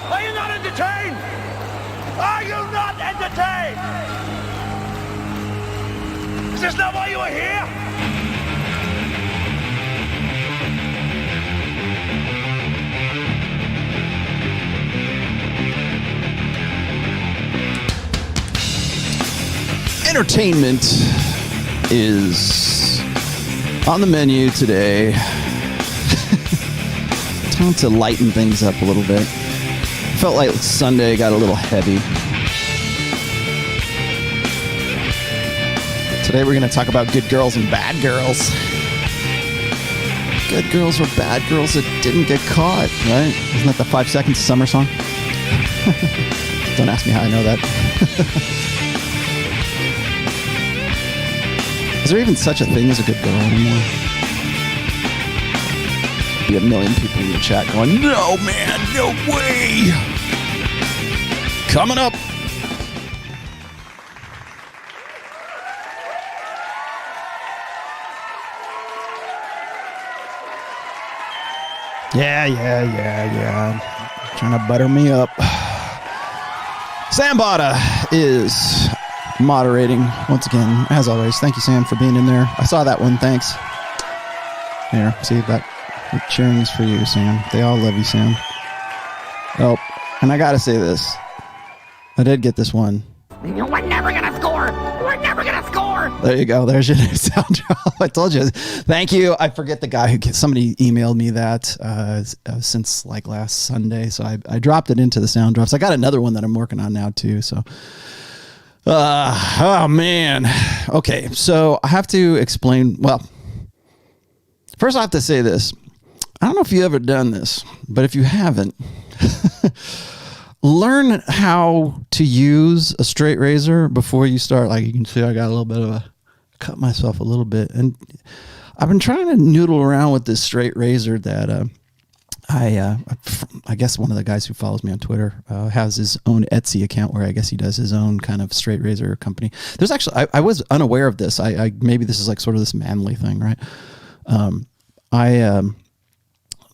Are you not entertained? Are you not entertained? Is this not why you are here? Entertainment is on the menu today. Time to lighten things up a little bit. Felt like Sunday got a little heavy. Today we're going to talk about good girls and bad girls. Good girls or bad girls that didn't get caught, right? Isn't that the 5 Seconds of Summer song? Don't ask me how I know that. Is there even such a thing as a good girl anymore? Be a million people in the chat going, no, man, no way. Coming up. Yeah. Trying to butter me up. Sam Bada is moderating once again, as always. Thank you, Sam, for being in there. I saw that one. Thanks. Here, see that? The cheering is for you, Sam. They all love you, Sam. Oh, and I gotta say this. I did get this one. We're never gonna score. We're never gonna score. There you go. There's your new sound drop. I told you. Thank you. I forget the guy somebody emailed me that since like last Sunday, so I dropped it into the sound drops. I got another one that I'm working on now too. So, oh man. Okay, so I have to explain. Well, first I have to say this. I don't know if you've ever done this, but if you haven't, learn how to use a straight razor before you start. Like you can see I got a little bit of a, cut myself a little bit. And I've been trying to noodle around with this straight razor that I guess one of the guys who follows me on Twitter has his own Etsy account where I guess he does his own kind of straight razor company. There's actually, I was unaware of this. I maybe this is like sort of this manly thing, right?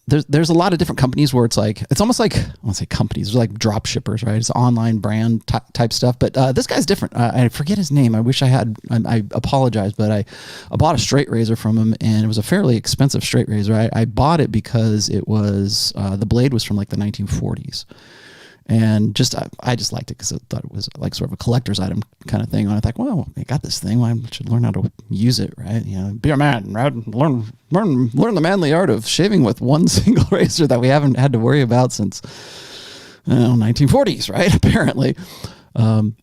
There's a lot of different companies where it's like, it's almost like, I won't say companies, it's like drop shippers, right? It's online brand type stuff. But this guy's different. I forget his name. I wish I had, I apologize, but I bought a straight razor from him and it was a fairly expensive straight razor. I bought it because it was, the blade was from like the 1940s. And I just liked it because I thought it was like sort of a collector's item kind of thing. And I thought, well, I got this thing. Well, I should learn how to use it, right? You know, be a man, right? Learn the manly art of shaving with one single razor that we haven't had to worry about since 1940s, right? Apparently,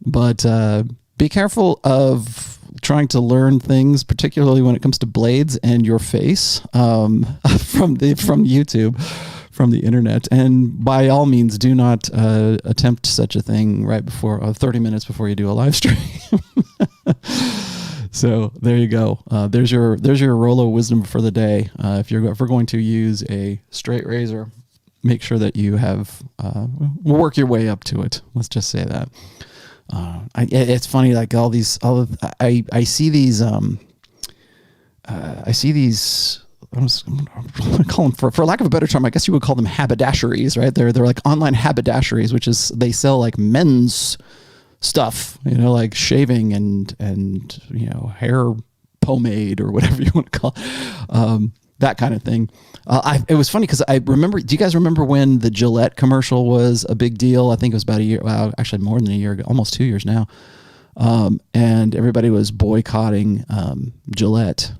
but be careful of trying to learn things, particularly when it comes to blades and your face from YouTube. From the internet, and by all means do not attempt such a thing right before 30 minutes before you do a live stream. So there you go. There's your Rollo wisdom for the day. If we're going to use a straight razor, make sure that you have work your way up to it. Let's just say that. It's funny, like I see these I'm going to call them, for lack of a better term, I guess you would call them haberdasheries, right? They're like online haberdasheries, which is they sell like men's stuff, you know, like shaving and you know, hair pomade or whatever you want to call it, that kind of thing. It was funny because I remember, do you guys remember when the Gillette commercial was a big deal? I think it was about a year, well, actually more than a year ago, almost 2 years now. And everybody was boycotting Gillette.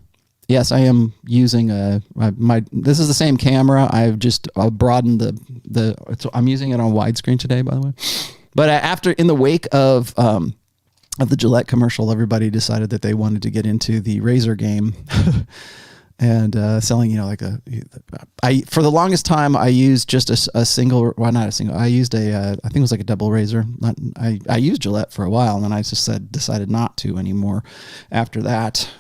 Yes, I am using this is the same camera. I've just broadened I'm using it on widescreen today, by the way. But in the wake of the Gillette commercial, everybody decided that they wanted to get into the razor game. And selling, you know, like for the longest time, I used just a single, well, not a single, I used I think it was like a double razor. I used Gillette for a while, and then I just decided not to anymore after that,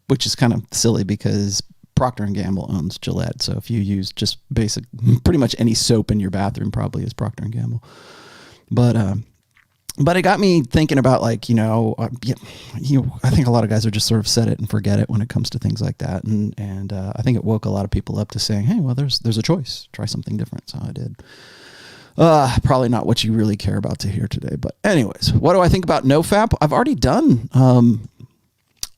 which is kind of silly because Procter & Gamble owns Gillette. So if you use just pretty much any soap in your bathroom probably is Procter & Gamble. But it got me thinking about, like, I think a lot of guys are just sort of set it and forget it when it comes to things like that. And I think it woke a lot of people up to saying, hey, well, there's a choice. Try something different. So I did. Probably not what you really care about to hear today. But anyways, what do I think about NoFap? I've already done,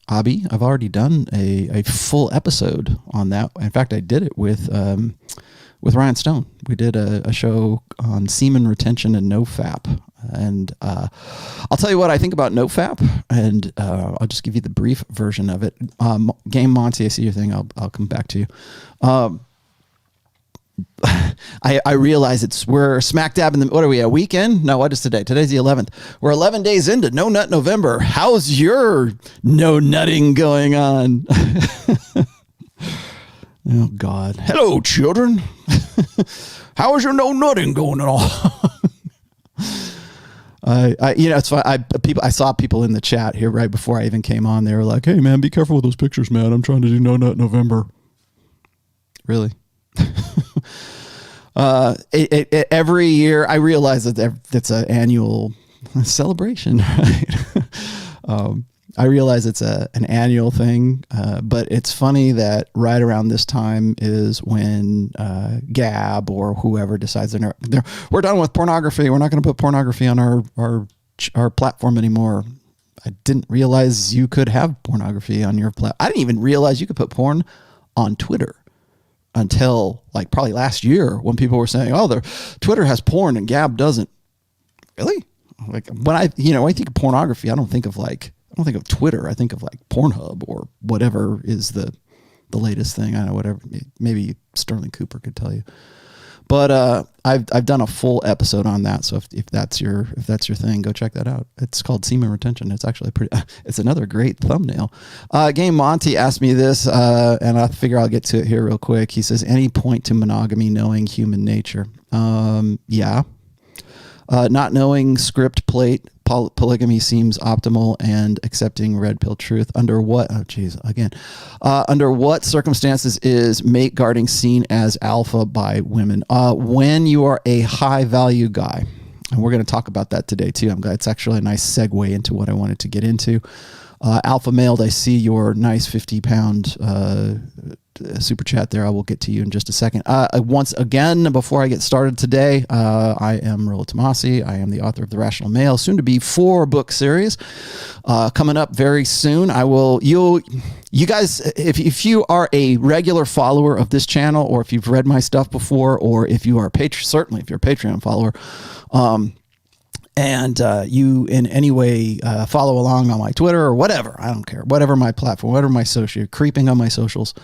I've already done a full episode on that. In fact, I did it with Ryan Stone. We did a show on semen retention and NoFap. And I'll tell you what I think about NoFap, and I'll just give you the brief version of it. Game Monty, I see your thing. I'll come back to you. I realize we're smack dab in the, what are we, a weekend? No, what is today? Today's the 11th. We're 11 days into No Nut November. How's your no nutting going on? Oh God. Hello, children. How is your no nutting going on? It's fun. I saw people in the chat here right before I even came on. They were like, "Hey man, be careful with those pictures, man. I'm trying to do No Nut November." Really? Every year I realize that it's an annual celebration, right? I realize it's an annual thing, but it's funny that right around this time is when Gab or whoever decides we're done with pornography. We're not going to put pornography on our platform anymore. I didn't realize you could have pornography on your platform. I didn't even realize you could put porn on Twitter until like probably last year when people were saying, "Oh, Twitter has porn and Gab doesn't." Really? Like when I think of pornography, I don't think of Twitter. I think of like Pornhub or whatever is the latest thing. I don't know, whatever. Maybe Sterling Cooper could tell you. But I've done a full episode on that. So if that's your thing, go check that out. It's called Semen Retention. It's actually it's another great thumbnail. Game Monty asked me this, and I figure I'll get to it here real quick. He says, "Any point to monogamy knowing human nature?" Yeah. Not knowing script plate polygamy seems optimal, and accepting red pill truth. Under what circumstances is mate guarding seen as alpha by women? When you are a high value guy, and we're going to talk about that today too. I'm glad it's actually a nice segue into what I wanted to get into. Alpha male, I see your nice 50-pound super chat there. I will get to you in just a second. Once again, before I get started today, I am Rollo Tomassi. I am the author of The Rational Male, soon to be 4-book series, coming up very soon. You guys, if you are a regular follower of this channel, or if you've read my stuff before, or if you are certainly if you're a Patreon follower, and you in any way follow along on my Twitter or whatever, I don't care, whatever my platform, whatever my social, creeping on my socials,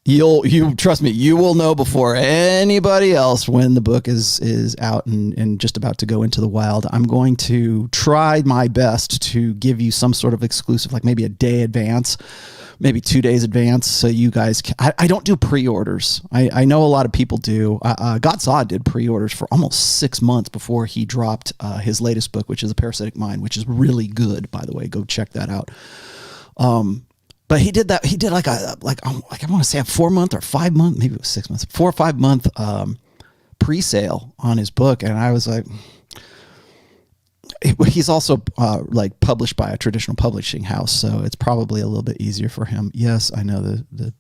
you trust me, you will know before anybody else when the book is out and just about to go into the wild. I'm going to try my best to give you some sort of exclusive, like maybe a day advance, maybe 2 days advance, so you guys can. I don't do pre-orders. I know a lot of people do. Godsaw did pre-orders for almost 6 months before he dropped his latest book, which is A Parasitic Mind, which is really good, by the way. Go check that out. But he did that. He did like I want to say a 4 month or 5 month, maybe it was 6 months, 4 or 5 month pre-sale on his book, and I was like, he's also like published by a traditional publishing house, so it's probably a little bit easier for him. Yes, I know the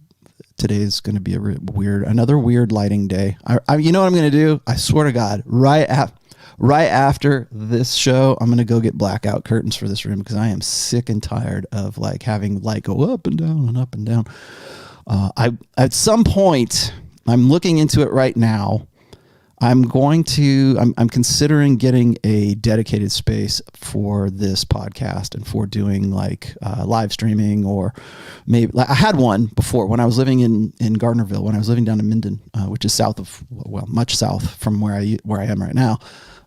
today's going to be another weird lighting day. You know what I'm going to do? I swear to God, right after this show, I'm going to go get blackout curtains for this room, because I am sick and tired of like having light go up and down and up and down. At some point, I'm looking into it right now. I'm considering getting a dedicated space for this podcast and for doing like live streaming, or maybe like I had one before when I was living in Gardnerville, when I was living down in Minden, which is much south from where I am right now.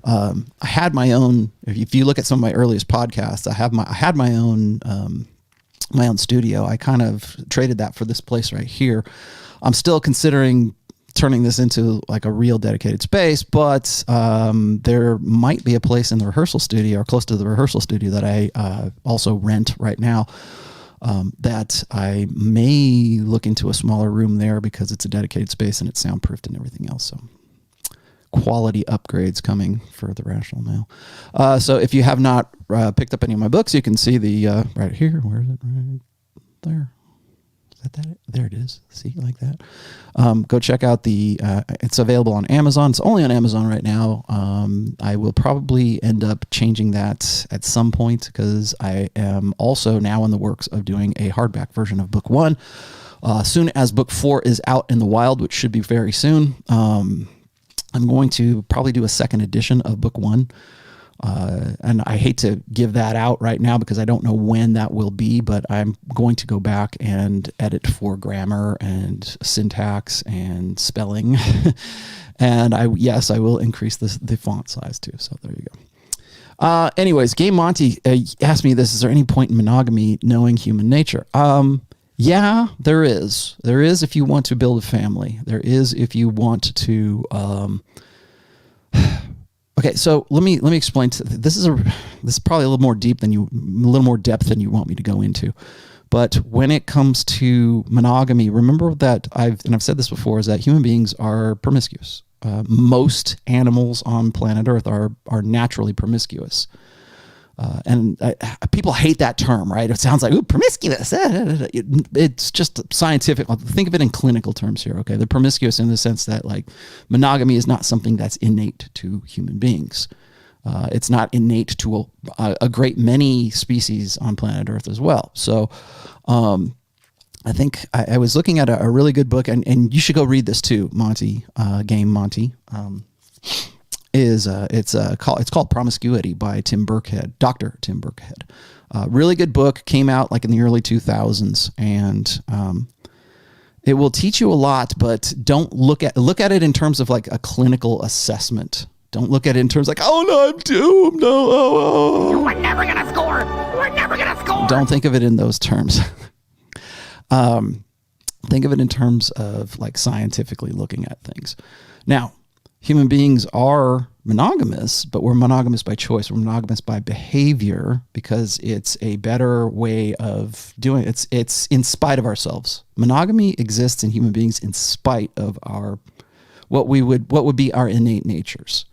I had my own. If you look at some of my earliest podcasts, I had my own studio. I kind of traded that for this place right here. I'm still considering turning this into like a real dedicated space, but there might be a place in the rehearsal studio or close to the rehearsal studio that I also rent right now, that I may look into a smaller room there, because it's a dedicated space and it's soundproofed and everything else. So quality upgrades coming for the Rational Male. So if you have not picked up any of my books, you can see the right here. Where is it? Right there. that? There it is. See, like that. Go check out it's available on Amazon. It's only on Amazon right now. I will probably end up changing that at some point because I am also now in the works of doing a hardback version of book 1. Soon as book 4 is out in the wild, which should be very soon, I'm going to probably do a second edition of book 1. And I hate to give that out right now because I don't know when that will be, but I'm going to go back and edit for grammar and syntax and spelling. And I will increase the font size too. So there you go. Anyways, Game Monty asked me this: is there any point in monogamy knowing human nature? Yeah, there is. There is if you want to build a family. There is if you want to. Okay, so let me explain. This is probably a little more depth than you want me to go into. But when it comes to monogamy, remember that I've said this before, is that human beings are promiscuous. Most animals on planet Earth are naturally promiscuous. And people hate that term, right? It sounds like, ooh, promiscuous. It's just scientific. Think of it in clinical terms here, okay? They're promiscuous in the sense that, like, monogamy is not something that's innate to human beings. It's not innate to a great many species on planet Earth as well. So I think I was looking at a really good book, and you should go read this too, Monty, Game Monty. It's called Promiscuity by Dr. Tim Burkhead. Really good book, came out like in the early 2000s, and it will teach you a lot, but don't look at it in terms of like a clinical assessment. Don't look at it in terms like, oh no, I'm doomed. No, We're never gonna score. We're never gonna score. Don't think of it in those terms. Think of it in terms of like scientifically looking at things. Now, human beings are monogamous, but we're monogamous by choice. We're monogamous by behavior because it's a better way of doing it. It's in spite of ourselves. Monogamy exists in human beings in spite of what would be our innate natures.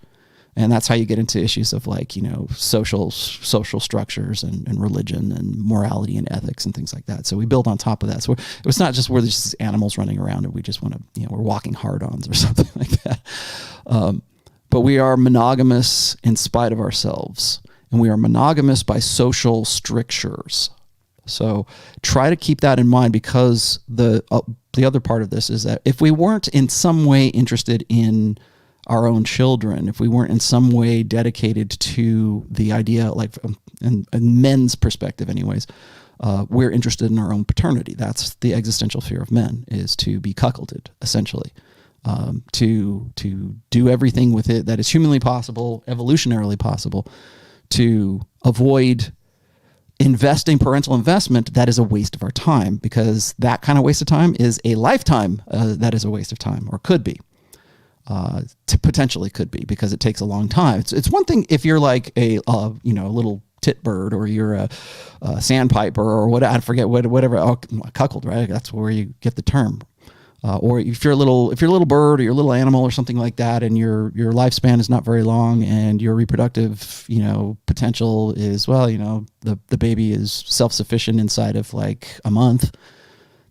And that's how you get into issues of like, social structures and religion and morality and ethics and things like that. So we build on top of that. So it's not just we're just animals running around and we just want to, we're walking hard-ons or something like that. But we are monogamous in spite of ourselves, and we are monogamous by social strictures. So try to keep that in mind, because the other part of this is that if we weren't in some way interested in our own children, if we weren't in some way dedicated to the idea, like in men's perspective anyways, we're interested in our own paternity. That's the existential fear of men, is to be cuckolded, essentially. To do everything with it that is humanly possible, evolutionarily possible, to avoid investing parental investment that is a waste of our time, because that kind of waste of time is a lifetime that is a waste of time, or could be. Potentially could be, because it takes a long time. It's one thing if you're like a little tit bird, or you're a sandpiper, or I forget whatever, cuckold, right? That's where you get the term. Or if you're a little bird or you're a little animal or something like that, and your lifespan is not very long, and your reproductive potential is, the baby is self-sufficient inside of like a month,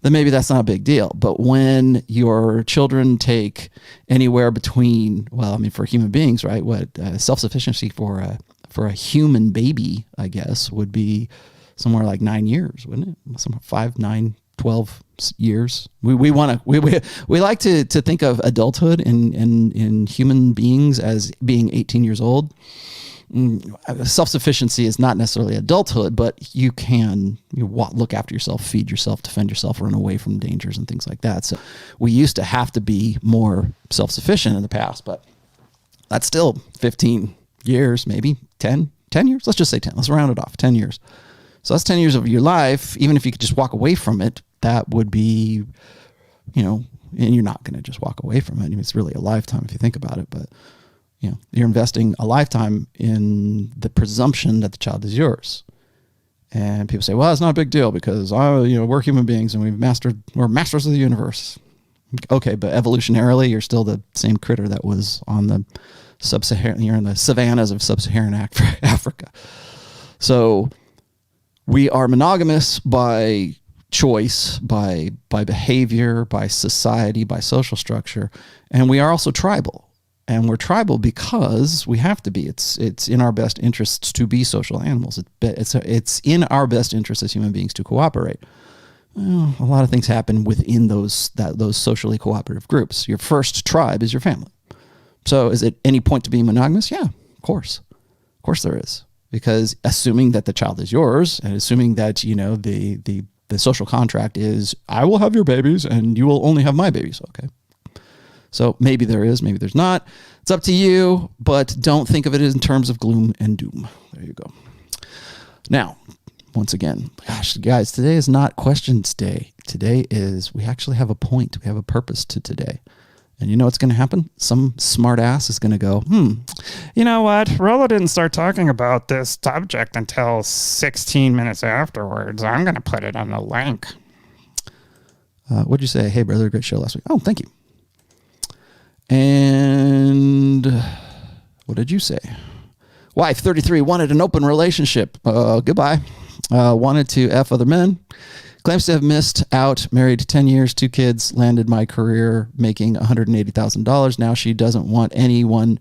then maybe that's not a big deal. But when your children take anywhere between, for human beings, right? What self-sufficiency for a human baby, I guess, would be somewhere like 9 years, wouldn't it? 5, 9, 12 years. We like to think of adulthood in human beings as being 18 years old. Self-sufficiency is not necessarily adulthood, but you can look after yourself, feed yourself, defend yourself, run away from dangers and things like that. So we used to have to be more self-sufficient in the past, but that's still 15 years, maybe 10 years. Let's just say 10. Let's round it off. 10 years. So that's 10 years of your life. Even if you could just walk away from it, that would be, and you're not going to just walk away from it. I mean, it's really a lifetime if you think about it, but you're investing a lifetime in the presumption that the child is yours. And people say, well, it's not a big deal because we're human beings and we're masters of the universe. Okay, but evolutionarily, you're still the same critter that was on the sub-Saharan. You're in the savannas of sub-Saharan Africa. So we are monogamous by choice, by behavior, by society, by social structure. And we are also tribal. And we're tribal because we have to be. It's in our best interests to be social animals. It's in our best interest as human beings to cooperate. Well, a lot of things happen within those socially cooperative groups. Your first tribe is your family. So is it any point to be monogamous? Yeah, of course. Of course there is. Because assuming that the child is yours, and assuming that, the social contract is, I will have your babies and you will only have my babies. Okay. So maybe there is, maybe there's not. It's up to you, but don't think of it in terms of gloom and doom. There you go. Now, once again, gosh, guys, today is not questions day. Today is, we actually have a point. We have a purpose to today. And you know what's going to happen? Some smart ass is going to go, You know what? Rollo didn't start talking about this subject until 16 minutes afterwards. I'm going to put it on the link. What'd you say? Hey, brother, great show last week. Oh, thank you. And what did you say? Wife 33 wanted an open relationship. Goodbye. Wanted to F other men. Claims to have missed out. Married 10 years, 2 kids. Landed my career making $180,000. Now she doesn't want anyone.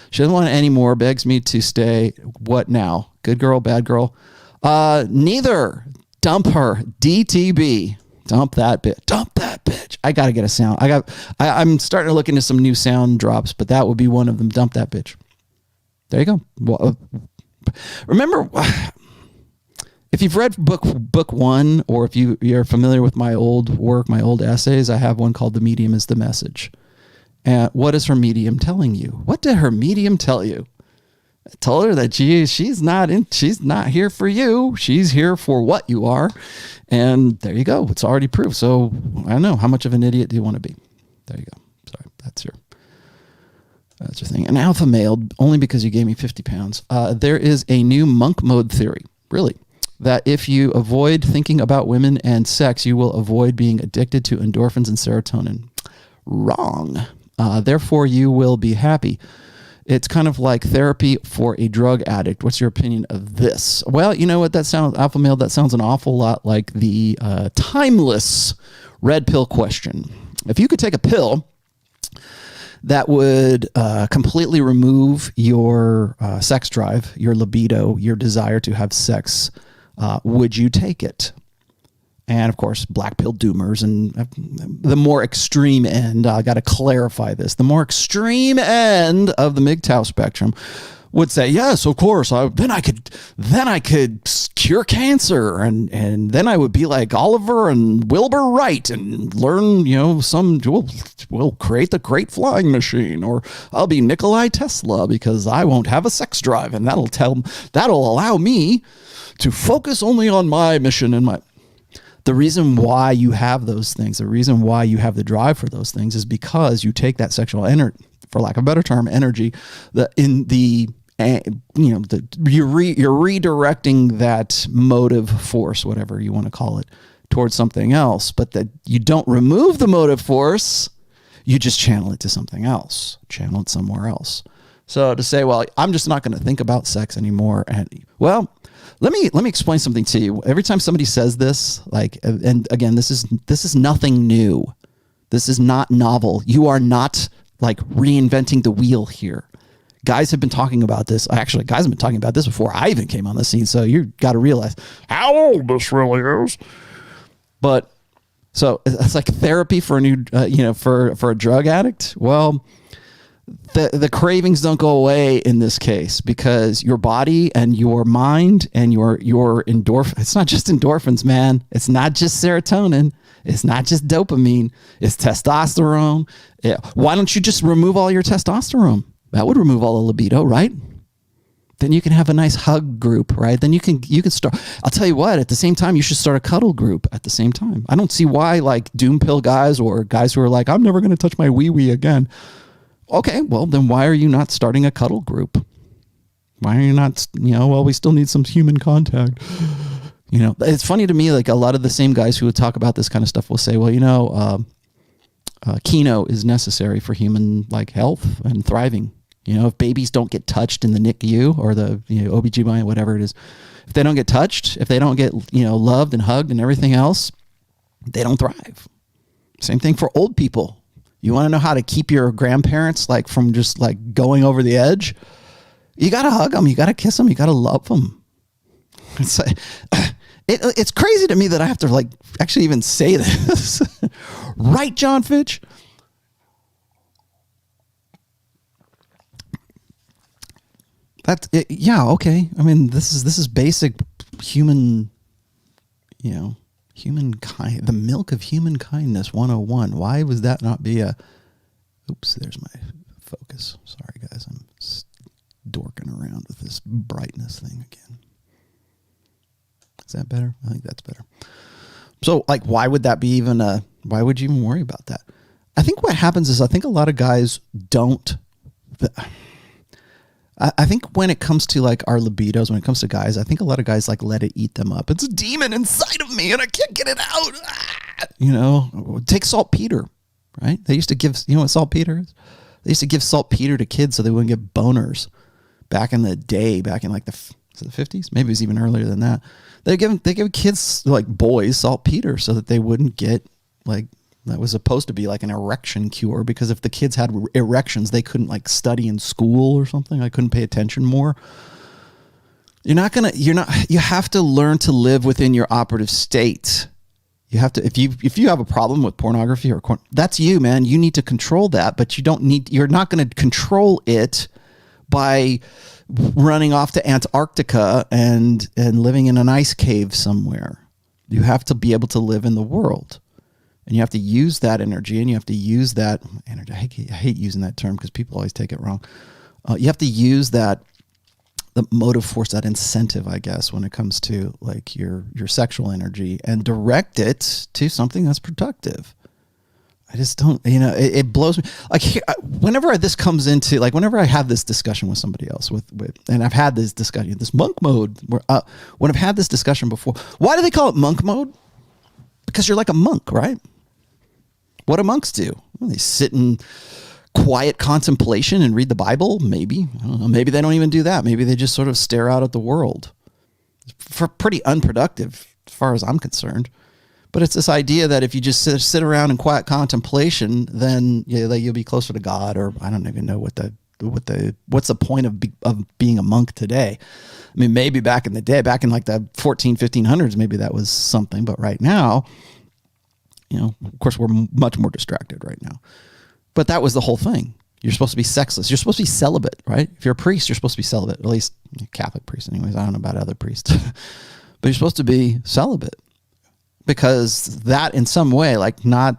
She doesn't want any more. Begs me to stay. What now? Good girl, bad girl? Neither. Dump her. DTB. Dump that bitch. Dump that bitch. I got to get a sound. I'm starting to look into some new sound drops, but that would be one of them. Dump that bitch. There you go. Well, remember, if you've read book 1, or if you're familiar with my old work, my old essays, I have one called The Medium is the Message. And what is her medium telling you? What did her medium tell you? I told her that she's not here for you. She's here for what you are. And there you go. It's already proved. So I don't know. How much of an idiot do you want to be? There you go. Sorry. That's your thing. An alpha male, only because you gave me 50 pounds. There is a new monk mode theory, really, that if you avoid thinking about women and sex, you will avoid being addicted to endorphins and serotonin. Wrong. Therefore, you will be happy. It's kind of like therapy for a drug addict. What's your opinion of this? Well, you know what that sounds, alpha male, that sounds an awful lot like the timeless red pill question. If you could take a pill that would completely remove your sex drive, your libido, your desire to have sex, would you take it? And of course, black pill doomers and the more extreme end, I got to clarify this, the more extreme end of the MGTOW spectrum would say, yes, of course, then I could cure cancer, and then I would be like Oliver and Wilbur Wright and learn, we'll create the great flying machine, or I'll be Nikolai Tesla because I won't have a sex drive, and that'll allow me to focus only on my mission and my. The reason why you have those things, the reason why you have the drive for those things, is because you take that sexual energy, for lack of a better term, energy, you're redirecting that motive force, whatever you want to call it, towards something else, but that you don't remove the motive force, you just channel it to something else, channel it somewhere else. So to say, well, I'm just not going to think about sex anymore, well, let me explain something to you. Every time somebody says this, and again, this is nothing new. This is not novel. You are not reinventing the wheel here. Guys have been talking about this. Actually, guys have been talking about this before I even came on the scene. So you got to realize how old this really is. But so it's like therapy for a new, for a drug addict. Well, the cravings don't go away in this case, because your body and your mind and your endorphin, it's not just endorphins, man. It's not just serotonin. It's not just dopamine. It's testosterone. Yeah. Why don't you just remove all your testosterone? That would remove all the libido, right? Then you can have a nice hug group, right? Then you can start. I'll tell you what, at the same time, you should start a cuddle group at the same time. I don't see why doom pill guys or guys who are like, I'm never going to touch my wee-wee again. Okay, well, then why are you not starting a cuddle group? Why are you not, we still need some human contact. It's funny to me, a lot of the same guys who would talk about this kind of stuff will say, well, Keno is necessary for human health and thriving. If babies don't get touched in the NICU or the OBGYN, whatever it is, if they don't get touched, if they don't get loved and hugged and everything else, they don't thrive. Same thing for old people. You want to know how to keep your grandparents like from just like going over the edge? You got to hug them. You got to kiss them. You got to love them. It's like, it's crazy to me that I have to like actually even say this. Right, John Fitch? That's it, yeah, okay. I mean, this is basic human, humankind, the milk of human kindness 101. Why was that not be a, oops, there's my focus. Sorry, guys. I'm dorking around with this brightness thing again. Is that better? I think that's better. So, like, why would that be even why would you even worry about that? I think what happens is I think a lot of guys don't, I think when it comes to like our libidos, when it comes to guys, I think a lot of guys like let it eat them up. It's a demon inside of me and I can't get it out. Take saltpeter, right? They used to give, you know what saltpeter is? They used to give saltpeter to kids so they wouldn't get boners back in the day, back in like the 50s. Maybe it was even earlier than that. They give kids like boys saltpeter so that they wouldn't get like, that was supposed to be like an erection cure, because if the kids had erections, they couldn't like study in school or something. I couldn't pay attention more. You have to learn to live within your operative state. You have to, if you have a problem with pornography or that's you, man, you need to control that, but you're not going to control it by running off to Antarctica and living in an ice cave somewhere. You have to be able to live in the world. And you have to use that energy, and you have to use that energy. I hate using that term because people always take it wrong. You have to use that, the motive force, that incentive, I guess, when it comes to like your sexual energy, and direct it to something that's productive. I just don't, it blows me. Like whenever this comes into, like whenever I have this discussion with somebody else and I've had this discussion, this monk mode, where when I've had this discussion before, why do they call it monk mode? Because you're like a monk, right? What do monks do? Well, they sit in quiet contemplation and read the Bible, maybe. I don't know. Maybe they don't even do that. Maybe they just sort of stare out at the world. For pretty unproductive, as far as I'm concerned. But it's this idea that if you just sit around in quiet contemplation, then you'll be closer to God, or I don't even know what's the point of being a monk today. I mean, maybe back in the day, back in like the 1500s, maybe that was something. But right now, of course, we're much more distracted right now. But that was the whole thing. You're supposed to be sexless. You're supposed to be celibate, right? If you're a priest, you're supposed to be celibate. At least Catholic priests, anyways. I don't know about other priests. But you're supposed to be celibate. Because that in some way, like not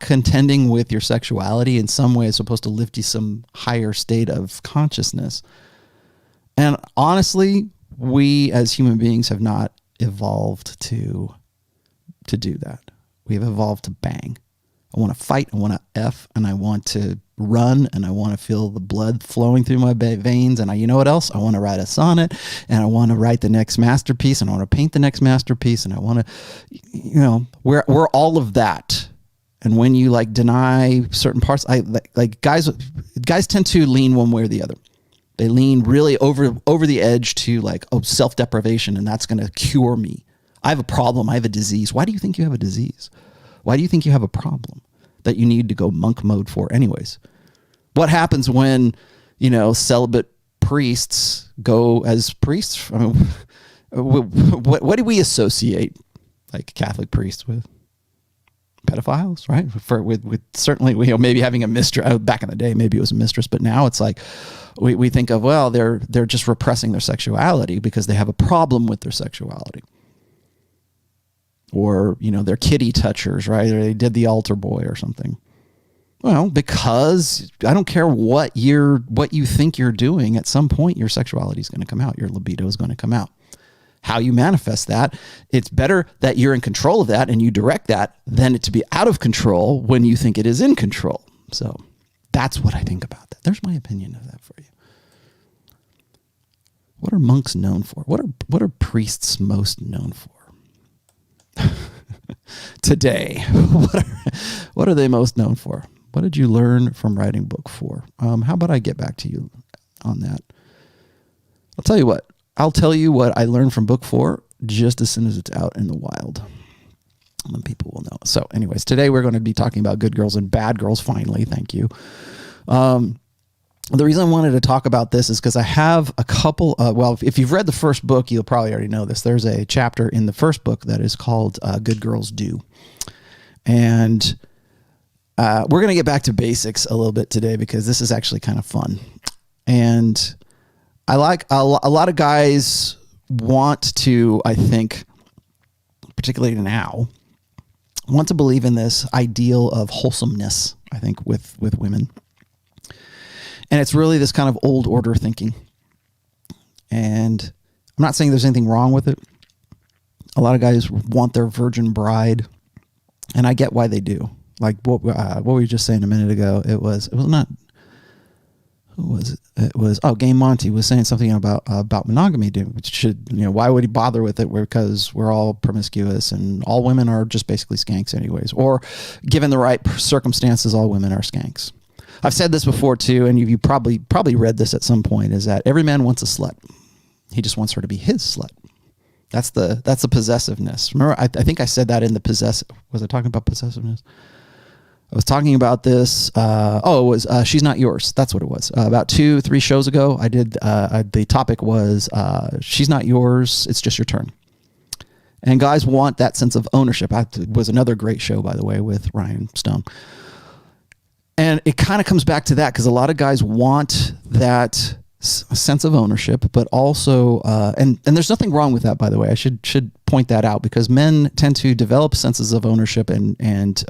contending with your sexuality in some way is supposed to lift you some higher state of consciousness. And honestly, we as human beings have not evolved to do that. We've evolved to bang. I want to fight, I want to F, and I want to run, and I want to feel the blood flowing through my veins, and you know what else? I want to write a sonnet, and I want to write the next masterpiece, and I want to paint the next masterpiece, and I want to, we're all of that. And when you like deny certain parts, guys tend to lean one way or the other. They lean really over the edge to like, self-deprivation, and that's going to cure me. I have a problem. I have a disease. Why do you think you have a disease? Why do you think you have a problem that you need to go monk mode for anyways? What happens when, celibate priests go as priests? I mean, what do we associate like Catholic priests with? Pedophiles, right? With certainly, maybe having a mistress back in the day, maybe it was a mistress, but now it's like we think of, well, they're just repressing their sexuality because they have a problem with their sexuality. Or, they're kitty touchers, right? Or they did the altar boy or something. Well, because I don't care what you think you're doing, at some point your sexuality is going to come out. Your libido is going to come out. How you manifest that, it's better that you're in control of that and you direct that than it to be out of control when you think it is in control. So that's what I think about that. There's my opinion of that for you. What are monks known for? What are priests most known for? Today, what are they most known for? What did you learn from writing book 4? How about I get back to you on that? I'll tell you what I learned from book 4 just as soon as it's out in the wild. And then people will know. So anyways, today we're going to be talking about good girls and bad girls. Finally, thank you. The reason I wanted to talk about this is because I have a couple, if you've read the first book, you'll probably already know this. There's a chapter in the first book that is called Good Girls Do. And we're going to get back to basics a little bit today because this is actually kind of fun. And I like a lot of guys want to, I think, particularly now, want to believe in this ideal of wholesomeness, I think, with women. And it's really this kind of old order thinking. And I'm not saying there's anything wrong with it. A lot of guys want their virgin bride, and I get why they do. Like what we were just saying a minute ago, it was Game Monty was saying something about monogamy. Which should, why would he bother with it? Because we're all promiscuous and all women are just basically skanks anyways. Or given the right circumstances, all women are skanks. I've said this before too, and you probably read this at some point, is that every man wants a slut. He just wants her to be his slut. That's the possessiveness. Remember, I think I said that in the possessive. Was I talking about possessiveness? I was talking about this. It was She's Not Yours. That's what it was. About 2-3 shows ago, I did. The topic was She's Not Yours. It's just your turn. And guys want that sense of ownership. It was another great show, by the way, with Ryan Stone. And it kind of comes back to that because a lot of guys want that sense of ownership, but also, and there's nothing wrong with that, by the way. I should point that out because men tend to develop senses of ownership and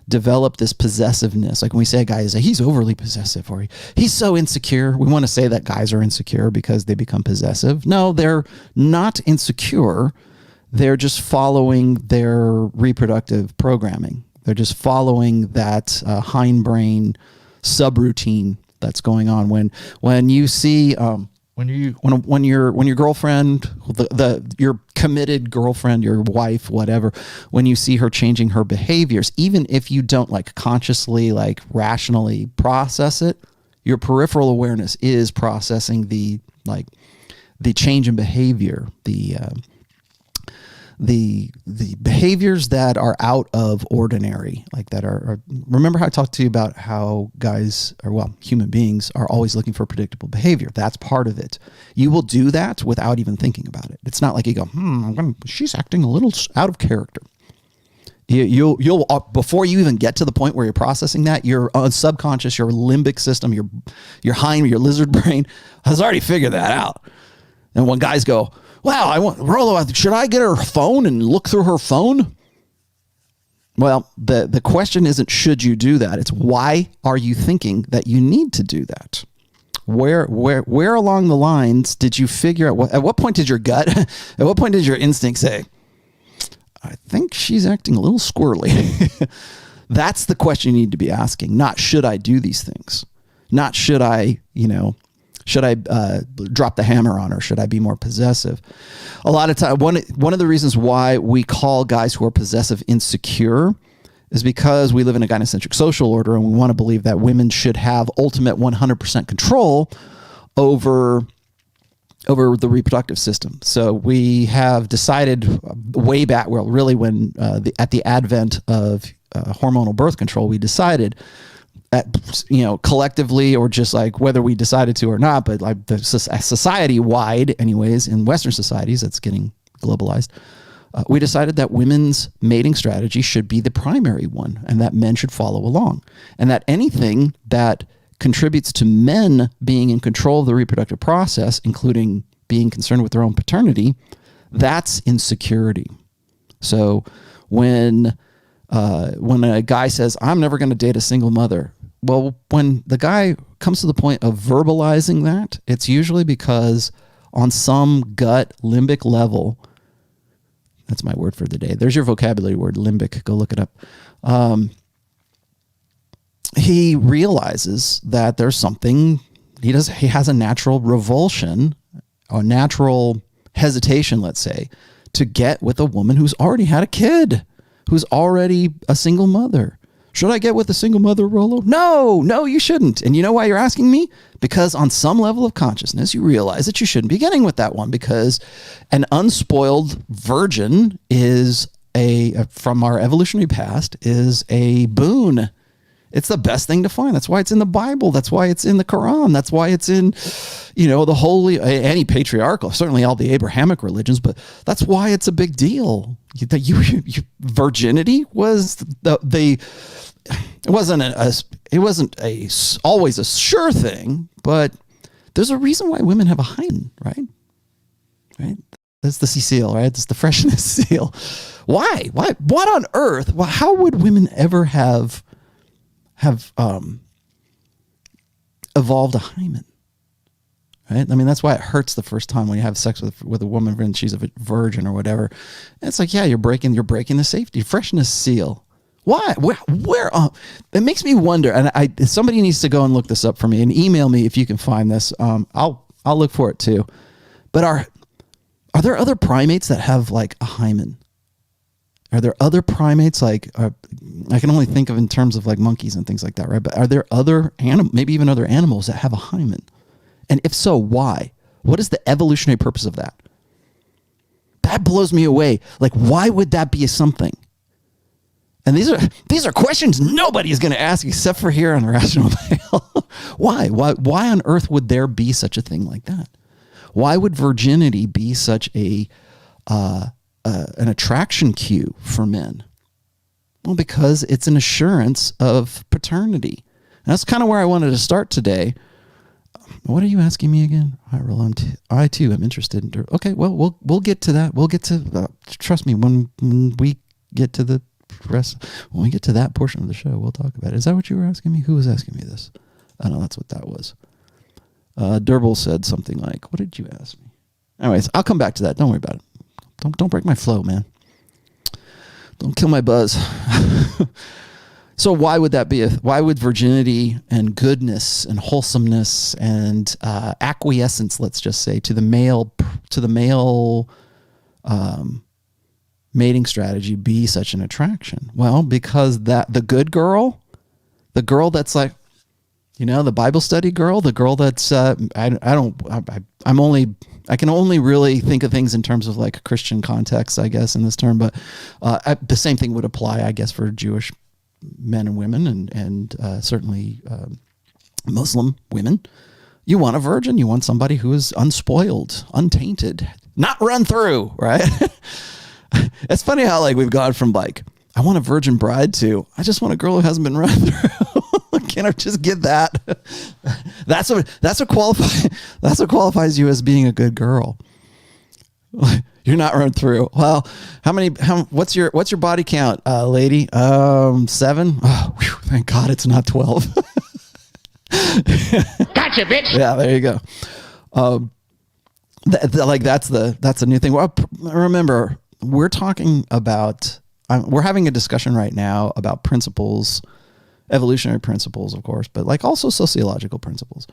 develop this possessiveness. Like when we say a guy is he's overly possessive or he's so insecure, we want to say that guys are insecure because they become possessive. No, they're not insecure. They're just following their reproductive programming. They're just following that hindbrain subroutine that's going on. When you see when your girlfriend, your committed girlfriend, your wife, whatever, when you see her changing her behaviors, even if you don't consciously rationally process it, your peripheral awareness is processing the change in behavior, the behaviors that are out of ordinary, that are remember how I talked to you about how guys human beings are always looking for predictable behavior. That's part of it. You will do that without even thinking about it. It's not like you go, she's acting a little out of character. You'll before you even get to the point where you're processing that, your subconscious, your limbic system, your your lizard brain has already figured that out. And when guys go, wow, I want Rollo, should I get her phone and look through her phone? Well, the question isn't should you do that? It's why are you thinking that you need to do that? Where along the lines did you figure out, at what point did your gut, at what point did your instinct say, I think she's acting a little squirrely? That's the question you need to be asking, not should I do these things? Not should I, should I drop the hammer on her? Should I be more possessive? A lot of time, one of the reasons why we call guys who are possessive insecure is because we live in a gynocentric social order and we want to believe that women should have ultimate 100% control over the reproductive system. So we have decided way back, really when at the advent of hormonal birth control, we decided collectively, or just whether we decided to or not, but society wide anyways, in Western societies, that's getting globalized. We decided that women's mating strategy should be the primary one and that men should follow along, and that anything that contributes to men being in control of the reproductive process, including being concerned with their own paternity, that's insecurity. So when a guy says, I'm never going to date a single mother, well, when the guy comes to the point of verbalizing that, it's usually because on some gut limbic level, that's my word for the day. There's your vocabulary word, limbic. Go look it up. He realizes that there's something, he has a natural revulsion, a natural hesitation, let's say, to get with a woman who's already had a kid, who's already a single mother. Should I get with a single mother, Rollo? No, you shouldn't. And you know why you're asking me? Because on some level of consciousness, you realize that you shouldn't be getting with that one, because an unspoiled virgin is from our evolutionary past is a boon. It's the best thing to find. That's why it's in the Bible. That's why it's in the Quran. That's why it's in, the holy, any patriarchal, certainly all the Abrahamic religions, but that's why it's a big deal. Virginity was it wasn't always a sure thing, but there's a reason why women have a hymen, right? Right? That's the seal, right? That's the freshness seal. Why? What on earth? Well, how would women ever have evolved a hymen? Right? I mean, that's why it hurts the first time when you have sex with a woman and she's a virgin or whatever. And it's like, yeah, you're breaking the safety freshness seal. Why? Where? It makes me wonder. And somebody needs to go and look this up for me and email me if you can find this. I'll look for it too. But are there other primates that have like a hymen? Are there other primates like I can only think of in terms of like monkeys and things like that, right? But are there other maybe even other animals that have a hymen? And if so, why? What is the evolutionary purpose of that? That blows me away. Like, why would that be something? And these are questions nobody is going to ask except for here on the Rational Male. Why? Why on earth would there be such a thing like that? Why would virginity be such an attraction cue for men? Well, because it's an assurance of paternity. And that's kind of where I wanted to start today. What are you asking me again? I too am interested in. Okay, well, we'll get to that. We'll get to. Trust me, when we get to the rest, when we get to that portion of the show, we'll talk about it. Is that what you were asking me? Who was asking me this? I know that's what that was. Durble said something like, "What did you ask me?" Anyways, I'll come back to that. Don't worry about it. Don't break my flow, man. Don't kill my buzz. So why would that be? Why would virginity and goodness and wholesomeness and acquiescence, let's just say, to the male mating strategy be such an attraction? Well, because the good girl, the girl that's like, the Bible study girl, the girl that's I can only really think of things in terms of like a Christian context, I guess, in this term, but the same thing would apply, I guess, for Jewish men and women and certainly Muslim women. You want a virgin. You want somebody who is unspoiled, untainted, not run through, right? It's funny how like we've gone from like, I want a virgin bride to, I just want a girl who hasn't been run through. Can't I just get that? That's what qualifies you as being a good girl. You're not run through. Well, what's your body count, lady? 7. Oh, whew, thank God it's not 12. Gotcha, bitch. Yeah, there you go. That's a new thing. Well, remember, we're talking about. We're having a discussion right now about principles, evolutionary principles, of course, but like also sociological principles,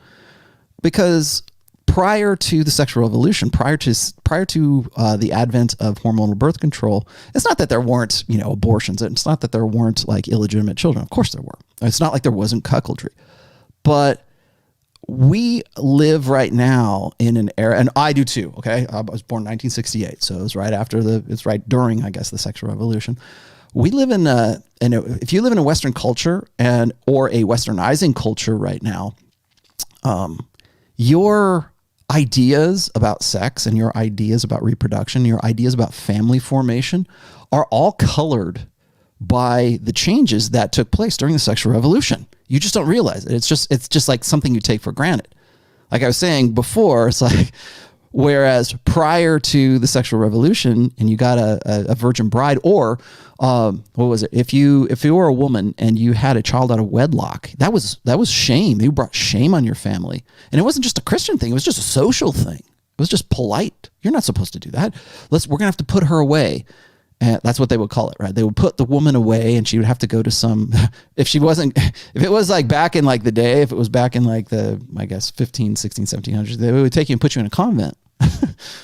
because prior to the sexual revolution, prior to the advent of hormonal birth control, it's not that there weren't abortions. It's not that there weren't like illegitimate children. Of course there were. It's not like there wasn't cuckoldry, but we live right now in an era, and I do too. Okay, I was born 1968, so it's right during, I guess, the sexual revolution. We live if you live in a Western culture or a Westernizing culture right now, your ideas about sex and your ideas about reproduction, your ideas about family formation are all colored by the changes that took place during the sexual revolution. You just don't realize it. It's just like something you take for granted. Like I was saying before, it's like, whereas prior to the sexual revolution and you got a virgin bride, or what was it? If you were a woman and you had a child out of wedlock, that was shame. You brought shame on your family. And it wasn't just a Christian thing. It was just a social thing. It was just polite. You're not supposed to do that. We're going to have to put her away. And that's what they would call it, right? They would put the woman away and she would have to go to if it was like back in like the day, if it was back in like the, I guess, 15, 16, 1700s, they would take you and put you in a convent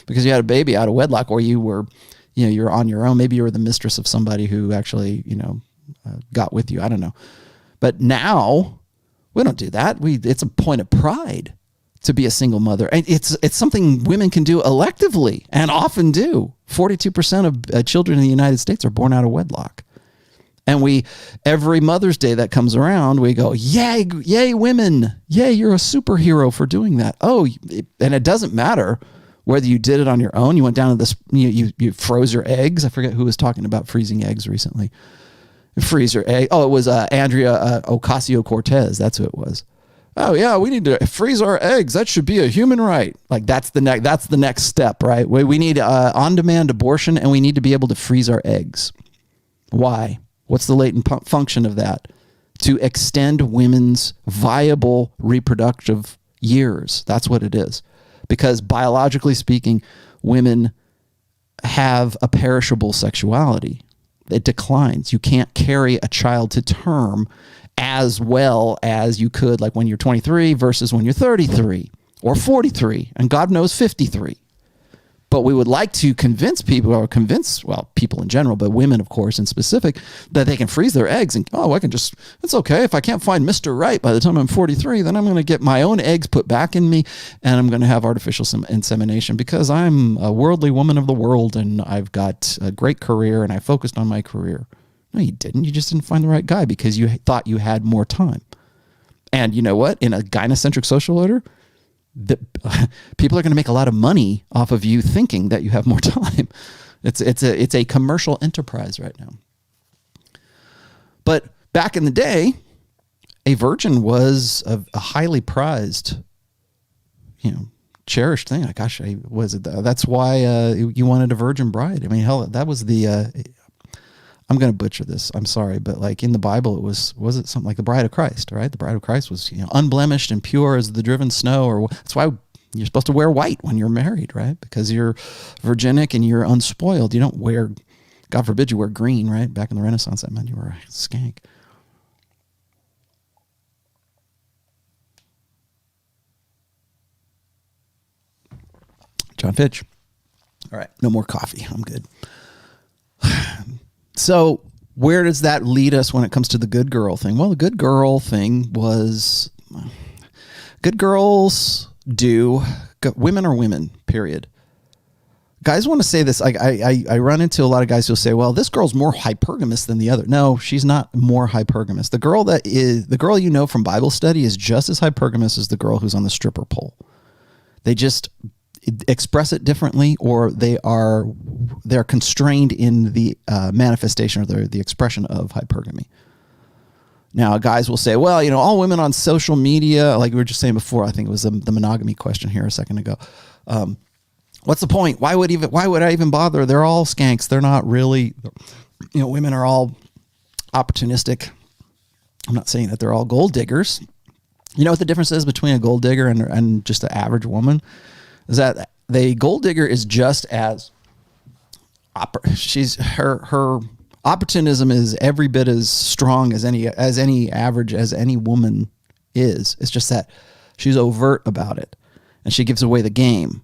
because you had a baby out of wedlock, or you were, you're on your own. Maybe you were the mistress of somebody who actually, got with you. I don't know. But now we don't do that. It's a point of pride to be a single mother. And it's something women can do electively and often do. 42% of children in the United States are born out of wedlock. And every Mother's Day that comes around, we go, yay, yay, women. Yay, you're a superhero for doing that. And it doesn't matter whether you did it on your own. You went down to this, you froze your eggs. I forget who was talking about freezing eggs recently. Freeze your egg. Oh, it was Andrea Ocasio-Cortez. That's who it was. Oh yeah, we need to freeze our eggs. That should be a human right. Like that's the next step, right? We need on-demand abortion, and we need to be able to freeze our eggs. Why? What's the latent function of that? To extend women's viable reproductive years. That's what it is. Because biologically speaking, women have a perishable sexuality. It declines. You can't carry a child to term as well as you could like when you're 23 versus when you're 33 or 43 and God knows 53. But we would like to convince people, people in general, but women, of course, in specific, that they can freeze their eggs and, it's okay. If I can't find Mr. Right by the time I'm 43, then I'm going to get my own eggs put back in me and I'm going to have artificial insemination because I'm a worldly woman of the world and I've got a great career and I focused on my career. No, you didn't. You just didn't find the right guy because you thought you had more time. And you know what? In a gynocentric social order, people are going to make a lot of money off of you thinking that you have more time. It's a commercial enterprise right now. But back in the day, a virgin was a highly prized, cherished thing. Like, gosh, that's why you wanted a virgin bride. I mean, hell, that was the. I'm going to butcher this. I'm sorry, but like in the Bible, it was it something like the bride of Christ, right? The bride of Christ was unblemished and pure as the driven snow, or that's why you're supposed to wear white when you're married, right? Because you're virginic and you're unspoiled. You don't wear, God forbid, you wear green, right? Back in the Renaissance, that meant you were a skank. John Fitch. All right, no more coffee. I'm good. So where does that lead us when it comes to the good girl thing? Well, the good girl thing was good girls women are women, period. Guys want to say this. I run into a lot of guys who'll say, well, this girl's more hypergamous than the other. No, she's not more hypergamous. The girl from Bible study is just as hypergamous as the girl who's on the stripper pole. They just express it differently, or they're constrained in the manifestation or the expression of hypergamy. Now, guys will say, well, all women on social media, like we were just saying before, I think it was the monogamy question here a second ago. What's the point? Why would I even bother? They're all skanks. They're not really, women are all opportunistic. I'm not saying that they're all gold diggers. You know what the difference is between a gold digger and just an average woman? Is that the gold digger is just as her opportunism is every bit as strong as any average as any woman is. It's just that she's overt about it and she gives away the game.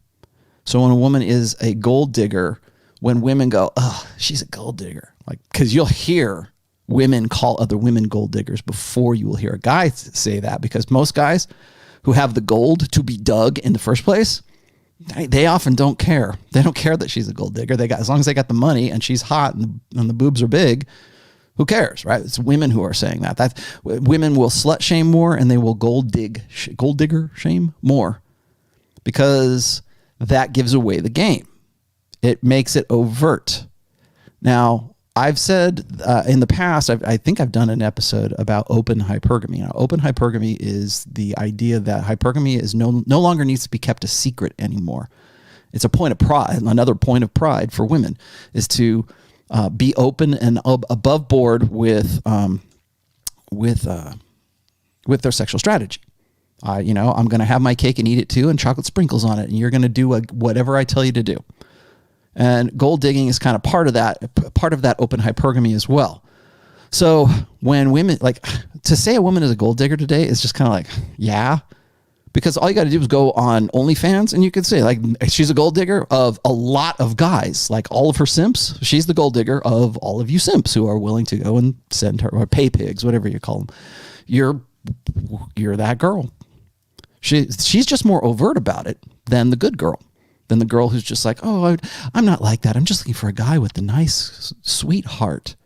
So when a woman is a gold digger, when women go, oh, she's a gold digger, like, because you'll hear women call other women gold diggers before you will hear a guy say that, because most guys who have the gold to be dug in the first place, they often don't care. They don't care that she's a gold digger. As long as they got the money and she's hot and the boobs are big, who cares, right? It's women who are saying that. Women will slut shame more and they will gold digger shame more, because that gives away the game. It makes it overt. Now, I've said in the past, I think I've done an episode about open hypergamy. Now, open hypergamy is the idea that hypergamy is no longer needs to be kept a secret anymore. It's a point of pride. Another point of pride for women is to be open and above board with their sexual strategy. I'm going to have my cake and eat it too, and chocolate sprinkles on it, and you're going to do whatever I tell you to do. And gold digging is kind of part of that open hypergamy as well. So when women, to say a woman is a gold digger today is just kind of like, yeah, because all you got to do is go on OnlyFans and you could say she's a gold digger of a lot of guys, like all of her simps. She's the gold digger of all of you simps who are willing to go and send her, or pay pigs, whatever you call them. You're that girl. She's just more overt about it than the good girl, than the girl who's just like, oh, I'm not like that. I'm just looking for a guy with a nice, sweet heart.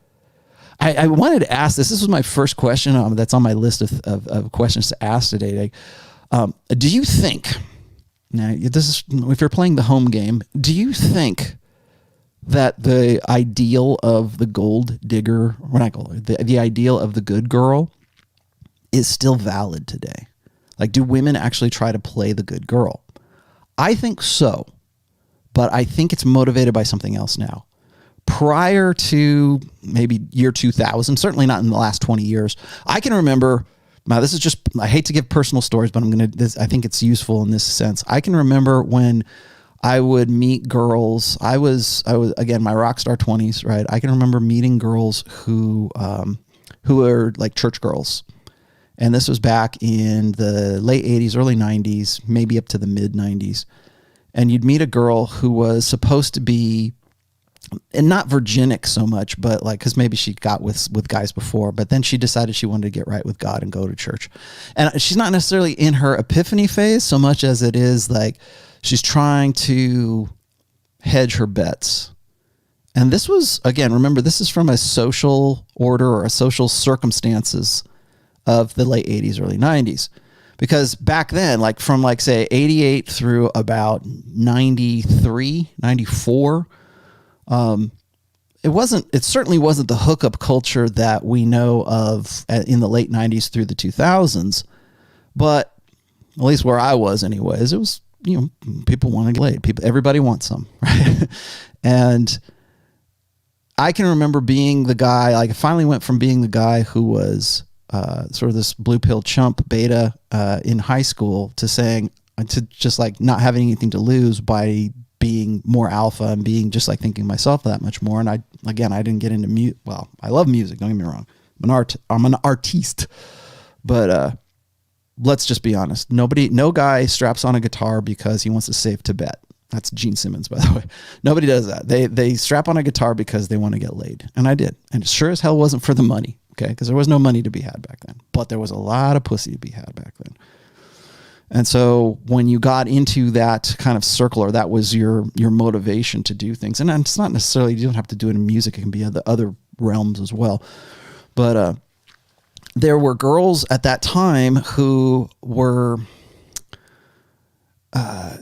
I wanted to ask this. This was my first question that's on my list of questions to ask today. Do you think, now this is, if you're playing the home game, do you think that the ideal of the gold digger, or not gold, the ideal of the good girl is still valid today? Like, do women actually try to play the good girl? I think so, but I think it's motivated by something else now. Prior to maybe year 2000, certainly not in the last 20 years, I can remember, now this is just, I hate to give personal stories, but I think it's useful in this sense. I can remember when I would meet girls, I was again, my rock star 20s, right? I can remember meeting girls who are like church girls. And this was back in the late 80s, early 90s, maybe up to the mid 90s. And you'd meet a girl who was supposed to be, and not virginic so much, but like, because maybe she got with guys before, but then she decided she wanted to get right with God and go to church. And she's not necessarily in her epiphany phase so much as it is like she's trying to hedge her bets. And this was, again, remember, this is from a social order or a social circumstances of the late 80s, early 90s. Because back then, like from like, say, 88 through about 93, 94, it certainly wasn't the hookup culture that we know of in the late 90s through the 2000s. But at least where I was anyways, it was, people want to get laid. Everybody wants some, right? And I can remember being the guy, like I finally went from being the guy who was sort of this blue pill chump beta in high school to just like not having anything to lose by being more alpha and being just like thinking myself that much more. And I didn't get into music. Well, I love music. Don't get me wrong. I'm an artiste, but let's just be honest. No guy straps on a guitar because he wants to save Tibet. That's Gene Simmons, by the way. Nobody does that. They strap on a guitar because they want to get laid. And I did. And it sure as hell wasn't for the money. Okay. Because there was no money to be had back then, but there was a lot of pussy to be had back then. And so when you got into that kind of circle, or that was your motivation to do things, and it's not necessarily, you don't have to do it in music. It can be other realms as well. But there were girls at that time who were,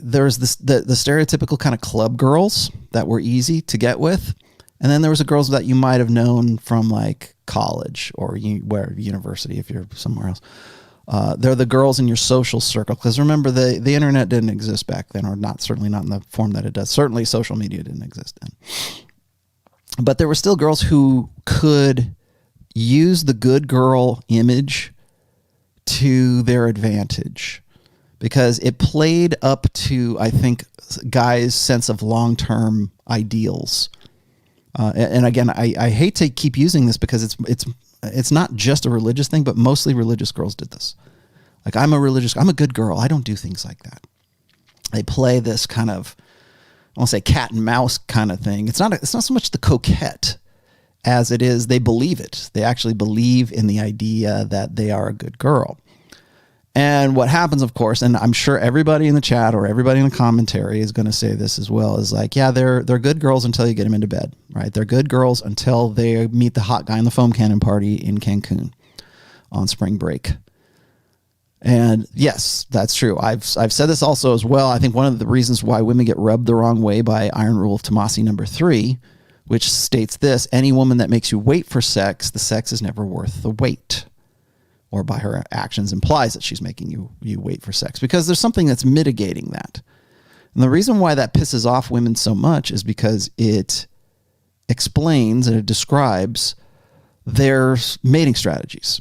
there's the stereotypical kind of club girls that were easy to get with. And then there was the girls that you might have known from like college or university, if you're somewhere else. They're the girls in your social circle. Because remember, the internet didn't exist back then, or certainly not in the form that it does. Certainly social media didn't exist then. But there were still girls who could use the good girl image to their advantage, because it played up to, I think, guys' sense of long-term ideals. And again, I hate to keep using this because it's not just a religious thing, but mostly religious girls did this. Like, I'm a good girl. I don't do things like that. They play this kind of, I won't say cat and mouse kind of thing. It's not so much the coquette as it is, they believe it. They actually believe in the idea that they are a good girl. And what happens, of course, and I'm sure everybody in the chat or everybody in the commentary is going to say this as well, is like, yeah, they're good girls until you get them into bed, right? They're good girls until they meet the hot guy in the foam cannon party in Cancun on spring break. And yes, that's true. I've said this also as well. I think one of the reasons why women get rubbed the wrong way by Iron Rule of Tomassi number 3, which states this: any woman that makes you wait for sex, the sex is never worth the wait. Or by her actions implies that she's making you wait for sex, because there's something that's mitigating that. And the reason why that pisses off women so much is because it explains and it describes their mating strategies.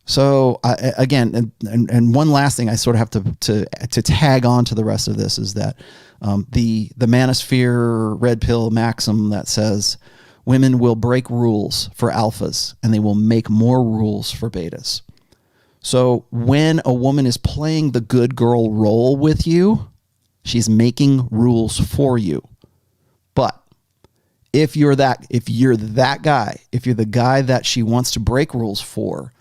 So again, and one last thing I sort of have to tag on to the rest of this is that the manosphere red pill maxim that says women will break rules for alphas and they will make more rules for betas. So when a woman is playing the good girl role with you, she's making rules for you. But if you're the guy that she wants to break rules for,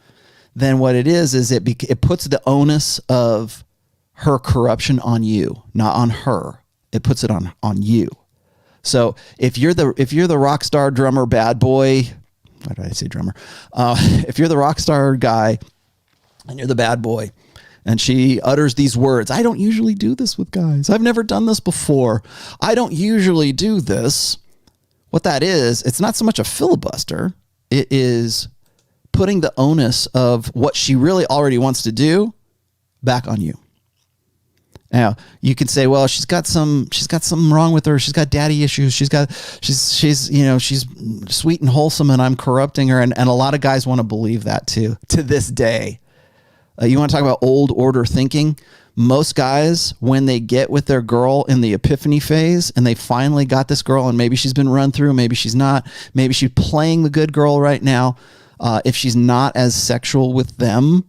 then what it is it puts the onus of her corruption on you, not on her. It puts it on you. So if you're the rock star drummer bad boy, why did I say drummer? If you're the rock star guy and you're the bad boy, and she utters these words, I don't usually do this with guys. I've never done this before. I don't usually do this. What that is, it's not so much a filibuster. It is putting the onus of what she really already wants to do back on you. Now, you can say, well, she's got something wrong with her. She's got daddy issues. She's sweet and wholesome and I'm corrupting her. And a lot of guys want to believe that too, to this day. You want to talk about old order thinking? Most guys, when they get with their girl in the epiphany phase and they finally got this girl and maybe she's been run through, maybe she's not, maybe she's playing the good girl right now. If she's not as sexual with them,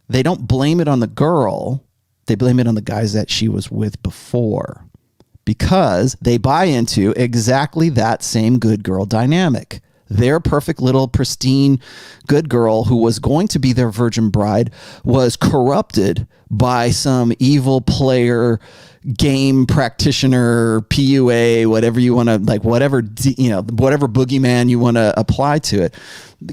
they don't blame it on the girl. They blame it on the guys that she was with before because they buy into exactly that same good girl dynamic. Their perfect little pristine good girl who was going to be their virgin bride was corrupted by some evil player, game practitioner, PUA, whatever you want to whatever boogeyman you want to apply to it.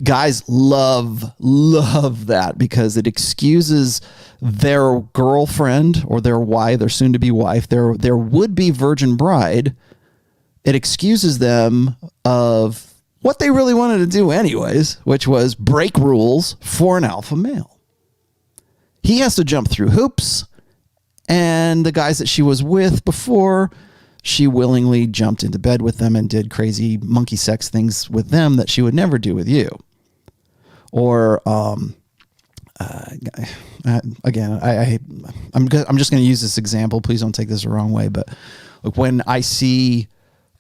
Guys love that because it excuses their girlfriend or their wife, their soon to be wife, their would be virgin bride. It excuses them of what they really wanted to do anyways, which was break rules for an alpha male. He has to jump through hoops, and the guys that she was with before, she willingly jumped into bed with them and did crazy monkey sex things with them that she would never do with you. Or, again, I'm just going to use this example. Please don't take this the wrong way, but like when I see,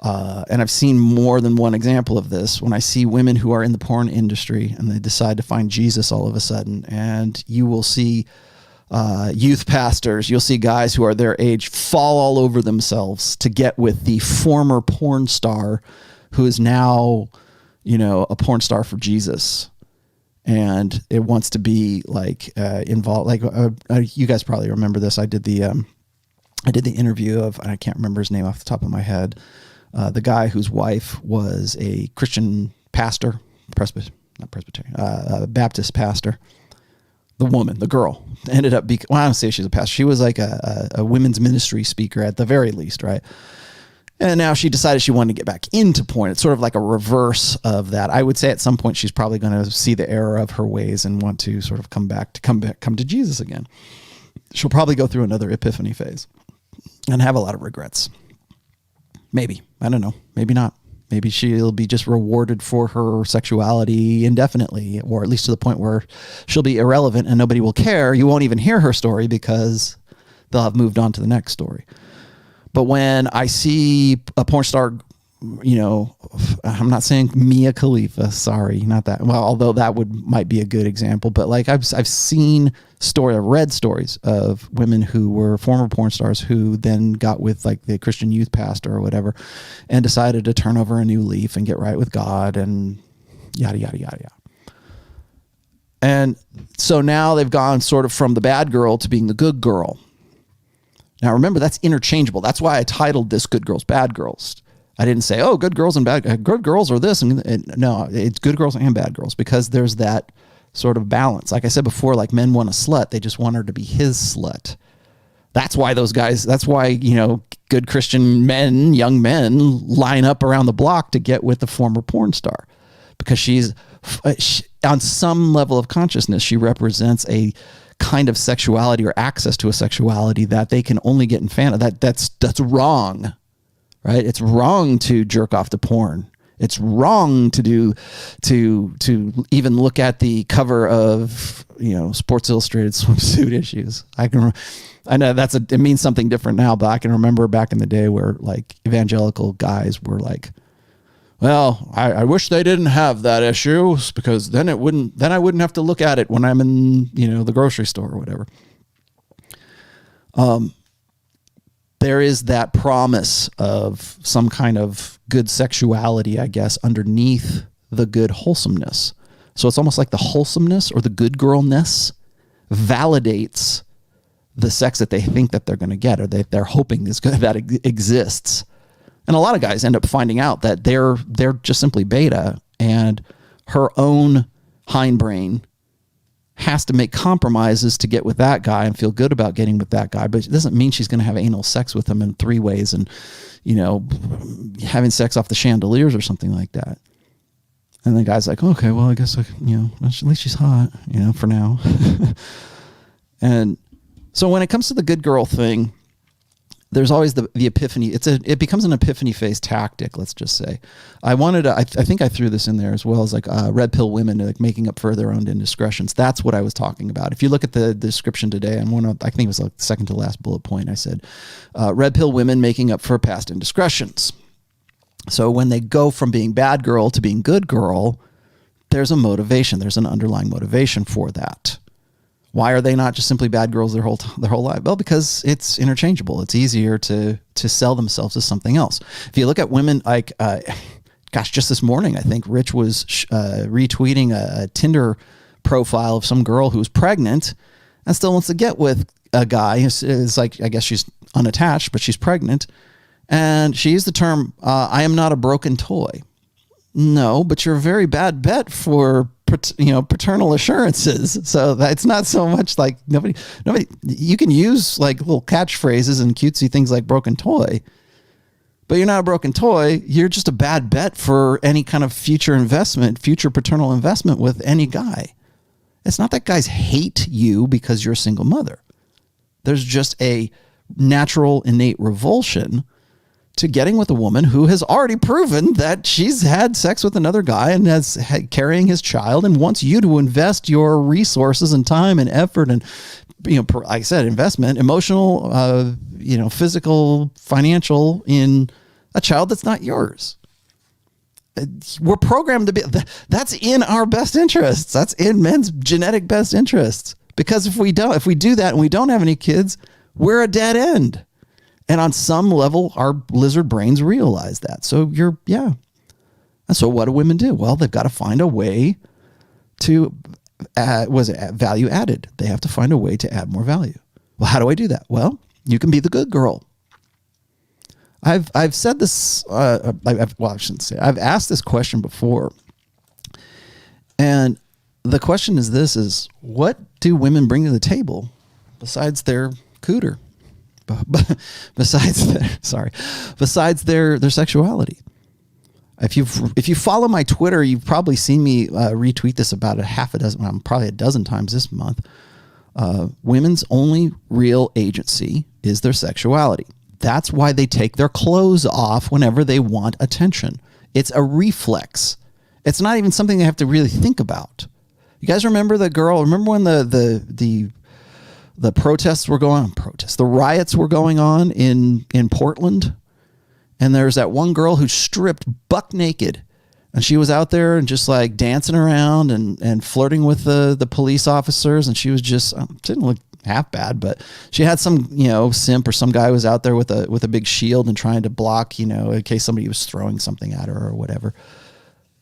and I've seen more than one example of this, when I see women who are in the porn industry and they decide to find Jesus all of a sudden, and you will see youth pastors, you'll see guys who are their age fall all over themselves to get with the former porn star who is now, a porn star for Jesus. And it wants to be involved. You guys probably remember this. I did the interview of, I can't remember his name off the top of my head. The guy whose wife was a Christian pastor, Baptist pastor. The woman, the girl, ended up I don't say she's a pastor. She was like a women's ministry speaker at the very least, right? And now she decided she wanted to get back into porn. It's sort of like a reverse of that. I would say at some point she's probably going to see the error of her ways and want to sort of come to Jesus again. She'll probably go through another epiphany phase and have a lot of regrets. Maybe. I don't know. Maybe not. Maybe she'll be just rewarded for her sexuality indefinitely, or at least to the point where she'll be irrelevant and nobody will care. You won't even hear her story because they'll have moved on to the next story. But when I see a porn star, I'm not saying Mia Khalifa, sorry, not that. Well, although that might be a good example, but like I've seen read stories of women who were former porn stars who then got with like the Christian youth pastor or whatever, and decided to turn over a new leaf and get right with God and yada yada yada yada. And so now they've gone sort of from the bad girl to being the good girl. Now remember, that's interchangeable. That's why I titled this "Good Girls, Bad Girls." I didn't say, "Oh, good girls and bad good girls are this," and no, it's good girls and bad girls because there's that sort of balance. Like I said before, like men want a slut, they just want her to be his slut. That's why those guys. That's why good Christian men, young men, line up around the block to get with the former porn star, because she, on some level of consciousness, she represents a kind of sexuality or access to a sexuality that they can only get in that's wrong, right? It's wrong to jerk off to porn. It's wrong to even look at the cover of Sports Illustrated swimsuit issues. I know it means something different now, but I can remember back in the day where like evangelical guys were like, well, I wish they didn't have that issue because then I wouldn't have to look at it when I'm in, the grocery store or whatever. There is that promise of some kind of good sexuality, I guess, underneath the good wholesomeness. So it's almost like the wholesomeness or the good girlness validates the sex that they think that they're going to get, or they're hoping that exists. And a lot of guys end up finding out that they're just simply beta, and her own hindbrain has to make compromises to get with that guy and feel good about getting with that guy. But it doesn't mean she's going to have anal sex with him in 3 ways and, having sex off the chandeliers or something like that. And the guy's like, okay, well, I guess, at least she's hot, for now. And so when it comes to the good girl thing, there's always the epiphany. It becomes an epiphany phase tactic, let's just say. I think I threw this in there as well as like red pill women like making up for their own indiscretions. That's what I was talking about. If you look at the description today, I think it was like the second to last bullet point, I said, red pill women making up for past indiscretions. So when they go from being bad girl to being good girl, there's a motivation. There's an underlying motivation for that. Why are they not just simply bad girls their whole life? Well, because it's interchangeable. It's easier to sell themselves as something else. If you look at women like, just this morning, I think Rich was retweeting a Tinder profile of some girl who's pregnant and still wants to get with a guy. It's like, I guess she's unattached, but she's pregnant. And she used the term, I am not a broken toy. No, but you're a very bad bet for paternal assurances. So it's not so much like nobody, you can use like little catchphrases and cutesy things like broken toy, but you're not a broken toy. You're just a bad bet for any kind of future paternal investment with any guy. It's not that guys hate you because you're a single mother. There's just a natural innate revulsion to getting with a woman who has already proven that she's had sex with another guy and has carrying his child and wants you to invest your resources and time and effort and, like I said, investment, emotional, physical, financial in a child that's not yours. We're programmed to be, that's in our best interests. That's in men's genetic best interests. Because if we do that and we don't have any kids, we're a dead end. And on some level, our lizard brains realize that. So And so what do women do? Well, they've got to find a way to, value added. They have to find a way to add more value. Well, how do I do that? Well, you can be the good girl. I've said this, I shouldn't say, I've asked this question before. And the question is what do women bring to the table besides their cooter? Besides their sexuality. If you follow my Twitter, you've probably seen me retweet this about probably a dozen times this month. Women's only real agency is their sexuality. That's why they take their clothes off whenever they want attention. It's a reflex. It's not even something they have to really think about. You guys remember the girl? Remember when the protests were going on? The riots were going on in Portland, and there's that one girl who stripped buck naked, and she was out there and just like dancing around and flirting with the police officers, and she was just didn't look half bad, but she had some simp or some guy was out there with a big shield and trying to block in case somebody was throwing something at her or whatever.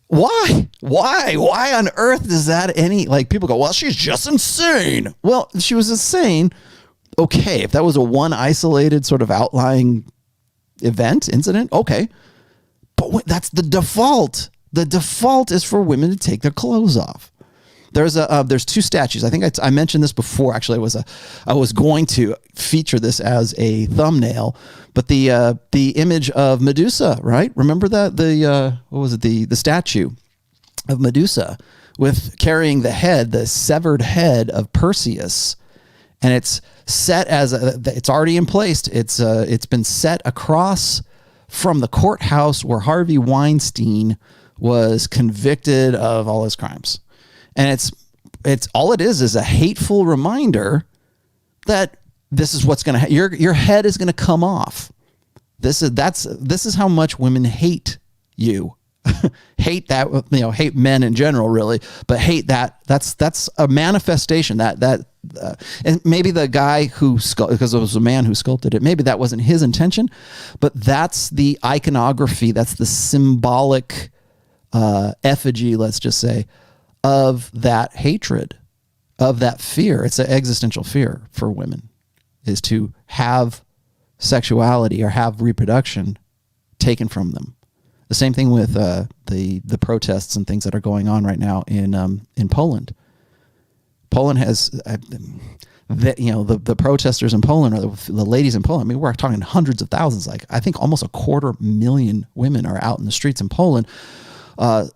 Why on earth does that people go, well, she's just insane. Well, if she was insane, okay. If that was a one isolated sort of outlying incident, okay. But that's the default. The default is for women to take their clothes off. There's 2 statues. I think I mentioned this before. Actually, I was going to feature this as a thumbnail, but the image of Medusa, right? Remember that the statue of Medusa with carrying the severed head of Perseus, and it's set it's already in place. It's been set across from the courthouse where Harvey Weinstein was convicted of all his crimes. And it's all it is a hateful reminder that this is what's going to your head is going to come off. This is how much women hate you. Hate that, hate men in general, really, but hate that. That's a manifestation that and maybe the guy because it was a man who sculpted it, maybe that wasn't his intention, but that's the iconography. That's the symbolic effigy, let's just say, of that hatred, of that fear. It's an existential fear for women. is to have sexuality or have reproduction taken from them. The same thing with the protests and things that are going on right now in Poland. Poland has the protesters in Poland, or the ladies in Poland. I mean, we're talking hundreds of thousands. Like, I think almost 250,000 women are out in the streets in Poland,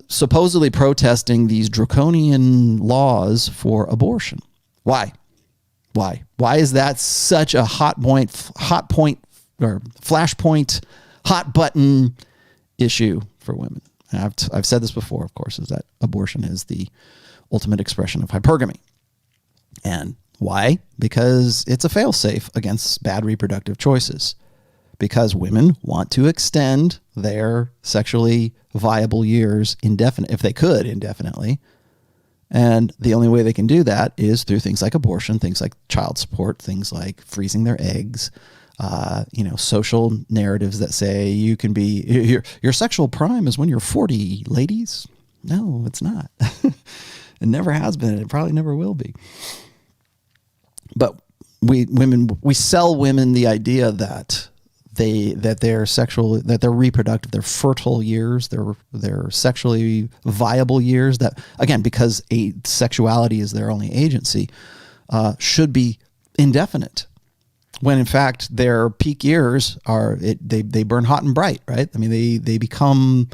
supposedly protesting these draconian laws for abortion. Why is that such a hot point or flashpoint, hot button issue for women? And I've said this before, of course, is that abortion is the ultimate expression of hypergamy. And why? Because it's a fail-safe against bad reproductive choices. Because women want to extend their sexually viable years if they could, indefinitely. And the only way they can do that is through things like abortion, things like child support, things like freezing their eggs, social narratives that say you can be, your sexual prime is when you're 40, ladies. No, it's not. It never has been. It probably never will be. But we sell women the idea that their reproductive, their fertile years, their sexually viable years, that, again, because sexuality is their only agency, should be indefinite. When in fact their peak years they burn hot and bright, right? I mean, they become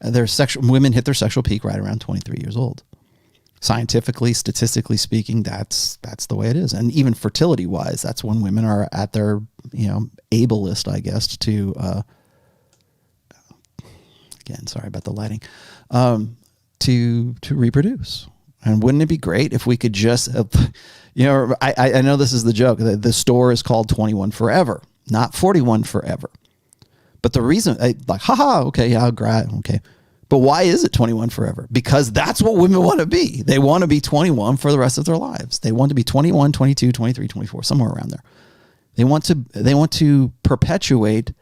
women hit their sexual peak right around 23 years old. Scientifically, statistically speaking, that's the way it is. And even fertility wise, that's when women are at their, ablest, I guess, to, again, sorry about the lighting, to reproduce. And wouldn't it be great if we could just, I know this is the joke. The store is called 21 Forever, not 41 Forever. But the reason, okay, yeah, great, okay. But why is it 21 Forever? Because that's what women want to be. They want to be 21 for the rest of their lives. They want to be 21, 22, 23, 24, somewhere around there. They want to perpetuate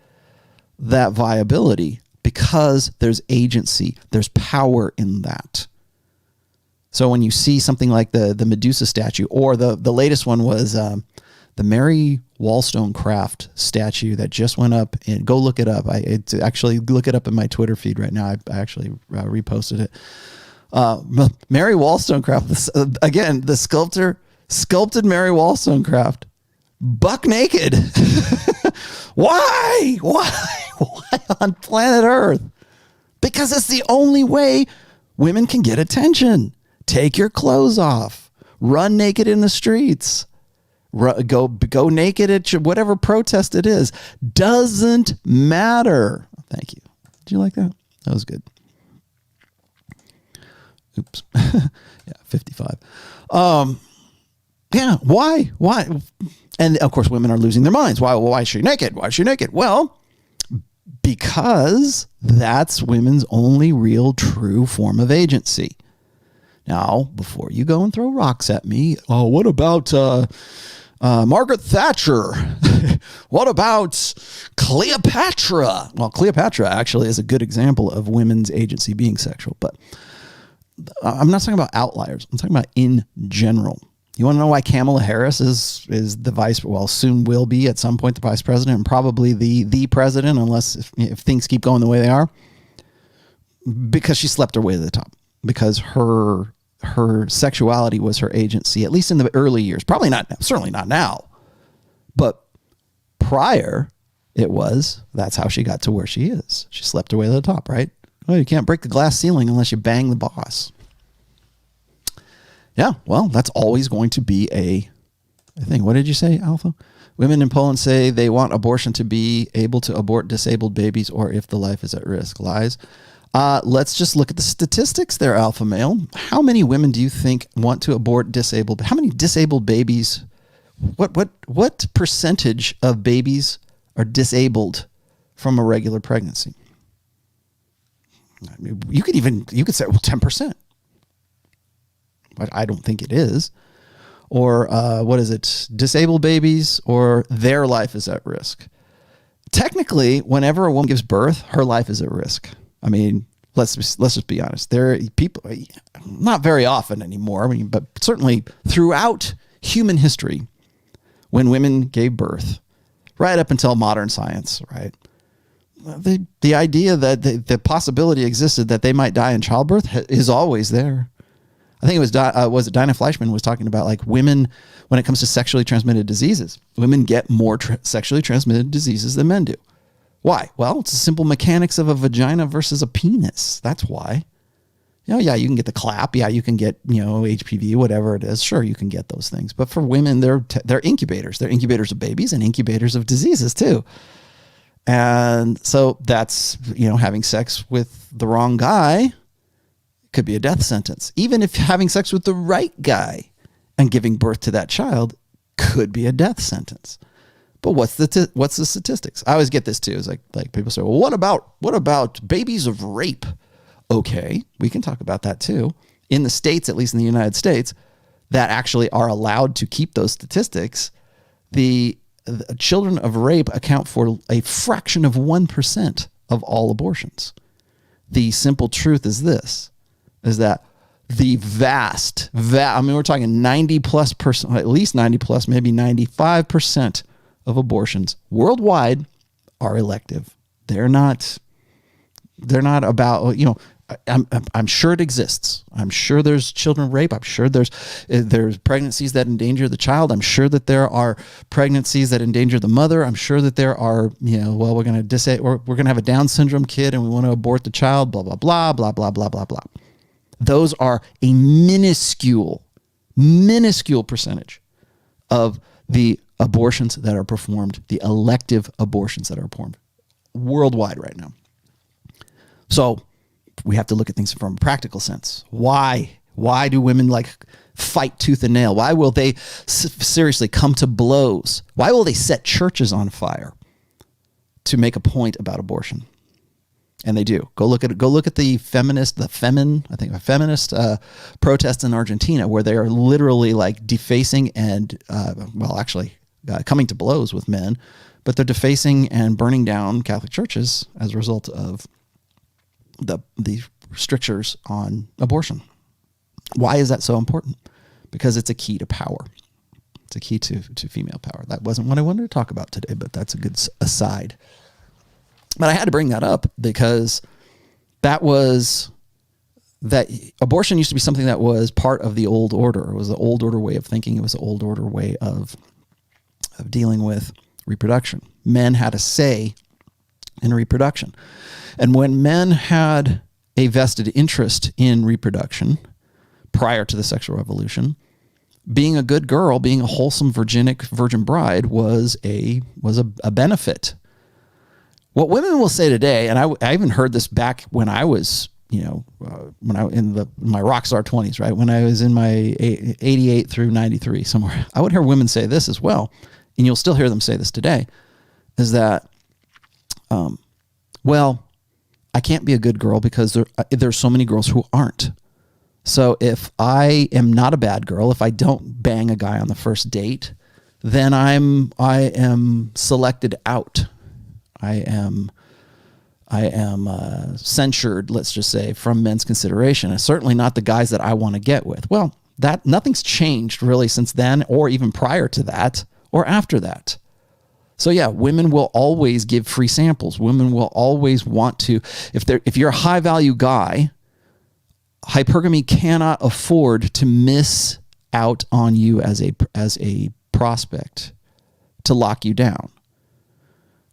that viability because there's agency, there's power in that. So when you see something like the Medusa statue, or the latest one was the Mary Wollstonecraft statue that just went up, and go look it up. Actually look it up in my Twitter feed right now. I actually reposted it. Mary Wollstonecraft, again, the sculptor sculpted Mary Wollstonecraft buck naked. Why on planet Earth? Because it's the only way women can get attention. Take your clothes off. Run naked in the streets. Go naked at whatever protest it is. Doesn't matter. Thank you. Did you like that? That was good. Oops. Yeah, 55. Yeah, why? And of course, women are losing their minds. Why is she naked? Why is she naked? Well, because that's women's only real true form of agency. Now, before you go and throw rocks at me, what about Margaret Thatcher? What about Cleopatra? Well, Cleopatra actually is a good example of women's agency being sexual, but I'm not talking about outliers. I'm talking about in general. You want to know why Kamala Harris is the soon will be at some point the vice president, and probably the president, unless if things keep going the way they are? Because she slept her way to the top. Because her sexuality was her agency, at least in the early years. Probably not, certainly not now. But prior, that's how she got to where she is. She slept her way to the top, right? Well, you can't break the glass ceiling unless you bang the boss. Yeah, well, that's always going to be a thing. What did you say, Alpha? Women in Poland say they want abortion to be able to abort disabled babies or if the life is at risk. Lies. Let's just look at the statistics there, Alpha Male. How many women do you think want to abort disabled? How many disabled babies? What percentage of babies are disabled from a regular pregnancy? I mean, you could say 10%. But I don't think it is. Or what is it? Disabled babies or their life is at risk. Technically, whenever a woman gives birth, her life is at risk. I mean, let's just be honest. There are people, not very often anymore, but certainly throughout human history, when women gave birth, right up until modern science, right? The idea that the possibility existed that they might die in childbirth is always there. I think it was Dinah Fleischman was talking about like women, when it comes to sexually transmitted diseases, women get more sexually transmitted diseases than men do. Why? Well, it's the simple mechanics of a vagina versus a penis. That's why. Yeah, you can get the clap. Yeah, you can get, HPV, whatever it is. Sure, you can get those things. But for women, they're incubators. They're incubators of babies and incubators of diseases too. And so that's, having sex with the wrong guy could be a death sentence. Even if having sex with the right guy and giving birth to that child could be a death sentence. But what's the statistics? I always get this too. It's like people say, well, what about babies of rape? Okay, we can talk about that too. In the States, at least in the United States, that actually are allowed to keep those statistics. The children of rape account for a fraction of 1% of all abortions. The simple truth is this, is that the vast, we're talking 90+%, at least 90+, maybe 95% of abortions worldwide are elective. They're not about, I'm sure it exists. I'm sure there's children rape. I'm sure there's pregnancies that endanger the child. I'm sure that there are pregnancies that endanger the mother. I'm sure that there are, we're going to have a Down syndrome kid and we want to abort the child, blah, blah, blah, blah, blah, blah, blah, blah. Those are a minuscule percentage of the abortions that are performed, the elective abortions that are performed worldwide right now. So we have to look at things from a practical sense. Why do women fight tooth and nail? Why will they seriously come to blows? Why will they set churches on fire to make a point about abortion? And they do. Go look at the feminist protests in Argentina, where they are literally defacing and coming to blows with men, but they're defacing and burning down Catholic churches as a result of the strictures on abortion. Why is that so important? Because it's a key to power. It's a key to female power. That wasn't what I wanted to talk about today, but that's a good aside. But I had to bring that up because that abortion used to be something that was part of the old order. It was the old order way of thinking. It was the old order way of dealing with reproduction. Men had a say in reproduction. And when men had a vested interest in reproduction prior to the sexual revolution, being a good girl, being a wholesome virgin bride was a benefit. What women will say today, and I even heard this back when I was, my rock star 20s, right? When I was in my 88 through 93 somewhere, I would hear women say this as well, and you'll still hear them say this today, is that, I can't be a good girl because there's so many girls who aren't. So if I am not a bad girl, if I don't bang a guy on the first date, then I am selected out. I am censured, let's just say, from men's consideration, and certainly not the guys that I want to get with. Well, that nothing's changed really since then, or even prior to that, or after that. So yeah, women will always give free samples. Women will always want to, if you're a high value guy, hypergamy cannot afford to miss out on you as a prospect to lock you down.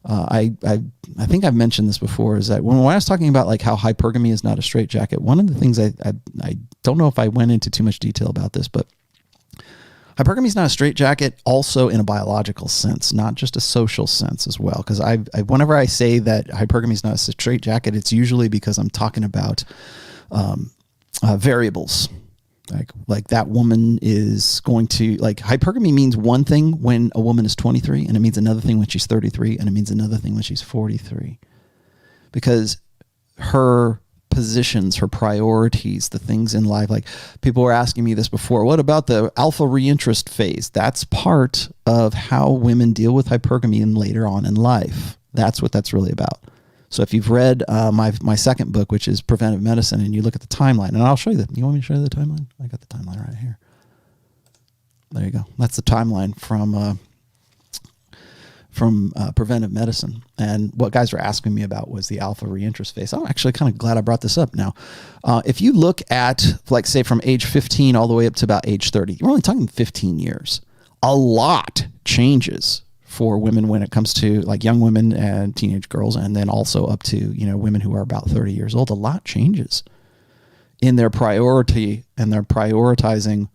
I think I've mentioned this before, is that when I was talking about how hypergamy is not a straitjacket, one of the things I don't know if I went into too much detail about this, but hypergamy is not a straitjacket also in a biological sense, not just a social sense as well. Because whenever I say that hypergamy is not a straitjacket, it's usually because I'm talking about variables. Like that woman is going to, hypergamy means one thing when a woman is 23, and it means another thing when she's 33, and it means another thing when she's 43. Because her positions, her priorities, the things in life, people were asking me this before, what about the alpha reinterest phase? That's part of how women deal with hypergamy and later on in life. That's what that's really about. So if you've read my second book, which is Preventive Medicine, and you look at the timeline, and I'll show you you want me to show you the timeline? I got the timeline right here. There you go. That's the timeline from from preventive medicine. And what guys were asking me about was the alpha reinterest phase. I'm actually kind of glad I brought this up now. If you look at, like, say, from age 15 all the way up to about age 30, we're only talking 15 years. A lot changes for women when it comes to, like, young women and teenage girls, and then also up to, you know, women who are about 30 years old. A lot changes in their priority, and they're prioritizing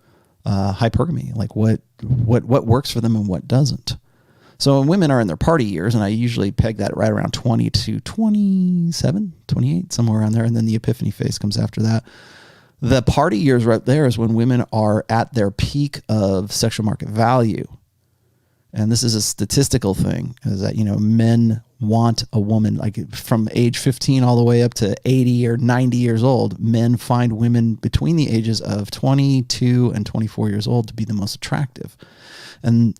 hypergamy, like what works for them and what doesn't. So when women are in their party years, and I usually peg that right around 20 to 27, 28, somewhere around there, and then the epiphany phase comes after that. The party years right there is when women are at their peak of sexual market value. And this is a statistical thing, is that, you know, men want a woman, like from age 15 all the way up to 80 or 90 years old. Men find women between the ages of 22 and 24 years old to be the most attractive. And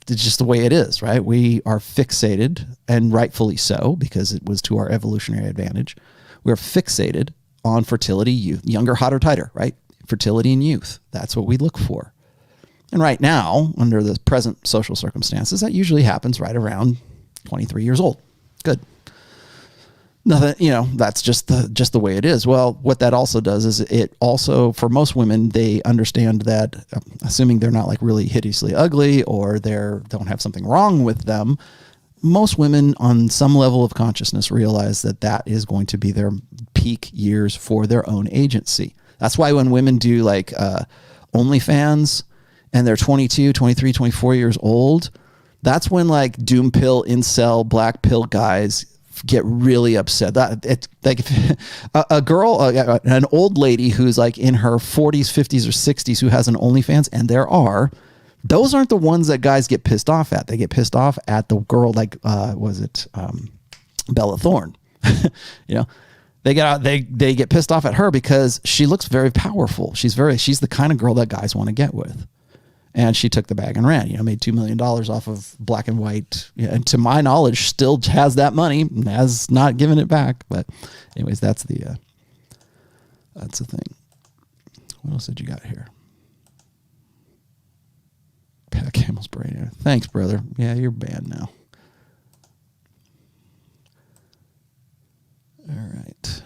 it's just the way it is, right? We are fixated, and rightfully so, because it was to our evolutionary advantage. We're fixated on fertility, youth, younger, hotter, tighter, right? Fertility and youth. That's what we look for. And right now, under the present social circumstances, that usually happens right around 23 years old. Good. Nothing, you know, that's just the way it is. Well, what that also does is it also, for most women, they understand that, assuming they're not like really hideously ugly or don't have something wrong with them, most women on some level of consciousness realize that that is going to be their peak years for their own agency. That's why when women do like OnlyFans and they're 22, 23, 24 years old, that's when like doom pill, incel, black pill guys get really upset. That it's like a girl, an old lady who's like in her 40s, 50s, or 60s who has an OnlyFans, and those aren't the ones that guys get pissed off at. They get pissed off at the girl like Bella Thorne. You know, they get pissed off at her because she looks very powerful. She's the kind of girl that guys want to get with. And she took the bag and ran, you know, made $2 million off of black and white. And to my knowledge, still has that money and has not given it back. But anyways, that's the thing. What else did you got here? Pat Camel's brain. Thanks, brother. Yeah, you're banned now. All right.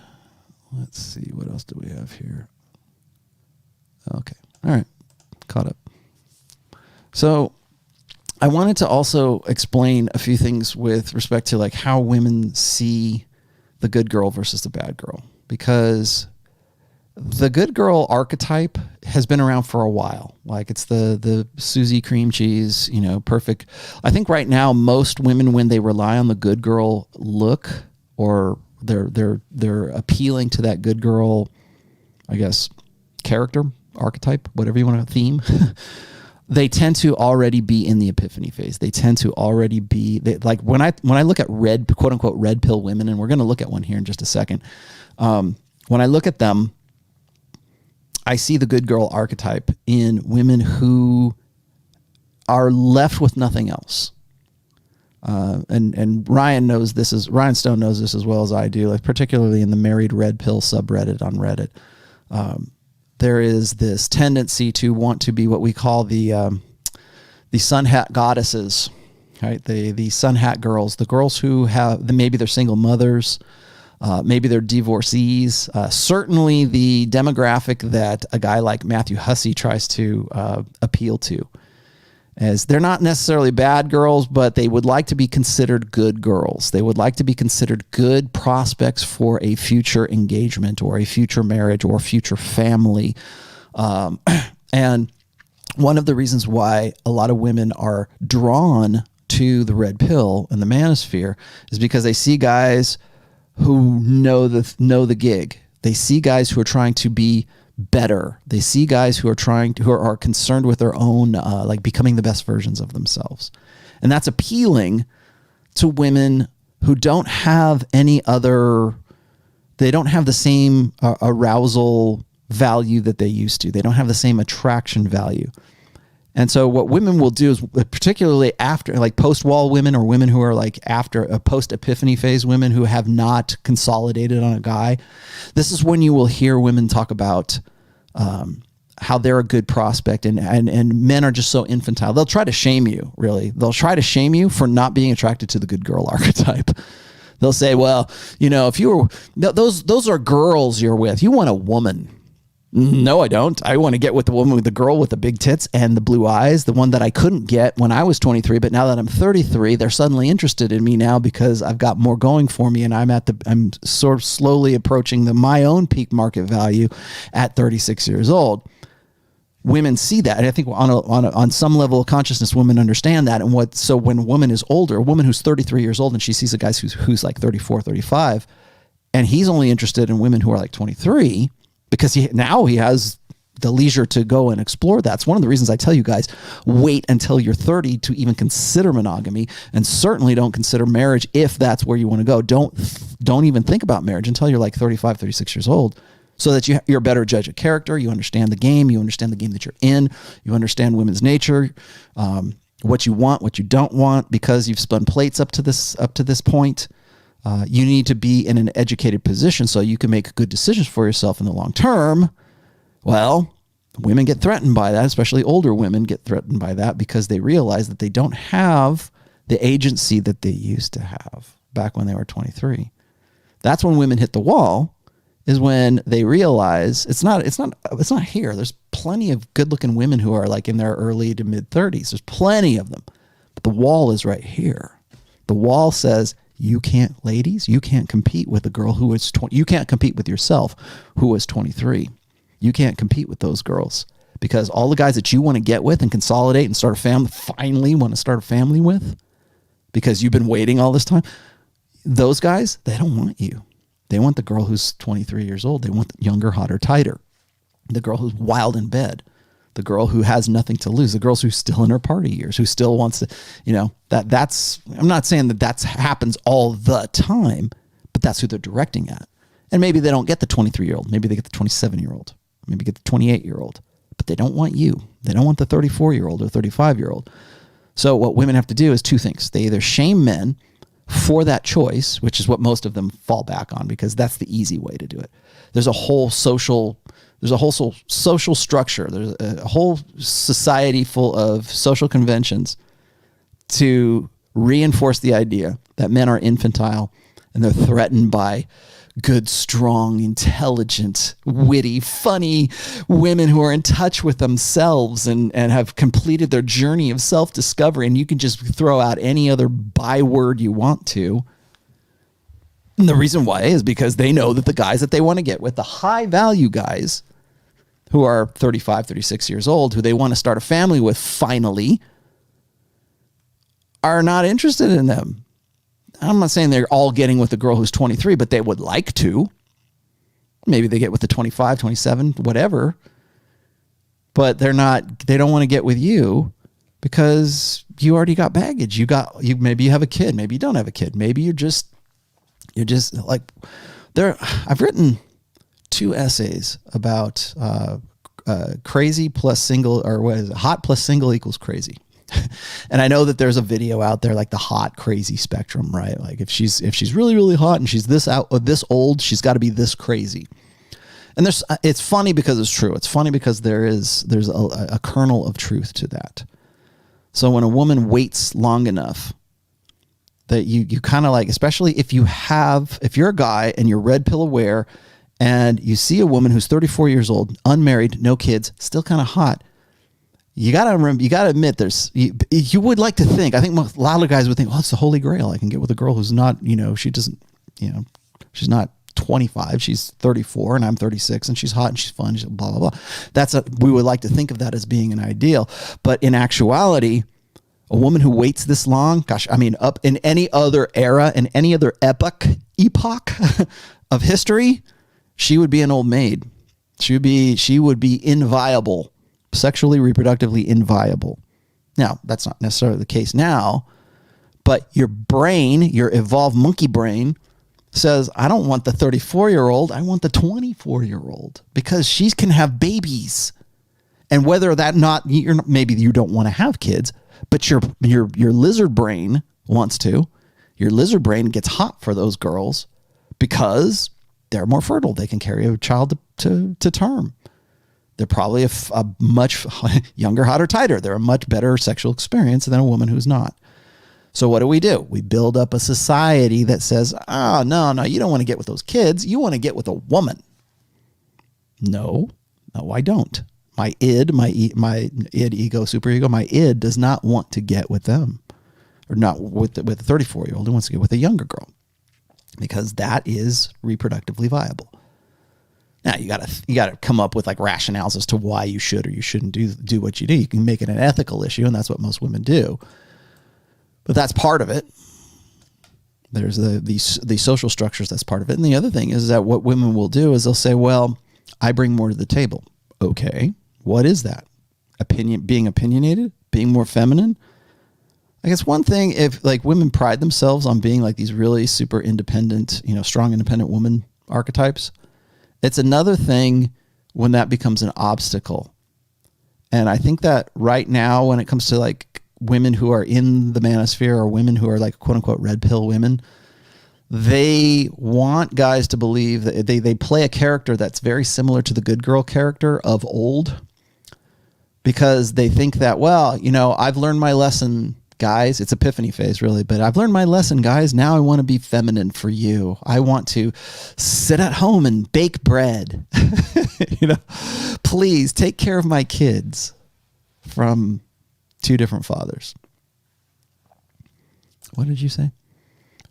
Let's see. What else do we have here? Okay. All right. Caught up. So I wanted to also explain a few things with respect to like how women see the good girl versus the bad girl, because the good girl archetype has been around for a while. Like it's the Susie cream cheese, you know, perfect. I think right now most women, when they rely on the good girl look, or they're appealing to that good girl, I guess, character, archetype, whatever you want to theme, they tend to already be in the epiphany phase. They tend to already be like when I look at quote unquote red pill women, and we're going to look at one here in just a second. When I look at them, I see the good girl archetype in women who are left with nothing else. And Ryan Stone knows this as well as I do, like particularly in the married red pill subreddit on Reddit. There is this tendency to want to be what we call the sun hat goddesses, right? The sun hat girls, the girls who maybe they're single mothers, maybe they're divorcees. Certainly the demographic that a guy like Matthew Hussey tries to appeal to, as they're not necessarily bad girls, but they would like to be considered good girls. They would like to be considered good prospects for a future engagement or a future marriage or future family. And one of the reasons why a lot of women are drawn to the red pill and the manosphere is because they see guys who know the gig. They see guys who are trying to be better. They see guys who are concerned with their own, like becoming the best versions of themselves. And that's appealing to women who don't have they don't have the same arousal value that they used to. They don't have the same attraction value. And so what women will do is, particularly after like post-wall women, or women who are like after a post-epiphany phase women who have not consolidated on a guy, this is when you will hear women talk about how they're a good prospect, and men are just so infantile. They'll try to shame you, really. They'll try to shame you for not being attracted to the good girl archetype. They'll say, well, if you were, those are girls you're with. You want a woman. No, I don't. I want to get with the woman, with the girl with the big tits and the blue eyes, the one that I couldn't get when I was 23. But now that I'm 33, they're suddenly interested in me now because I've got more going for me, and I'm sort of slowly approaching my own peak market value at 36 years old. Women see that, and I think on some level of consciousness, women understand that. And so when a woman is older, a woman who's 33 years old, and she sees a guy who's like 34, 35, and he's only interested in women who are like 23. Because he has the leisure to go and explore that. It's one of the reasons I tell you guys, wait until you're 30 to even consider monogamy, and certainly don't consider marriage if that's where you want to go. Don't even think about marriage until you're like 35, 36 years old, so that you're a better judge of character. You understand the game. You understand the game that you're in. You understand women's nature, what you want, what you don't want, because you've spun plates up to this point. You need to be in an educated position so you can make good decisions for yourself in the long term. Well, women get threatened by that, especially older women get threatened by that because they realize that they don't have the agency that they used to have back when they were 23. That's when women hit the wall, is when they realize it's not here. There's plenty of good-looking women who are like in their early to mid 30s. There's plenty of them. But the wall is right here. The wall says, you can't compete with a girl who is 20. You can't compete with yourself who was 23. You can't compete with those girls, because all the guys that you want to get with and consolidate and start a family, finally want to start a family with, because you've been waiting all this time, those guys, they don't want you. They want the girl who's 23 years old. They want the younger, hotter, tighter. The girl who's wild in bed. The girl who has nothing to lose, the girl who's still in her party years, who still wants to, that's, I'm not saying that happens all the time, but that's who they're directing at. And maybe they don't get the 23-year-old. Maybe they get the 27-year-old. Maybe get the 28-year-old, but they don't want you. They don't want the 34-year-old or 35-year-old. So what women have to do is two things. They either shame men for that choice, which is what most of them fall back on, because that's the easy way to do it. There's a whole social structure. There's a whole society full of social conventions to reinforce the idea that men are infantile and they're threatened by good, strong, intelligent, witty, funny women who are in touch with themselves and have completed their journey of self-discovery. And you can just throw out any other byword you want to. And the reason why is because they know that the guys that they want to get with, the high value guys who are 35, 36 years old, who they want to start a family with finally, are not interested in them. I'm not saying they're all getting with the girl who's 23, but they would like to. Maybe they get with the 25, 27, whatever. But they don't want to get with you because you already got baggage. Maybe you have a kid. Maybe you don't have a kid. Maybe you're just like there. I've written 2 essays about crazy plus single, or what is it? Hot plus single equals crazy. And I know that there's a video out there, like the hot crazy spectrum, right? Like if she's really, really hot and she's this old, she's got to be this crazy. And it's funny because it's true. It's funny because there's a kernel of truth to that. So when a woman waits long enough, that you kind of like, especially if you're a guy and you're red pill aware and you see a woman who's 34 years old, unmarried, no kids, still kind of hot, you gotta admit you would like to think, I think a lot of guys would think, oh, it's the holy grail. I can get with a girl who's not, she's not 25, she's 34 and I'm 36 and she's hot and she's fun, she's blah, blah, blah. We would like to think of that as being an ideal. But in actuality, a woman who waits this long, up in any other era, in any other epoch of history, she would be an old maid. She would be inviable. Sexually, reproductively inviable. Now, that's not necessarily the case now, but your brain, your evolved monkey brain, says, I don't want the 34-year-old, I want the 24-year-old, because she can have babies. And whether that maybe you don't want to have kids, but your lizard brain wants to. Your lizard brain gets hot for those girls because they're more fertile. They can carry a child to term. They're probably a much younger, hotter, tighter. They're a much better sexual experience than a woman who's not. So what do? We build up a society that says, oh, no, you don't want to get with those kids. You want to get with a woman. No, I don't. My id, ego, superego, my id does not want to get with them, or not with a 34-year-old. It wants to get with a younger girl because that is reproductively viable. Now you gotta come up with like rationales as to why you should or you shouldn't do what you do. You can make it an ethical issue, and that's what most women do. But that's part of it. There's the social structures, that's part of it. And the other thing is that what women will do is they'll say, well, I bring more to the table. Okay, what is that? Being opinionated, being more feminine. I guess one thing, if like women pride themselves on being like these really super independent, strong, independent woman archetypes, it's another thing when that becomes an obstacle. And I think that right now, when it comes to like women who are in the manosphere or women who are like quote unquote red pill women, they want guys to believe that they play a character that's very similar to the good girl character of old, because they think that, well, I've learned my lesson, guys. It's epiphany phase really, but I've learned my lesson, guys. Now I want to be feminine for you. I want to sit at home and bake bread. Please take care of my kids from 2 different fathers. What did you say?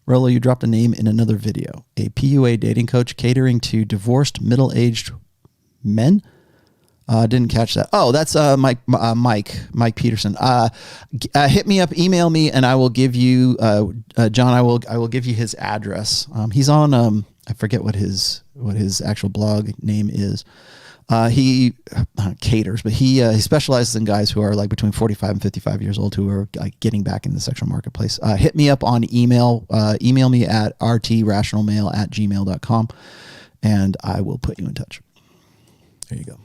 Rollo, you dropped a name in another video. A PUA dating coach catering to divorced middle-aged men. Didn't catch that. Oh, that's Mike Peterson. Hit me up, email me, and I will give you John. I will give you his address. He's on I forget what his actual blog name is. He caters, but he specializes in guys who are like between 45 and 55 years old who are like getting back in the sexual marketplace. Hit me up on email. Email me at rtrationalmale@gmail.com, and I will put you in touch. There you go.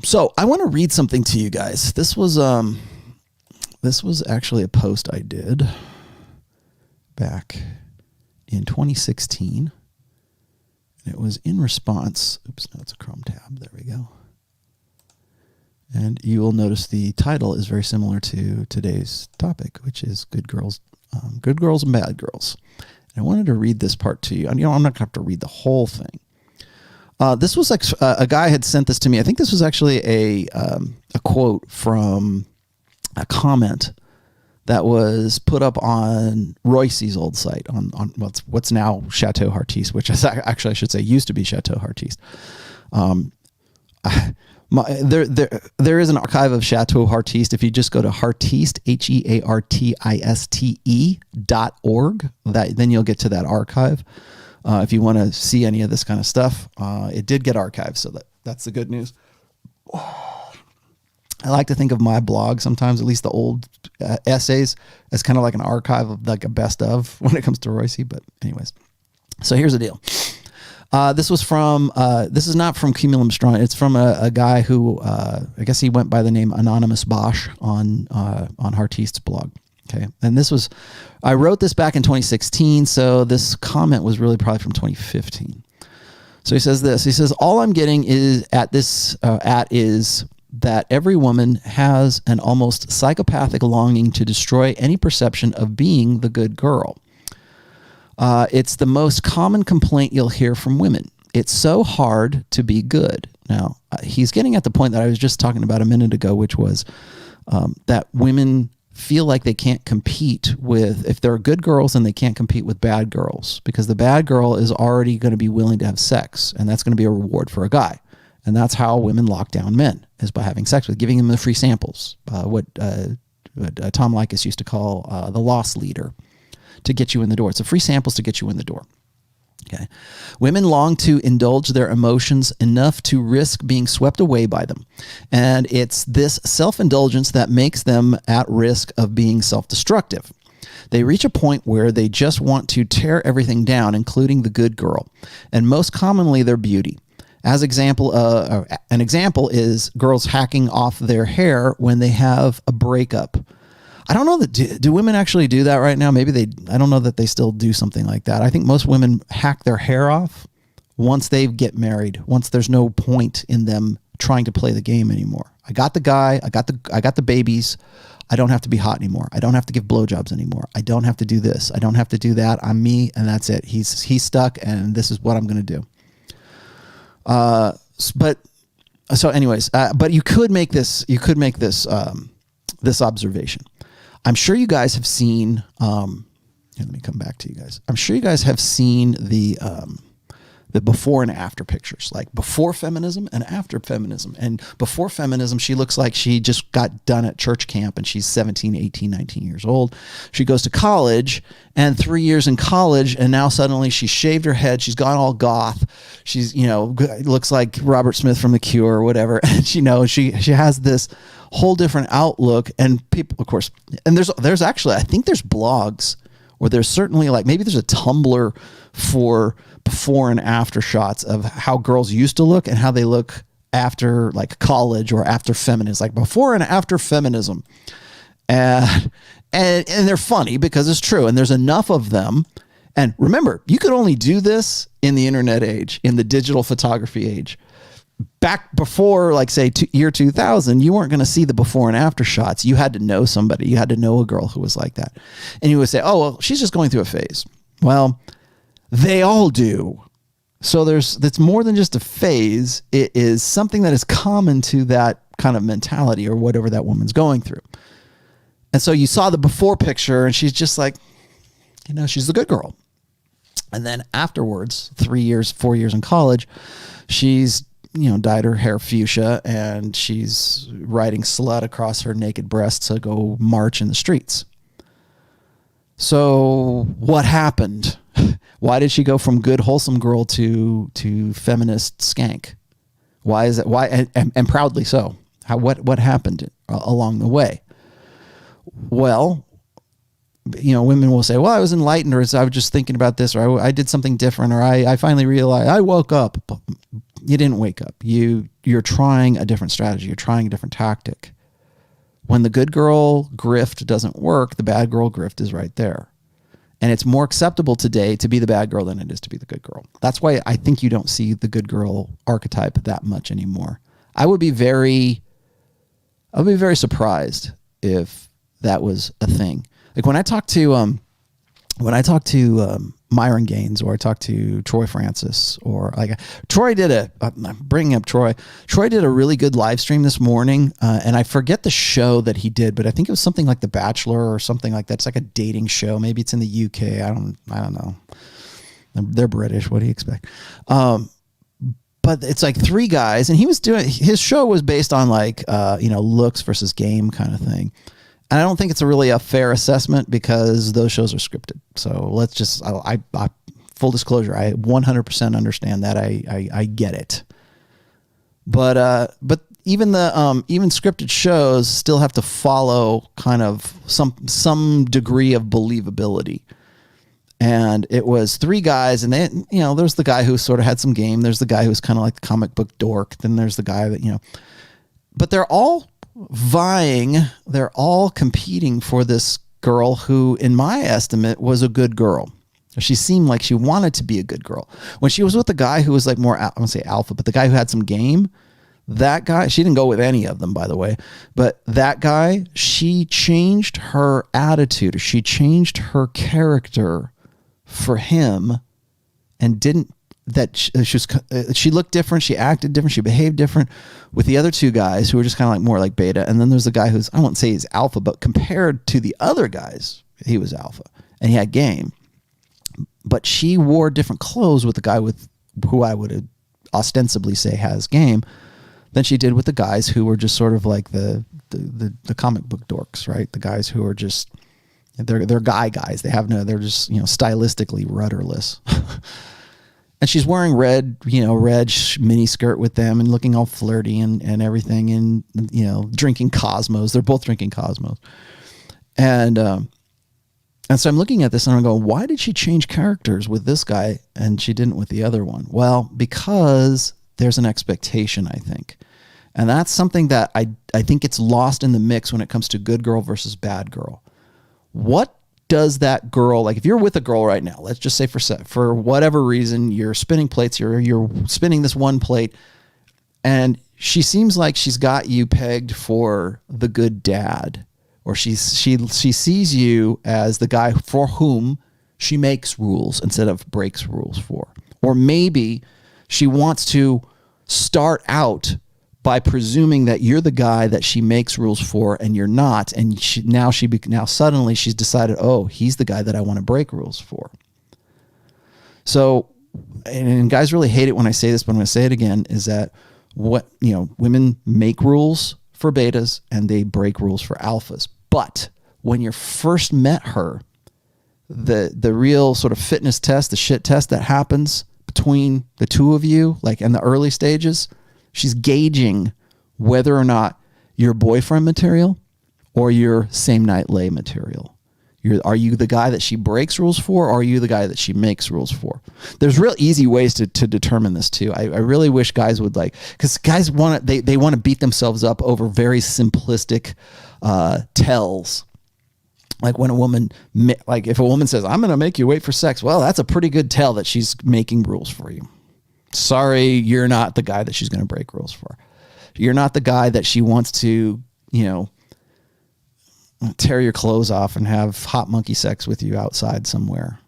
So I want to read something to you guys. This was actually a post I did back in 2016. And it was in response. Oops, no, it's a Chrome tab. There we go. And you will notice the title is very similar to today's topic, which is good girls and bad girls. And I wanted to read this part to you. I'm not going to have to read the whole thing. This was like a guy had sent this to me. I think this was actually a quote from a comment that was put up on Royce's old site on what's now Chateau Heartiste, which is actually, I should say, used to be Chateau Heartiste. There is an archive of Chateau Heartiste. If you just go to Heartiste, HEARTISTE.org, then you'll get to that archive. If you want to see any of this kind of stuff, it did get archived, so that's the good news. I like to think of my blog sometimes, at least the old essays, as kind of like an archive of like a best of when it comes to Royce. But anyways, so here's the deal. This was from, this is not from Cumulum Strong. It's from a guy who, I guess he went by the name Anonymous Bosch on Heartiste's blog. Okay. And I wrote this back in 2016. So this comment was really probably from 2015. So he says this, he says, all I'm getting is is that every woman has an almost psychopathic longing to destroy any perception of being the good girl. It's the most common complaint you'll hear from women. It's so hard to be good. Now, he's getting at the point that I was just talking about a minute ago, which was that women feel like they can't compete with, if they're good girls, then they can't compete with bad girls, because the bad girl is already going to be willing to have sex, and that's going to be a reward for a guy. And that's how women lock down men, is by having sex with, giving them the free samples, what Tom Likas used to call the loss leader, to get you in the door. It's a free samples to get you in the door. Okay. Women long to indulge their emotions enough to risk being swept away by them. And it's this self-indulgence that makes them at risk of being self-destructive. They reach a point where they just want to tear everything down, including the good girl, and most commonly their beauty. An example is girls hacking off their hair when they have a breakup. I don't know that, do women actually do that right now? Maybe I don't know that they still do something like that. I think most women hack their hair off once they get married, once there's no point in them trying to play the game anymore. I got the guy, I got the babies. I don't have to be hot anymore. I don't have to give blowjobs anymore. I don't have to do this. I don't have to do that. I'm me, and that's it. He's stuck, and this is what I'm going to do. But you could make this. You could make this this observation. I'm sure you guys have seen. Let me come back to you guys. I'm sure you guys have seen the before and after pictures, like before feminism and after feminism. And before feminism, she looks like she just got done at church camp and she's 17, 18, 19 years old. She goes to college and 3 years in college. And now suddenly she's shaved her head. She's gone all goth. She's, looks like Robert Smith from The Cure or whatever. And she has this whole different outlook, and people, of course, and there's actually, I think there's blogs where there's certainly maybe there's a Tumblr for before and after shots of how girls used to look and how they look after college or after feminism, like before and after feminism. And they're funny because it's true. And there's enough of them. And remember, you could only do this in the internet age, in the digital photography age. Back before, year 2000, you weren't going to see the before and after shots. You had to know somebody. You had to know a girl who was like that. And you would say, oh, well, she's just going through a phase. Well, they all do. So that's more than just a phase. It is something that is common to that kind of mentality or whatever that woman's going through. And so you saw the before picture and she's just she's the good girl. And then afterwards, 3 years, 4 years in college, she's dyed her hair fuchsia and she's writing slut across her naked breasts to go march in the streets. So what happened? Why did she go from good, wholesome girl to feminist skank? Why is that? Why? And proudly so. What happened along the way? Well, women will say, well, I was enlightened, or I was just thinking about this, or I did something different, or I finally realized I woke up. You didn't wake up. You're trying a different strategy. You're trying a different tactic. When the good girl grift doesn't work, the bad girl grift is right there. And it's more acceptable today to be the bad girl than it is to be the good girl. That's why I think you don't see the good girl archetype that much anymore. I would be very surprised if that was a thing. Like when I talk to Myron Gaines, or I talk to Troy Francis, or Troy did I'm bringing up Troy. Troy did a really good live stream this morning, and I forget the show that he did, but I think it was something like The Bachelor or something like that. It's like a dating show. Maybe it's in the UK. I don't know. They're British. What do you expect? But it's like three guys, and his show was based on looks versus game kind of thing. And I don't think it's really a fair assessment because those shows are scripted. So let's just, I full disclosure, I 100% understand that. I get it. But even even scripted shows still have to follow kind of some degree of believability. And it was three guys, and they, there's the guy who sort of had some game. There's the guy who's kind of like the comic book dork. Then there's the guy that, but they're all vying, they're all competing for this girl who, in my estimate, was a good girl. She seemed like she wanted to be a good girl. When she was with the guy who was more, I won't say alpha, but the guy who had some game, that guy, she didn't go with any of them, by the way, but that guy, she changed her attitude. She changed her character for him and she looked different. She acted different. She behaved different with the other two guys who were just kind of more like beta. And then there's the guy who's, I won't say he's alpha, but compared to the other guys, he was alpha and he had game. But she wore different clothes with the guy who I would ostensibly say has game than she did with the guys who were just sort of like the comic book dorks, right? The guys who are just, they're guys. They're just, stylistically rudderless. And she's wearing red mini skirt with them and looking all flirty and everything, and drinking Cosmos. They're both drinking Cosmos, and so I'm looking at this and I'm going, why did she change characters with this guy and she didn't with the other one? Well, because there's an expectation, I think, and that's something that I think it's lost in the mix when it comes to good girl versus bad girl. What does that girl, like if you're with a girl right now, let's just say for whatever reason, you're spinning plates, you're spinning this one plate, and she seems like she's got you pegged for the good dad, or she sees you as the guy for whom she makes rules instead of breaks rules for. Or maybe she wants to start out by presuming that you're the guy that she makes rules for and you're not, and now suddenly she's decided, oh, he's the guy that I want to break rules for. So, and guys really hate it when I say this, but I'm going to say it again, is that women make rules for betas and they break rules for alphas. But when you first met her, the real sort of fitness test, the shit test that happens between the two of you, like in the early stages, she's gauging whether or not you're boyfriend material or you're same night lay material. Are you the guy that she breaks rules for, or are you the guy that she makes rules for? There's real easy ways to determine this too. I really wish guys would because guys want to beat themselves up over very simplistic tells. Like when if a woman says, I'm going to make you wait for sex, well, that's a pretty good tell that she's making rules for you. Sorry, you're not the guy that she's going to break rules for. You're not the guy that she wants to, tear your clothes off and have hot monkey sex with you outside somewhere.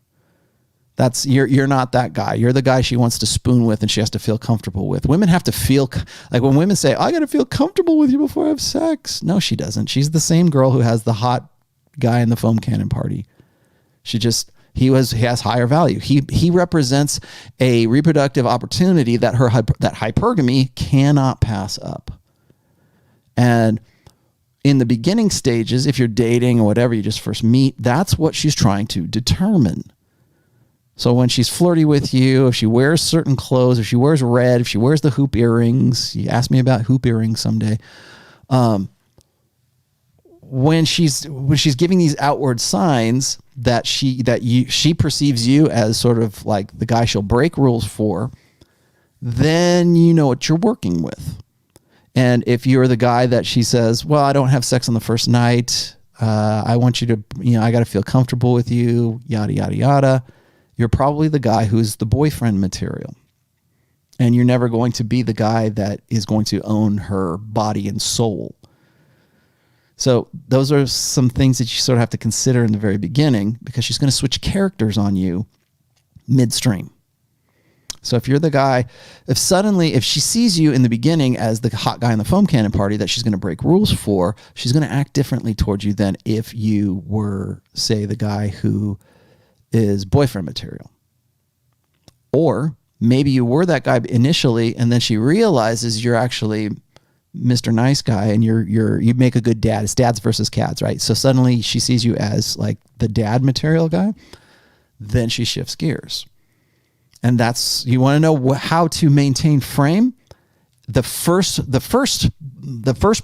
You're not that guy. You're the guy she wants to spoon with and she has to feel comfortable with. Women have to feel like when women say, I got to feel comfortable with you before I have sex. No, she doesn't. She's the same girl who has the hot guy in the foam cannon party. He has higher value. He represents a reproductive opportunity that that hypergamy cannot pass up. And in the beginning stages, if you're dating or whatever, you just first meet, that's what she's trying to determine. So when she's flirty with you, if she wears certain clothes, if she wears red, if she wears the hoop earrings, you ask me about hoop earrings someday. When she's giving these outward signs that she perceives you as sort of like the guy she'll break rules for, then you know what you're working with. And if you're the guy that she says, well, I don't have sex on the first night, I want you to, I got to feel comfortable with you, yada, yada, yada, you're probably the guy who's the boyfriend material. And you're never going to be the guy that is going to own her body and soul. So those are some things that you sort of have to consider in the very beginning, because she's going to switch characters on you midstream. So if you're the guy, if she sees you in the beginning as the hot guy in the foam cannon party that she's going to break rules for, she's going to act differently towards you than if you were, say, the guy who is boyfriend material. Or maybe you were that guy initially, and then she realizes you're actually Mr. Nice Guy, and you make a good dad. It's dads versus cats, right? So suddenly she sees you as like the dad material guy. Then she shifts gears. And you want to know how to maintain frame. The first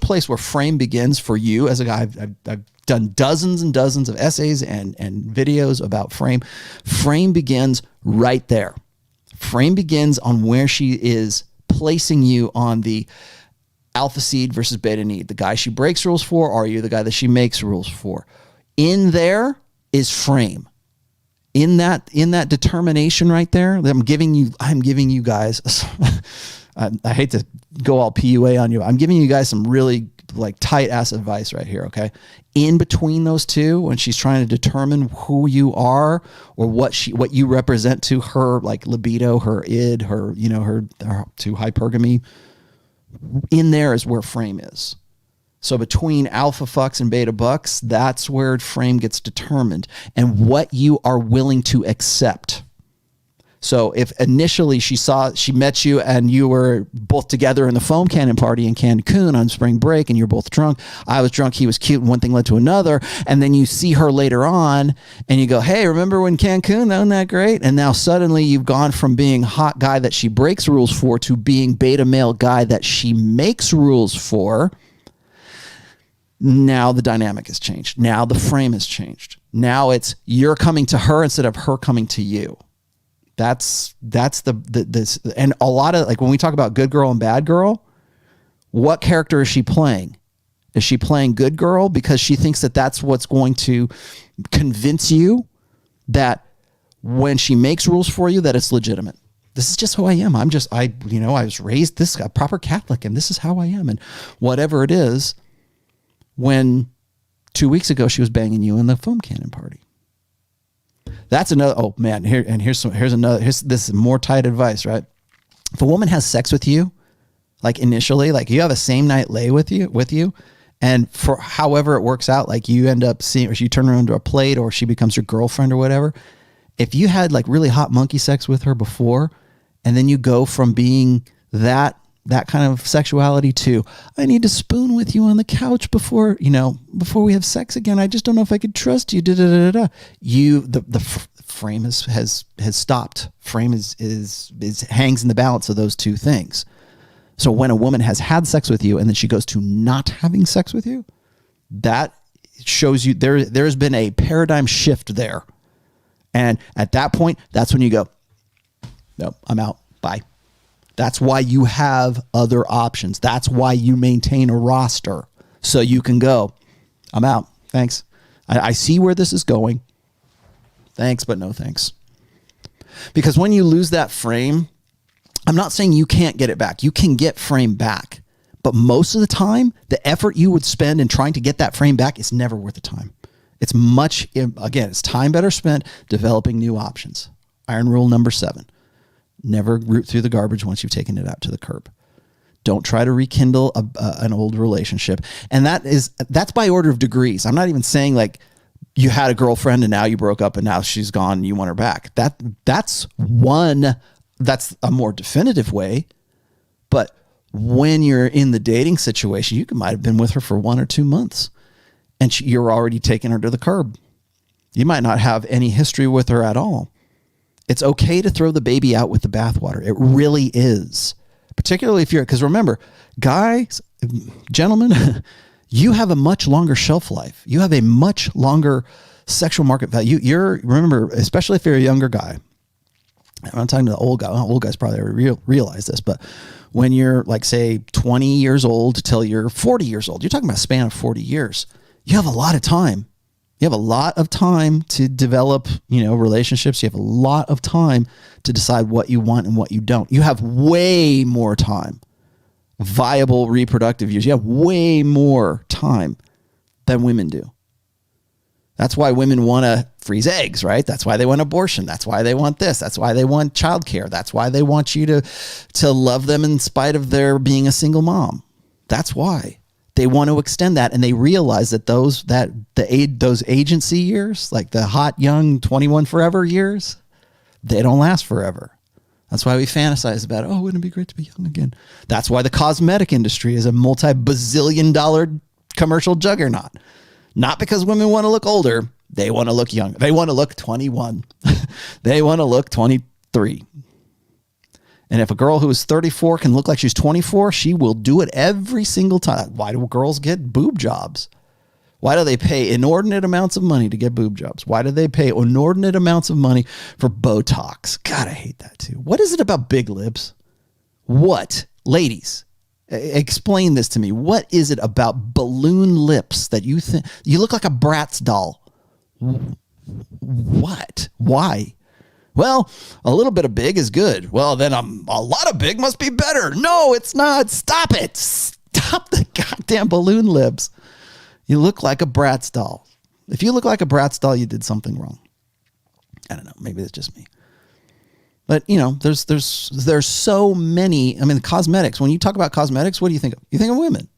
place where frame begins for you as a guy, I've done dozens and dozens of essays and videos about frame. Frame begins right there. Frame begins on where she is placing you on the alpha seed versus beta need. The guy she breaks rules for, or are you the guy that she makes rules for? In there is frame. In that determination right there, I'm giving you guys, I hate to go all PUA on you. I'm giving you guys some really like tight ass advice right here. Okay. In between those two, when she's trying to determine who you are or what you represent to her, like libido, her id, her to hypergamy, in there is where frame is. So between alpha fucks and beta bucks, that's where frame gets determined and what you are willing to accept. So if initially she met you and you were both together in the foam cannon party in Cancun on spring break and you're both drunk, I was drunk, he was cute, and one thing led to another, and then you see her later on and you go, hey, remember when Cancun? Wasn't that great? And now suddenly you've gone from being hot guy that she breaks rules for to being beta male guy that she makes rules for. Now the dynamic has changed. Now the frame has changed. Now it's you're coming to her instead of her coming to you. That's the and a lot of, like, when we talk about good girl and bad girl, what character is she playing? Is she playing good girl because she thinks that that's what's going to convince you that when she makes rules for you that it's legitimate? This is just who I am. I was raised a proper Catholic, and this is how I am. And whatever it is, when 2 weeks ago she was banging you in the foam cannon party. That's another. Oh man, here's this is more tight advice, right? If a woman has sex with you, like initially, like you have a same night lay with you, and for however it works out, like you end up seeing, or she turn her into a plate, or she becomes your girlfriend or whatever. If you had like really hot monkey sex with her before, and then you go from being that kind of sexuality to, I need to spoon with you on the couch before we have sex again. I just don't know if I could trust you. The frame has stopped. Frame is hangs in the balance of those two things. So when a woman has had sex with you and then she goes to not having sex with you, that shows you there's been a paradigm shift there. And at that point, that's when you go, nope, I'm out. Bye. That's why you have other options. That's why you maintain a roster. So you can go, I'm out. Thanks. I see where this is going. Thanks, but no thanks. Because when you lose that frame, I'm not saying you can't get it back. You can get frame back. But most of the time, the effort you would spend in trying to get that frame back is never worth the time. It's it's time better spent developing new options. Iron rule number 7. Never root through the garbage once you've taken it out to the curb. Don't try to rekindle an old relationship. And that's by order of degrees. I'm not even saying like you had a girlfriend and now you broke up and now she's gone and you want her back. That's a more definitive way. But when you're in the dating situation, you might have been with her for 1 or 2 months and you're already taking her to the curb. You might not have any history with her at all. It's okay to throw the baby out with the bathwater. It really is. Particularly because remember, guys, gentlemen, you have a much longer shelf life. You have a much longer sexual market value. Remember, especially if you're a younger guy. I'm talking to the old guy. Well, old guys probably already realize this, but when you're like, say, 20 years old till you're 40 years old, you're talking about a span of 40 years. You have a lot of time. You have a lot of time to develop, relationships. You have a lot of time to decide what you want and what you don't. You have way more time. Viable reproductive years. You have way more time than women do. That's why women want to freeze eggs, right? That's why they want abortion. That's why they want this. That's why they want childcare. That's why they want you to love them in spite of their being a single mom. That's why. They want to extend that, and they realize that those agency years, like the hot, young, 21 forever years, they don't last forever. That's why we fantasize about, wouldn't it be great to be young again? That's why the cosmetic industry is a multi-bazillion-dollar commercial juggernaut. Not because women want to look older. They want to look young. They want to look 21. They want to look 23. And if a girl who is 34 can look like she's 24, she will do it every single time. Why do girls get boob jobs? Why do they pay inordinate amounts of money to get boob jobs? Why do they pay inordinate amounts of money for Botox? God, I hate that too. What is it about big lips? What? Ladies, explain this to me. What is it about balloon lips that you think you look like a Bratz doll? What? Why? Well, a little bit of big is good. Well, then a lot of big must be better. No, it's not. Stop it. Stop the goddamn balloon lips. You look like a Bratz doll. If you look like a Bratz doll, you did something wrong. I don't know. Maybe it's just me. But, there's so many. I mean, cosmetics. When you talk about cosmetics, what do you think of? You think of women.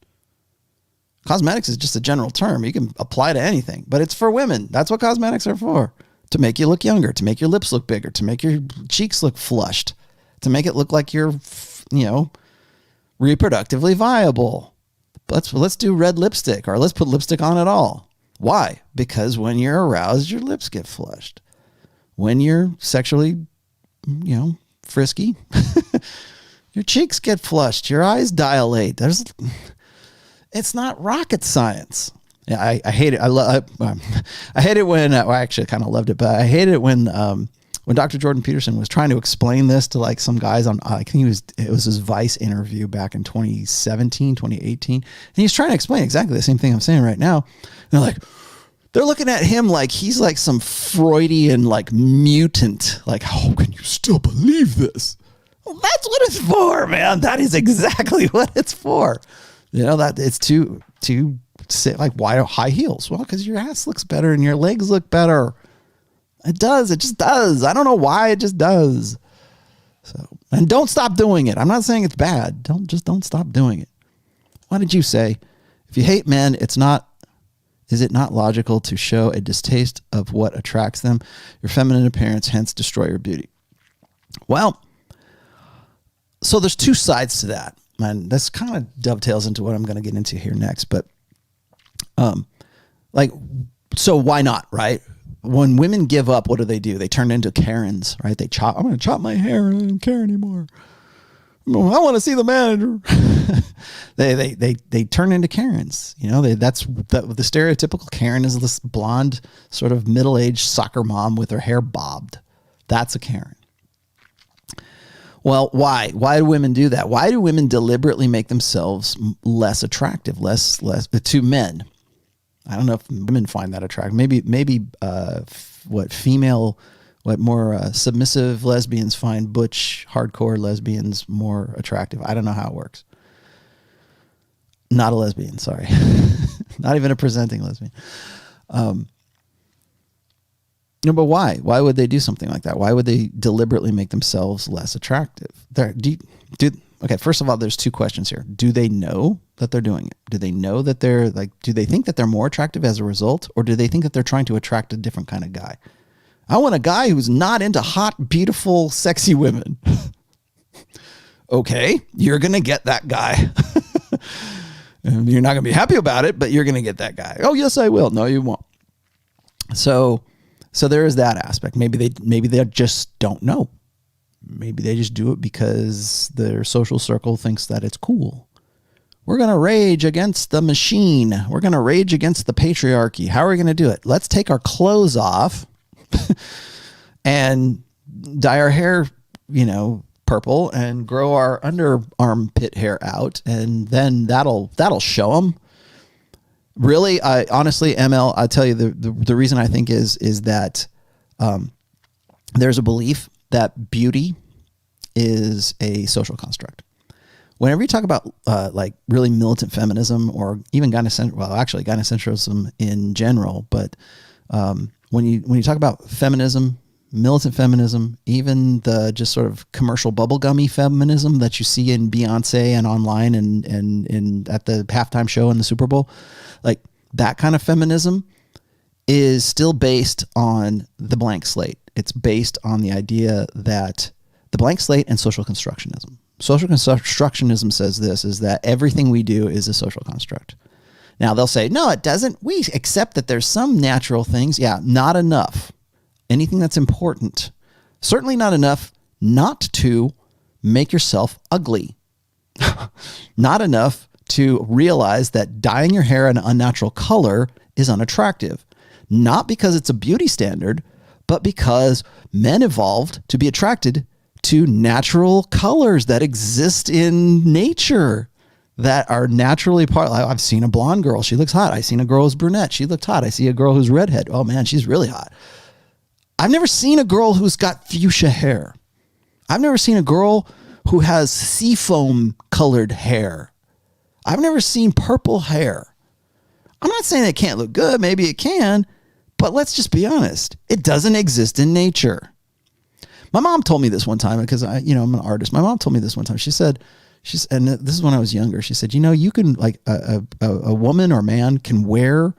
Cosmetics is just a general term. You can apply to anything, but it's for women. That's what cosmetics are for. To make you look younger, to make your lips look bigger, to make your cheeks look flushed, to make it look like you're, reproductively viable. Let's do red lipstick, or let's put lipstick on at all. Why? Because when you're aroused, your lips get flushed. When you're sexually, frisky, your cheeks get flushed, your eyes dilate. It's not rocket science. Yeah, I hate it. I hate it when. I actually kind of loved it, but I hate it when when Dr. Jordan Peterson was trying to explain this to like some guys on, I think it was his Vice interview back in 2017, 2018. And he's trying to explain exactly the same thing I'm saying right now. And they're looking at him like he's like some Freudian like mutant. Like, how can you still believe this? Well, that's what it's for, man. That is exactly what it's for. You know, that it's to sit like wide high heels. Well, because your ass looks better and your legs look better. It does. It just does. I don't know why. It just does. So, and don't stop doing it. I'm not saying it's bad. Don't stop doing it. What did you say? If you hate men, is it not logical to show a distaste of what attracts them? Your feminine appearance, hence destroy your beauty. Well, so there's two sides to that. And this kind of dovetails into what I'm going to get into here next. But, so why not, right? When women give up, what do? They turn into Karens, right? I'm going to chop my hair. I don't care anymore. I want to see the manager. they turn into Karens. You know, the stereotypical Karen is this blonde, sort of middle-aged soccer mom with her hair bobbed. That's a Karen. Well, why? Why do women do that? Why do women deliberately make themselves less attractive, less to men? I don't know if women find that attractive. Maybe more submissive lesbians find butch, hardcore lesbians more attractive. I don't know how it works. Not a lesbian, sorry. Not even a presenting lesbian. No, but why? Why would they do something like that? Why would they deliberately make themselves less attractive? Okay, first of all, there's two questions here. Do they know that they're doing it? Do they know that do they think that they're more attractive as a result? Or do they think that they're trying to attract a different kind of guy? I want a guy who's not into hot, beautiful, sexy women. Okay, you're going to get that guy. And you're not going to be happy about it, but you're going to get that guy. Oh, yes, I will. No, you won't. So there is that aspect. Maybe they just don't know. Maybe they just do it because their social circle thinks that it's cool. We're going to rage against the machine. We're going to rage against the patriarchy. How are we going to do it? Let's take our clothes off and dye our hair, purple and grow our armpit hair out. And then that'll show them. Really, honestly, ML, I'll tell you the reason I think is that there's a belief that beauty is a social construct. Whenever you talk about like really militant feminism or even gynocentrism in general, but when you talk about feminism, militant feminism, even the just sort of commercial bubblegummy feminism that you see in Beyonce and online and at the halftime show in the Super Bowl, like that kind of feminism is still based on the blank slate. It's based on the idea that the blank slate and social constructionism. Social constructionism says this, is that everything we do is a social construct. Now they'll say, no, it doesn't. We accept that there's some natural things. Yeah, not enough. Anything that's important. Certainly not enough not to make yourself ugly. Not enough to realize that dyeing your hair an unnatural color is unattractive. Not because it's a beauty standard, but because men evolved to be attracted to natural colors that exist in nature, that are naturally part. I've seen a blonde girl. She looks hot. I've seen a girl who's brunette. She looked hot. I see a girl who's redhead. Oh man, she's really hot. I've never seen a girl who's got fuchsia hair. I've never seen a girl who has seafoam colored hair. I've never seen purple hair. I'm not saying it can't look good. Maybe it can, but let's just be honest. It doesn't exist in nature. My mom told me this one time because I'm an artist. My mom told me this one time. She said, and this is when I was younger. She said, you can like a woman or man can wear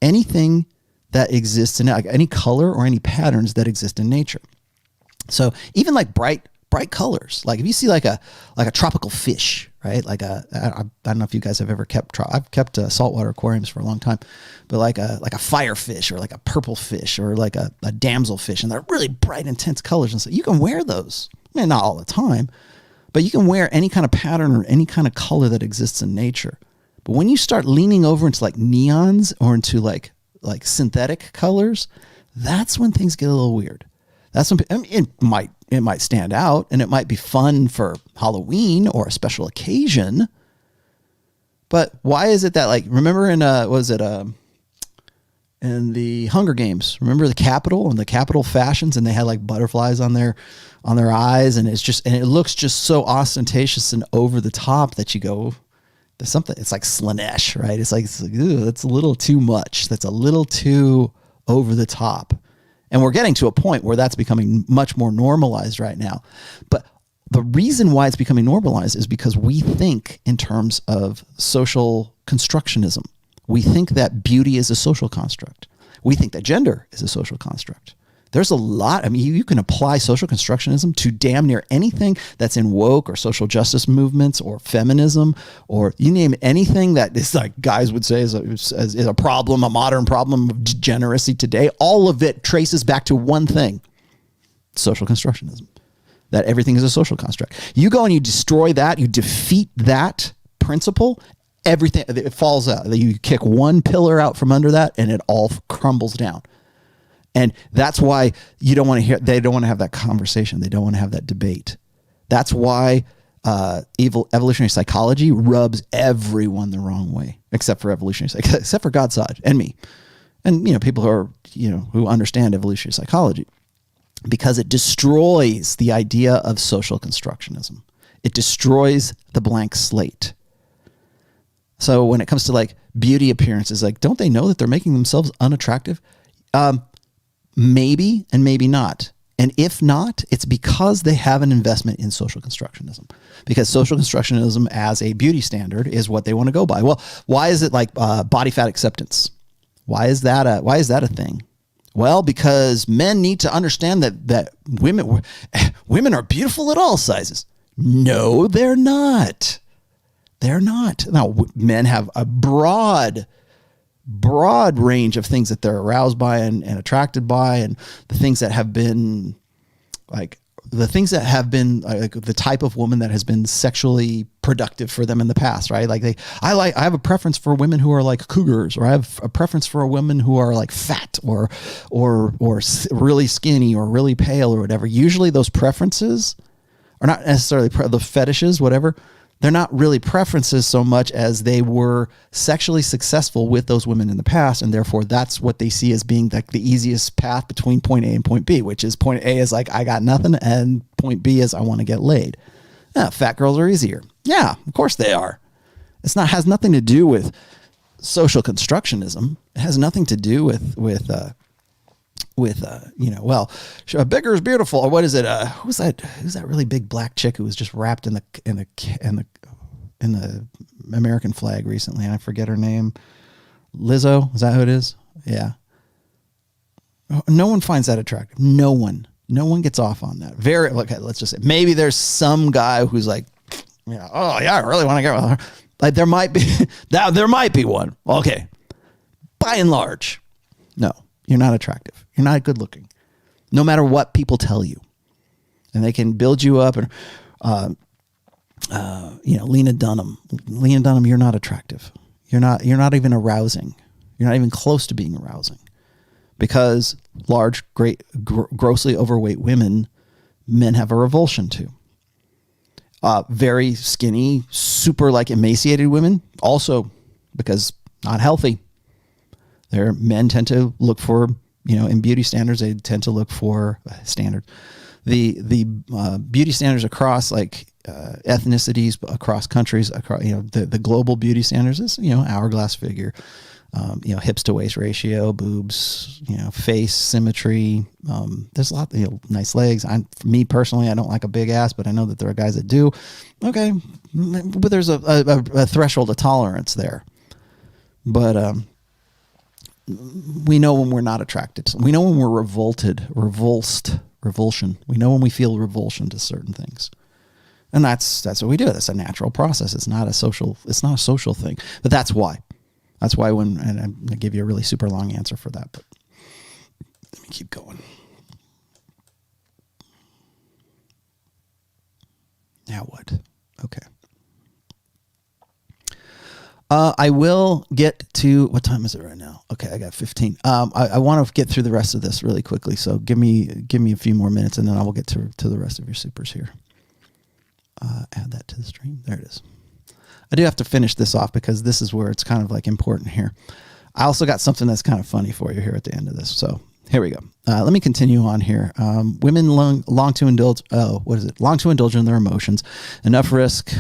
anything that exists in like any color or any patterns that exist in nature. So even like bright colors, like if you see like a tropical fish, right? Like I don't know if you guys have ever I've kept saltwater aquariums for a long time, but like a firefish or like a purple fish or like a damselfish, and they're really bright, intense colors. And so you can wear those. I mean, not all the time, but you can wear any kind of pattern or any kind of color that exists in nature. But when you start leaning over into like neons or into like synthetic colors, that's when things get a little weird. That's when, I mean, it might stand out and it might be fun for Halloween or a special occasion. But why is it that, like, remember in in the Hunger Games, remember the Capitol and the Capitol fashions, and they had like butterflies on their eyes, and it looks just so ostentatious and over the top that you go, there's something, it's like Slanesh, right? It's like ooh, that's a little too much. That's a little too over the top. And we're getting to a point where that's becoming much more normalized right now. But the reason why it's becoming normalized is because we think in terms of social constructionism. We think that beauty is a social construct. We think that gender is a social construct. There's a lot. I mean, you can apply social constructionism to damn near anything that's in woke or social justice movements or feminism, or you name anything that is, like, guys would say is a problem, a modern problem of degeneracy today. All of it traces back to one thing: social constructionism. That everything is a social construct. You go and you destroy that, you defeat that principle, everything, it falls out. You kick one pillar out from under that and it all crumbles down. And that's why they don't want to have that conversation. They don't want to have that debate. That's why evolutionary psychology rubs everyone the wrong way, except for except for God's side and me. And, people who are, who understand evolutionary psychology, because it destroys the idea of social constructionism. It destroys the blank slate. So when it comes to, like, beauty appearances, like, don't they know that they're making themselves unattractive? Maybe and maybe not. And if not, it's because they have an investment in social constructionism. Because social constructionism as a beauty standard is what they want to go by. Well, why is it like body fat acceptance? Why is that a thing? Well, because men need to understand that women are beautiful at all sizes. No, they're not. They're not. Now, men have a broad range of things that they're aroused by and attracted by, and the things that have been like the type of woman that has been sexually productive for them in the past, right? Like I have a preference for women who are like cougars, or I have a preference for a women who are like fat or really skinny or really pale or whatever. Usually those preferences are not necessarily the fetishes, whatever. They're not really preferences so much as they were sexually successful with those women in the past, and therefore that's what they see as being like the easiest path between point A and point B, which is point A is like, I got nothing, and point B is I want to get laid. Yeah, fat girls are easier. Yeah, of course they are. Has nothing to do with social constructionism. It has nothing to do with bigger is beautiful, or what is it? Who's that really big black chick who was just wrapped in the American flag recently? I forget her name. Lizzo, is that who it is? Yeah. No one finds that attractive. No one gets off on that. Let's just say maybe there's some guy who's like, oh yeah, I really want to get with her. Like there might be one. Okay. By and large, no. You're not attractive. You're not good looking, no matter what people tell you. And they can build you up. And, Lena Dunham, you're not attractive. You're not even arousing. You're not even close to being arousing, because large, grossly overweight women, men have a revulsion to. Very skinny, super like emaciated women, also because not healthy. Men tend to look for, in beauty standards, they tend to look for standard. The beauty standards across like ethnicities, across countries, across, the global beauty standards is, hourglass figure, hips to waist ratio, boobs, face symmetry. There's a lot, nice legs. For me personally, I don't like a big ass, but I know that there are guys that do. Okay. But there's a threshold of tolerance there. But, we know when we're not attracted. We know when we're revulsion. We know when we feel revulsion to certain things. And that's what we do. That's a natural process. It's not a social thing. But that's why. And I'm going to give you a really super long answer for that, but let me keep going. Now what? Okay. I will get to, what time is it right now? Okay, I got 15. I want to get through the rest of this really quickly. So give me a few more minutes and then I will get to the rest of your supers here. Add that to the stream. There it is. I do have to finish this off because this is where it's kind of like important here. I also got something that's kind of funny for you here at the end of this. So here we go. Let me continue on here. Women long to indulge. Oh, what is it? Long to indulge in their emotions. Enough risk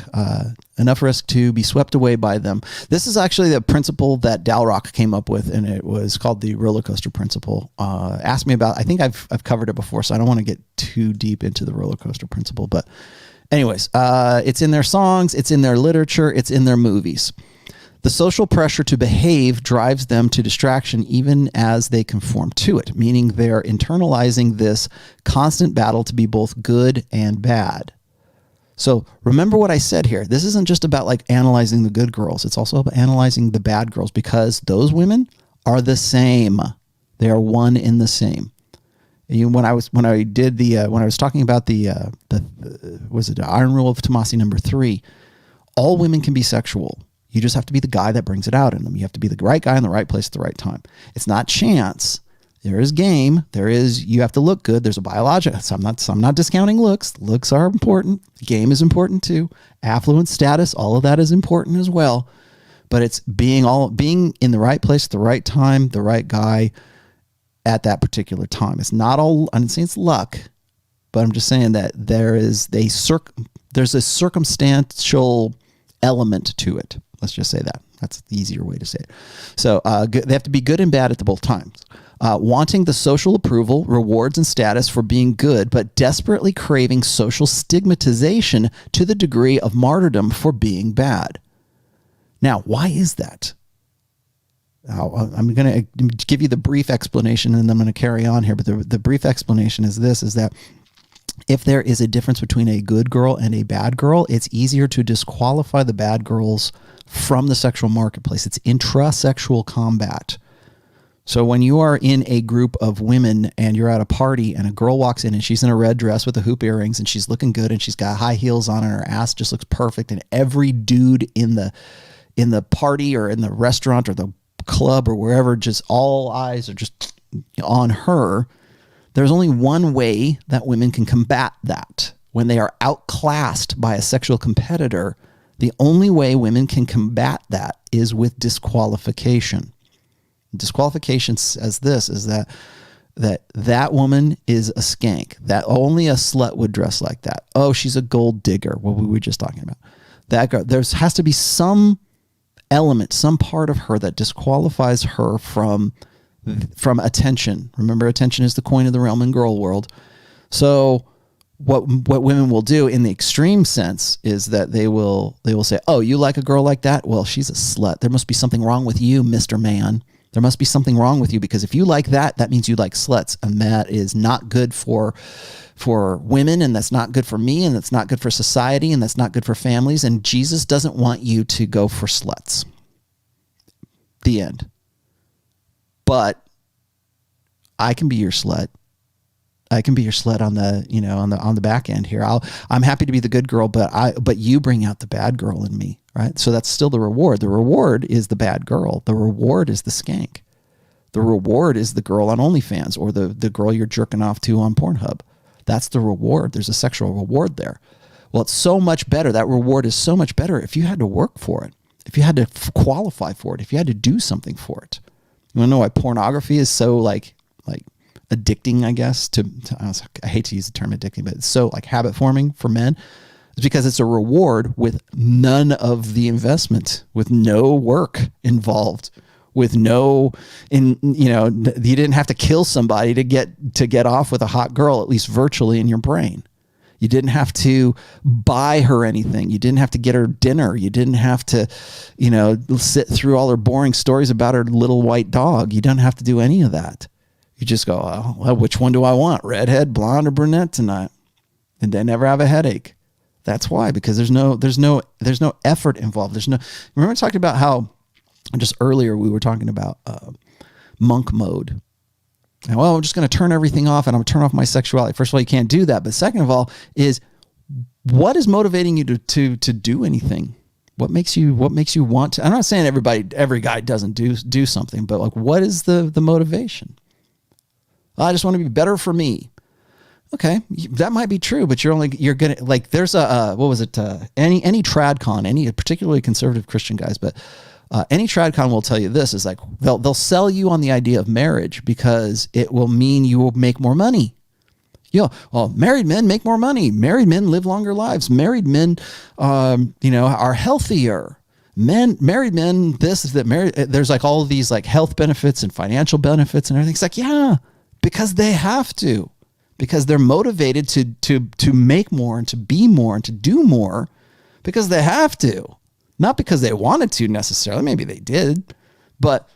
to be swept away by them. This is actually the principle that Dalrymple came up with, and it was called the roller coaster principle. Ask me about. I think I've covered it before, so I don't want to get too deep into the roller coaster principle. But, anyways, it's in their songs, it's in their literature, it's in their movies. The social pressure to behave drives them to distraction even as they conform to it, meaning they're internalizing this constant battle to be both good and bad. So remember what I said here. This isn't just about like analyzing the good girls. It's also about analyzing the bad girls because those women are the same. They are one in the same. When I was talking about the Iron Rule of Tomassi number 3, all women can be sexual. You just have to be the guy that brings it out in them. You have to be the right guy in the right place at the right time. It's not chance. There is game. You have to look good. There's a biological. So I'm not discounting looks. Looks are important. Game is important too. Affluence, status, all of that is important as well. But it's being in the right place at the right time, the right guy at that particular time. It's not all, I'm not saying it's luck, but I'm just saying that there's a circumstantial element to it. Let's just say that. That's the easier way to say it. So they have to be good and bad at both times. Wanting the social approval, rewards, and status for being good, but desperately craving social stigmatization to the degree of martyrdom for being bad. Now, why is that? I'm going to give you the brief explanation, and then I'm going to carry on here. But the brief explanation is this, is that if there is a difference between a good girl and a bad girl, it's easier to disqualify the bad girls from the sexual marketplace. It's intrasexual combat. So when you are in a group of women and you're at a party and a girl walks in and she's in a red dress with the hoop earrings and she's looking good and she's got high heels on and her ass just looks perfect, and every dude in the party or in the restaurant or the club or wherever, just all eyes are just on her, there's only one way that women can combat that. When they are outclassed by a sexual competitor, the only way women can combat that is with disqualification. Disqualification says this, is that woman is a skank. That only a slut would dress like that. Oh, she's a gold digger, what we were just talking about. That girl, there has to be some element, some part of her that disqualifies her from attention. Remember, attention is the coin of the realm in girl world. So what women will do in the extreme sense is that they will say, oh, you like a girl like that? Well, she's a slut. There must be something wrong with you, Mr. Man. There must be something wrong with you, because if you like that, that means you like sluts, and that is not good for women, and that's not good for me, and that's not good for society, and that's not good for families, and Jesus doesn't want you to go for sluts. The end. But I can be your slut. I can be your slut on the back end here. I'm happy to be the good girl, but you bring out the bad girl in me, right? So that's still the reward. The reward is the bad girl. The reward is the skank. The reward is the girl on OnlyFans or the girl you're jerking off to on Pornhub. That's the reward. There's a sexual reward there. Well, it's so much better. That reward is so much better if you had to work for it, if you had to qualify for it, if you had to do something for it. You want to know why pornography is so like addicting, I guess, I hate to use the term addicting, but it's so like habit forming for men. It's because it's a reward with none of the investment, with no work involved, with you didn't have to kill somebody to get off with a hot girl, at least virtually in your brain. You didn't have to buy her anything. You didn't have to get her dinner. You didn't have to, sit through all her boring stories about her little white dog. You don't have to do any of that. You just go, oh, well, which one do I want? Redhead, blonde, or brunette tonight? And they never have a headache. That's why, because there's no effort involved. Remember I talked about how just earlier we were talking about monk mode. And, well, I'm just going to turn everything off and I'm going to turn off my sexuality. First of all, you can't do that. But second of all is, what is motivating you to do anything? What makes you want to? I'm not saying every guy doesn't do something, but like, what is the motivation? I just want to be better for me. Okay, that might be true, but you're gonna like. There's a what was it? Any tradcon, any particularly conservative Christian guys, but any tradcon will tell you this is like they'll sell you on the idea of marriage because it will mean you will make more money. Well, married men make more money. Married men live longer lives. Married men, are healthier. Married men, there's like all of these like health benefits and financial benefits and everything. It's like, yeah, because they have to, because they're motivated to make more and to be more and to do more because they have to, not because they wanted to necessarily. Maybe they did, but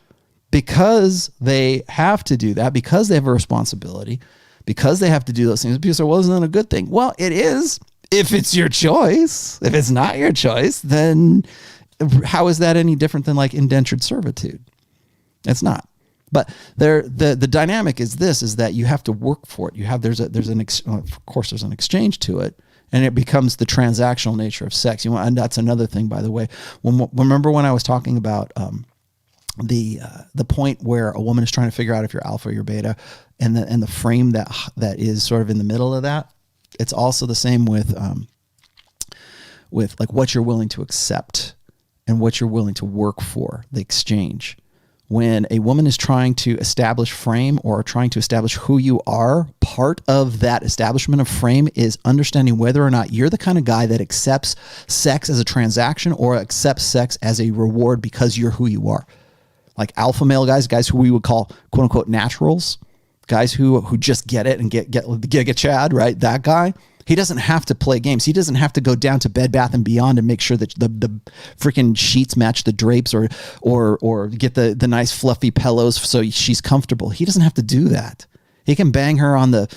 because they have to do that, because they have a responsibility, because they have to do those things. People say, well, isn't that a good thing? Well, it is if it's your choice. If it's not your choice, then how is that any different than like indentured servitude? It's not. But the dynamic is that you have to work for it. There's an exchange to it, and it becomes the transactional nature of sex. And that's another thing, by the way. Remember when I was talking about the point where a woman is trying to figure out if you're alpha or you're beta, and the frame that is sort of in the middle of that. It's also the same with like what you're willing to accept and what you're willing to work for, the exchange. When a woman is trying to establish frame or trying to establish who you are, part of that establishment of frame is understanding whether or not you're the kind of guy that accepts sex as a transaction or accepts sex as a reward because you're who you are. Like alpha male guys who we would call quote unquote naturals, guys who just get it and get Chad, right? That guy, he doesn't have to play games. He doesn't have to go down to Bed Bath and Beyond and make sure that the freaking sheets match the drapes or get the nice fluffy pillows so she's comfortable. He doesn't have to do that. He can bang her on the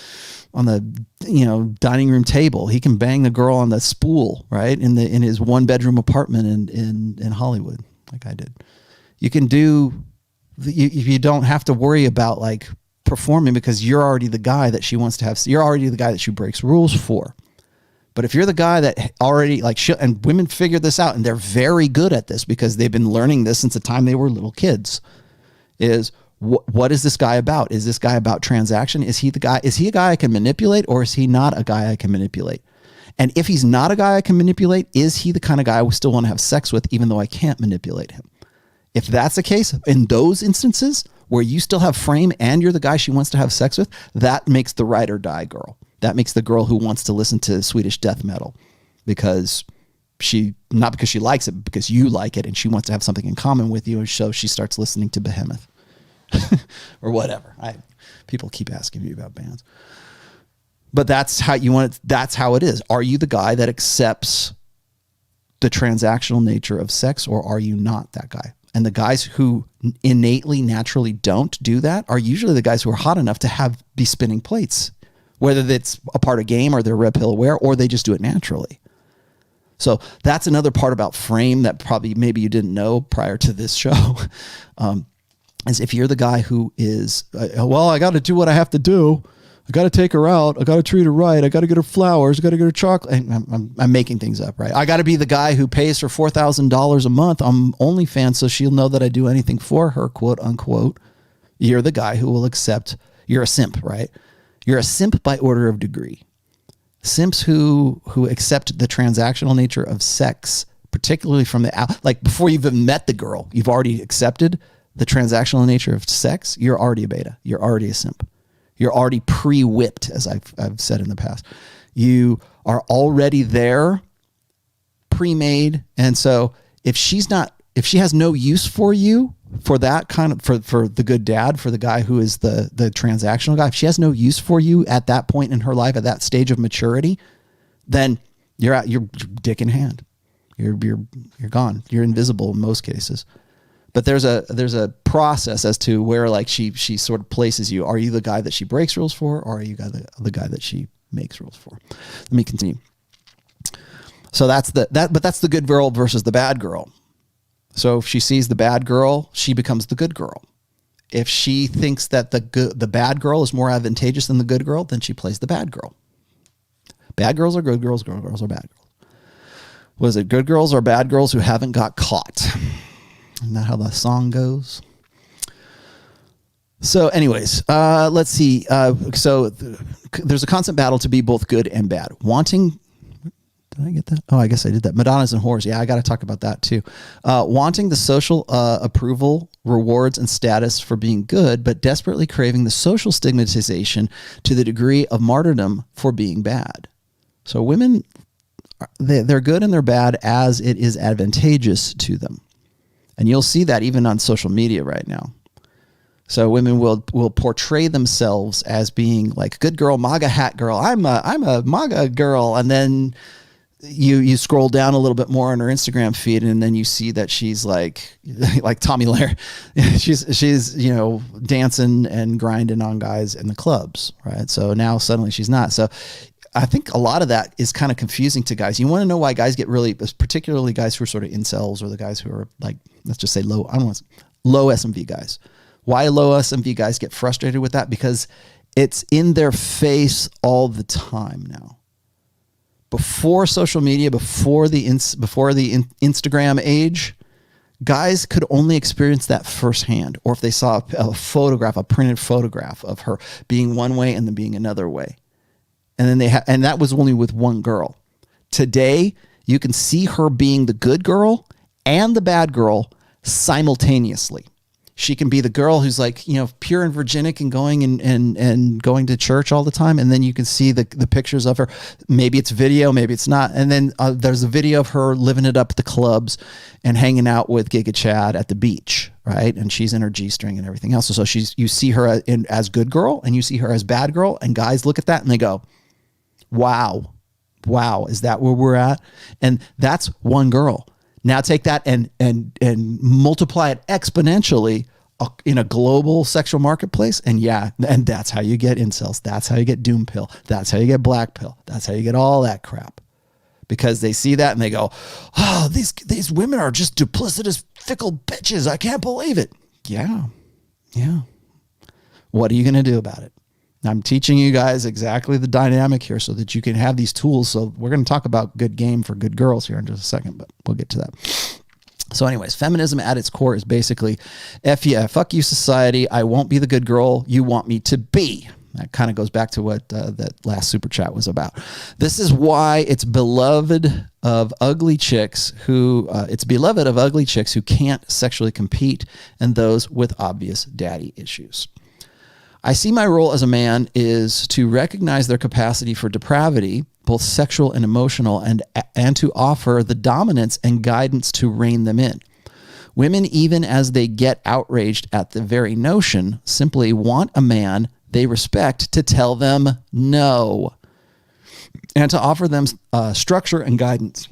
dining room table. He can bang the girl on the spool, right? In his 1-bedroom apartment in Hollywood, like I did. You can you don't have to worry about like performing because you're already the guy that she wants to have. You're already the guy that she breaks rules for. But if you're the guy that already and women figure this out, and they're very good at this because they've been learning this since the time they were little kids, is what is this guy about? Is this guy about transaction? Is he a guy I can manipulate, or is he not a guy I can manipulate? And if he's not a guy I can manipulate, is he the kind of guy I still want to have sex with, even though I can't manipulate him? If that's the case, in those instances where you still have frame and you're the guy she wants to have sex with, that makes the ride or die girl. That makes the girl who wants to listen to Swedish death metal because not because she likes it, but because you like it and she wants to have something in common with you. And so she starts listening to Behemoth or whatever. People keep asking me about bands, but that's how you want it. That's how it is. Are you the guy that accepts the transactional nature of sex, or are you not that guy? And the guys who innately, naturally don't do that are usually the guys who are hot enough to be spinning plates, whether it's a part of game or they're red pill aware, or they just do it naturally. So that's another part about frame that probably maybe you didn't know prior to this show. Is if you're the guy who is, I got to do what I have to do. I got to take her out. I got to treat her right. I got to get her flowers. I got to get her chocolate. I'm making things up, right? I got to be the guy who pays her $4,000 a month on OnlyFans so she'll know that I do anything for her, quote unquote. You're the guy who will accept. You're a simp, right? You're a simp by order of degree. Simps who accept the transactional nature of sex, particularly from like before you've even met the girl, you've already accepted the transactional nature of sex. You're already a beta. You're already a simp. You're already pre-whipped, as I've said in the past. You are already there, pre-made. And so if she has no use for you, for that kind of, for the good dad, for the guy who is the transactional guy, if she has no use for you at that point in her life, at that stage of maturity, then you're dick in hand. You're gone. You're invisible in most cases. But there's a process as to where like she sort of places you. Are you the guy that she breaks rules for, or are you the guy that she makes rules for? Let me continue. So that's the good girl versus the bad girl. So if she sees the bad girl, she becomes the good girl. If she thinks that the bad girl is more advantageous than the good girl, then she plays the bad girl. Bad girls are good girls, good girls are bad girls. Was it good girls or bad girls who haven't got caught? Isn't that how the song goes? So anyways, let's see. There's a constant battle to be both good and bad. Wanting... Did I get that? Oh, I guess I did that. Madonnas and Whøres. Yeah, I got to talk about that too. Wanting the social approval, rewards, and status for being good, but desperately craving the social stigmatization to the degree of martyrdom for being bad. So women, they're good and they're bad as it is advantageous to them. And you'll see that even on social media right now. So women will portray themselves as being like good girl, MAGA hat girl. I'm a MAGA girl. And then you scroll down a little bit more on her Instagram feed, and then you see that she's like Tommy Lair. she's dancing and grinding on guys in the clubs, right? So now suddenly she's not. So I think a lot of that is kind of confusing to guys. You want to know why guys get really, particularly guys who are sort of incels, or the guys who are like, let's just say low SMV guys. Why low SMV guys get frustrated with that? Because it's in their face all the time now. Before social media, before the Instagram age, guys could only experience that firsthand, or if they saw a printed photograph of her being one way and then being another way, and then and that was only with one girl. Today, you can see her being the good girl and the bad girl simultaneously. She can be the girl who's like, pure and virginic and going and going to church all the time. And then you can see the pictures of her. Maybe it's video, maybe it's not. And then there's a video of her living it up at the clubs and hanging out with Giga Chad at the beach, right? And she's in her G-string and everything else. So you see her as good girl and you see her as bad girl. And guys look at that and they go, wow, is that where we're at? And that's one girl. Now take that and multiply it exponentially in a global sexual marketplace. And that's how you get incels. That's how you get doom pill. That's how you get black pill. That's how you get all that crap. Because they see that and they go, oh, these women are just duplicitous, fickle bitches. I can't believe it. Yeah. What are you going to do about it? I'm teaching you guys exactly the dynamic here so that you can have these tools. So we're going to talk about good game for good girls here in just a second, but we'll get to that. So anyways, feminism at its core is basically, fuck you society. I won't be the good girl you want me to be. That kind of goes back to what that last super chat was about. This is why it's beloved of ugly chicks who can't sexually compete and those with obvious daddy issues. I see my role as a man is to recognize their capacity for depravity, both sexual and emotional, and to offer the dominance and guidance to rein them in. Women, even as they get outraged at the very notion, simply want a man they respect to tell them no and to offer them structure and guidance.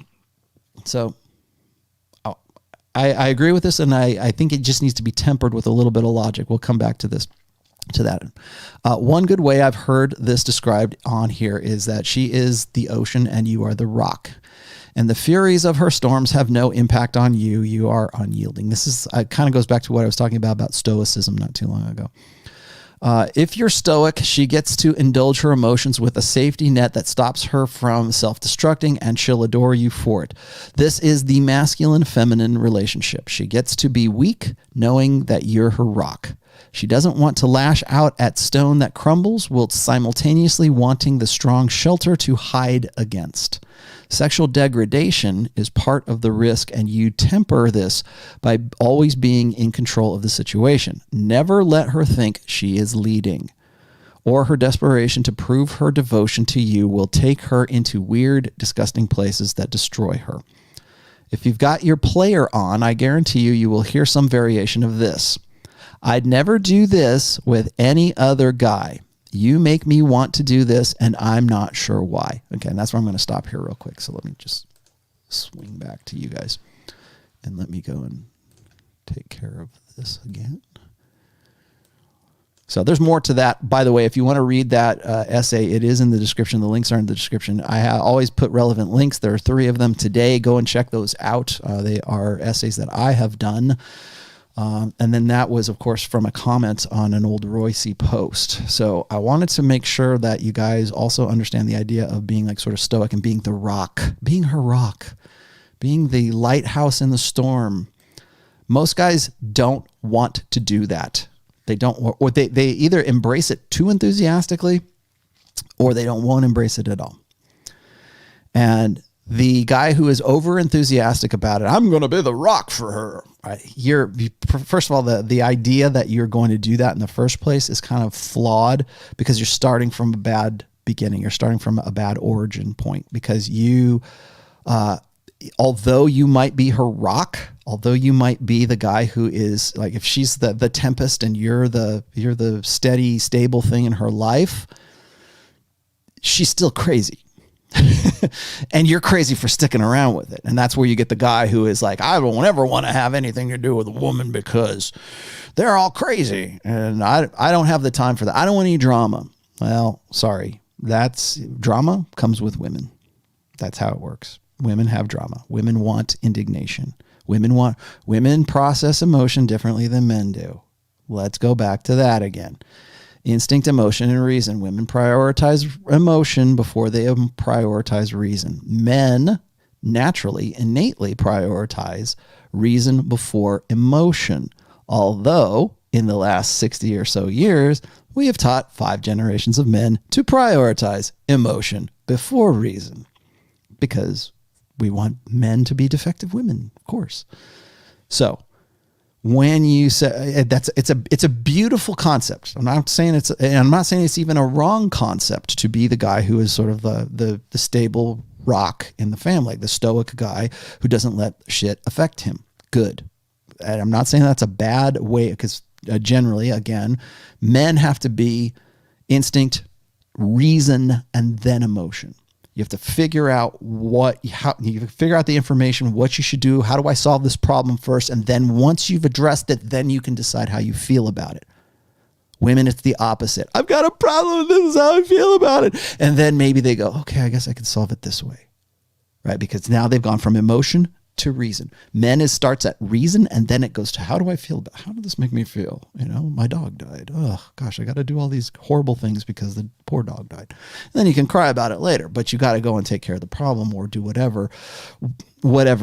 So I agree with this, and I think it just needs to be tempered with a little bit of logic. We'll come back to that. One good way I've heard this described on here is that she is the ocean and you are the rock. And the furies of her storms have no impact on you. You are unyielding. This is kind of goes back to what I was talking about stoicism not too long ago. If you're stoic, she gets to indulge her emotions with a safety net that stops her from self-destructing, and she'll adore you for it. This is the masculine-feminine relationship. She gets to be weak, knowing that you're her rock. She doesn't want to lash out at stone that crumbles, while simultaneously wanting the strong shelter to hide against. Sexual degradation is part of the risk, and you temper this by always being in control of the situation. Never let her think she is leading, or her desperation to prove her devotion to you will take her into weird, disgusting places that destroy her. If you've got your player on, I guarantee you will hear some variation of this. I'd never do this with any other guy. You make me want to do this, and I'm not sure why. Okay, and that's where I'm going to stop here real quick. So let me just swing back to you guys, and let me go and take care of this again. So there's more to that. By the way, if you want to read that essay, it is in the description. The links are in the description. I always put relevant links. There are 3 of them today. Go and check those out. They are essays that I have done. And then that was, of course, from a comment on an old Royce post. So I wanted to make sure that you guys also understand the idea of being like sort of stoic and being the rock, being her rock. being the lighthouse in the storm. Most guys don't want to do that. They don't, or they either embrace it too enthusiastically or they won't embrace it at all. And the guy who is over enthusiastic about it, I'm going to be the rock for her. First of all, the idea that you're going to do that in the first place is kind of flawed because you're starting from a bad beginning. You're starting from a bad origin point because you, although you might be her rock, although you might be the guy who is like, if she's the tempest and you're the steady, stable thing in her life, she's still crazy. And you're crazy for sticking around with it. And that's where you get the guy who is like, I don't ever want to have anything to do with a woman because they're all crazy. And I don't have the time for that. I don't want any drama. Well, sorry. Drama comes with women. That's how it works. Women have drama. Women want indignation. Women process emotion differently than men do. Let's go back to that again. Instinct, emotion, and reason. Women prioritize emotion before they prioritize reason. Men naturally, innately prioritize reason before emotion. Although, in the last 60 or so years, we have taught 5 generations of men to prioritize emotion before reason. Because we want men to be defective women, of course. So, when you say it's a beautiful concept. I'm not saying it's even a wrong concept to be the guy who is sort of the stable rock in the family, the stoic guy who doesn't let shit affect him. Good. And I'm not saying that's a bad way, because generally, again, men have to be instinct, reason, and then emotion. You have to figure out you figure out the information, what you should do. How do I solve this problem first? And then once you've addressed it, then you can decide how you feel about it. Women, it's the opposite. I've got a problem. This is how I feel about it. And then maybe they go, okay, I guess I can solve it this way. Right? Because now they've gone from emotion to reason. Men, it starts at reason and then it goes to how do I feel about, how did this make me feel? My dog died. Oh gosh, I got to do all these horrible things because the poor dog died. And then you can cry about it later, but you got to go and take care of the problem or do whatever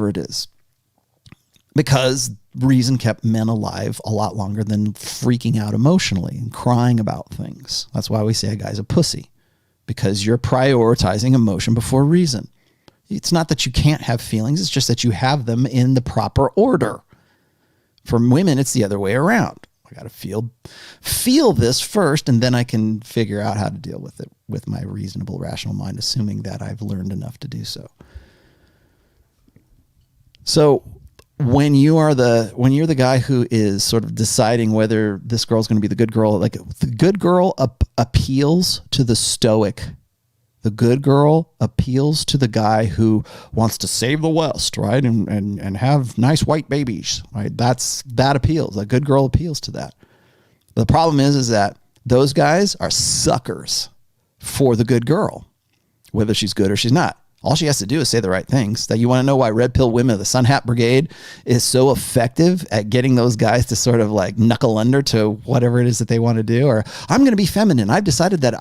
it is. Because reason kept men alive a lot longer than freaking out emotionally and crying about things. That's why we say a guy's a pussy, because you're prioritizing emotion before reason. It's not that you can't have feelings. It's just that you have them in the proper order. For women, it's the other way around. I got to feel this first, and then I can figure out how to deal with it with my reasonable, rational mind, assuming that I've learned enough to do so. So when you're the guy who is sort of deciding whether this girl's going to be the good girl, like the good girl appeals to the stoic. The good girl appeals to the guy who wants to save the West, right? And have nice white babies, right? That appeals. The good girl appeals to that. The problem is that those guys are suckers for the good girl, whether she's good or she's not. All she has to do is say the right things. That you want to know why Red Pill Women of the Sun Hat Brigade is so effective at getting those guys to sort of like knuckle under to whatever it is that they want to do. Or I'm going to be feminine. I've decided that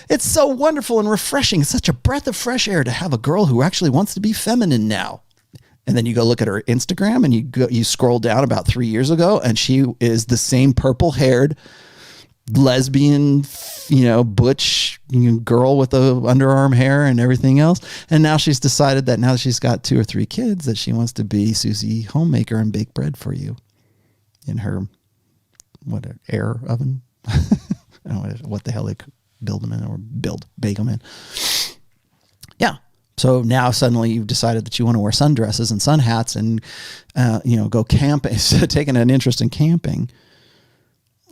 it's so wonderful and refreshing. It's such a breath of fresh air to have a girl who actually wants to be feminine now. And then you go look at her Instagram and you scroll down about 3 years ago and she is the same purple haired lesbian, butch girl with the underarm hair and everything else. And now she's decided that now that she's got 2 or 3 kids that she wants to be Susie Homemaker and bake bread for you in her, air oven? I don't know what the hell they build them in or bake them in. Yeah. So now suddenly you've decided that you want to wear sundresses and sun hats and, go camping, taking an interest in camping.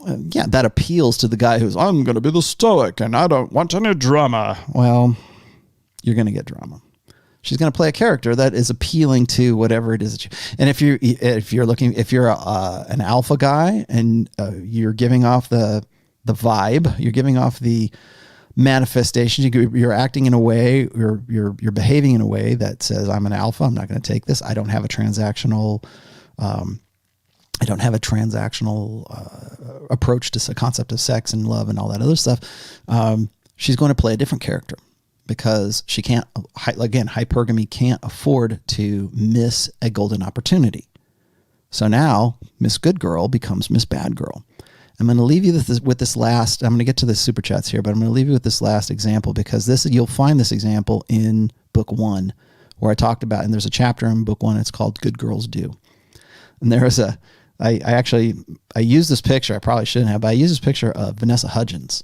That appeals to the guy who's, I'm going to be the stoic and I don't want any drama. Well, you're going to get drama. She's going to play a character that is appealing to whatever it is that you, and if you're an alpha guy and you're giving off the vibe, you're giving off the manifestation, you're acting in a way, you're behaving in a way that says, I'm an alpha. I'm not going to take this. I don't have a transactional, approach to the concept of sex and love and all that other stuff. She's going to play a different character. because she can't, again, hypergamy can't afford to miss a golden opportunity. So now Miss Good Girl becomes Miss Bad Girl. I'm going to leave you with this last, I'm going to get to the super chats here, but I'm going to leave you with this last example, because you'll find this example in book 1 where I talked about, and there's a chapter in book 1, it's called Good Girls Do. And there is I used this picture, I probably shouldn't have, but I used this picture of Vanessa Hudgens.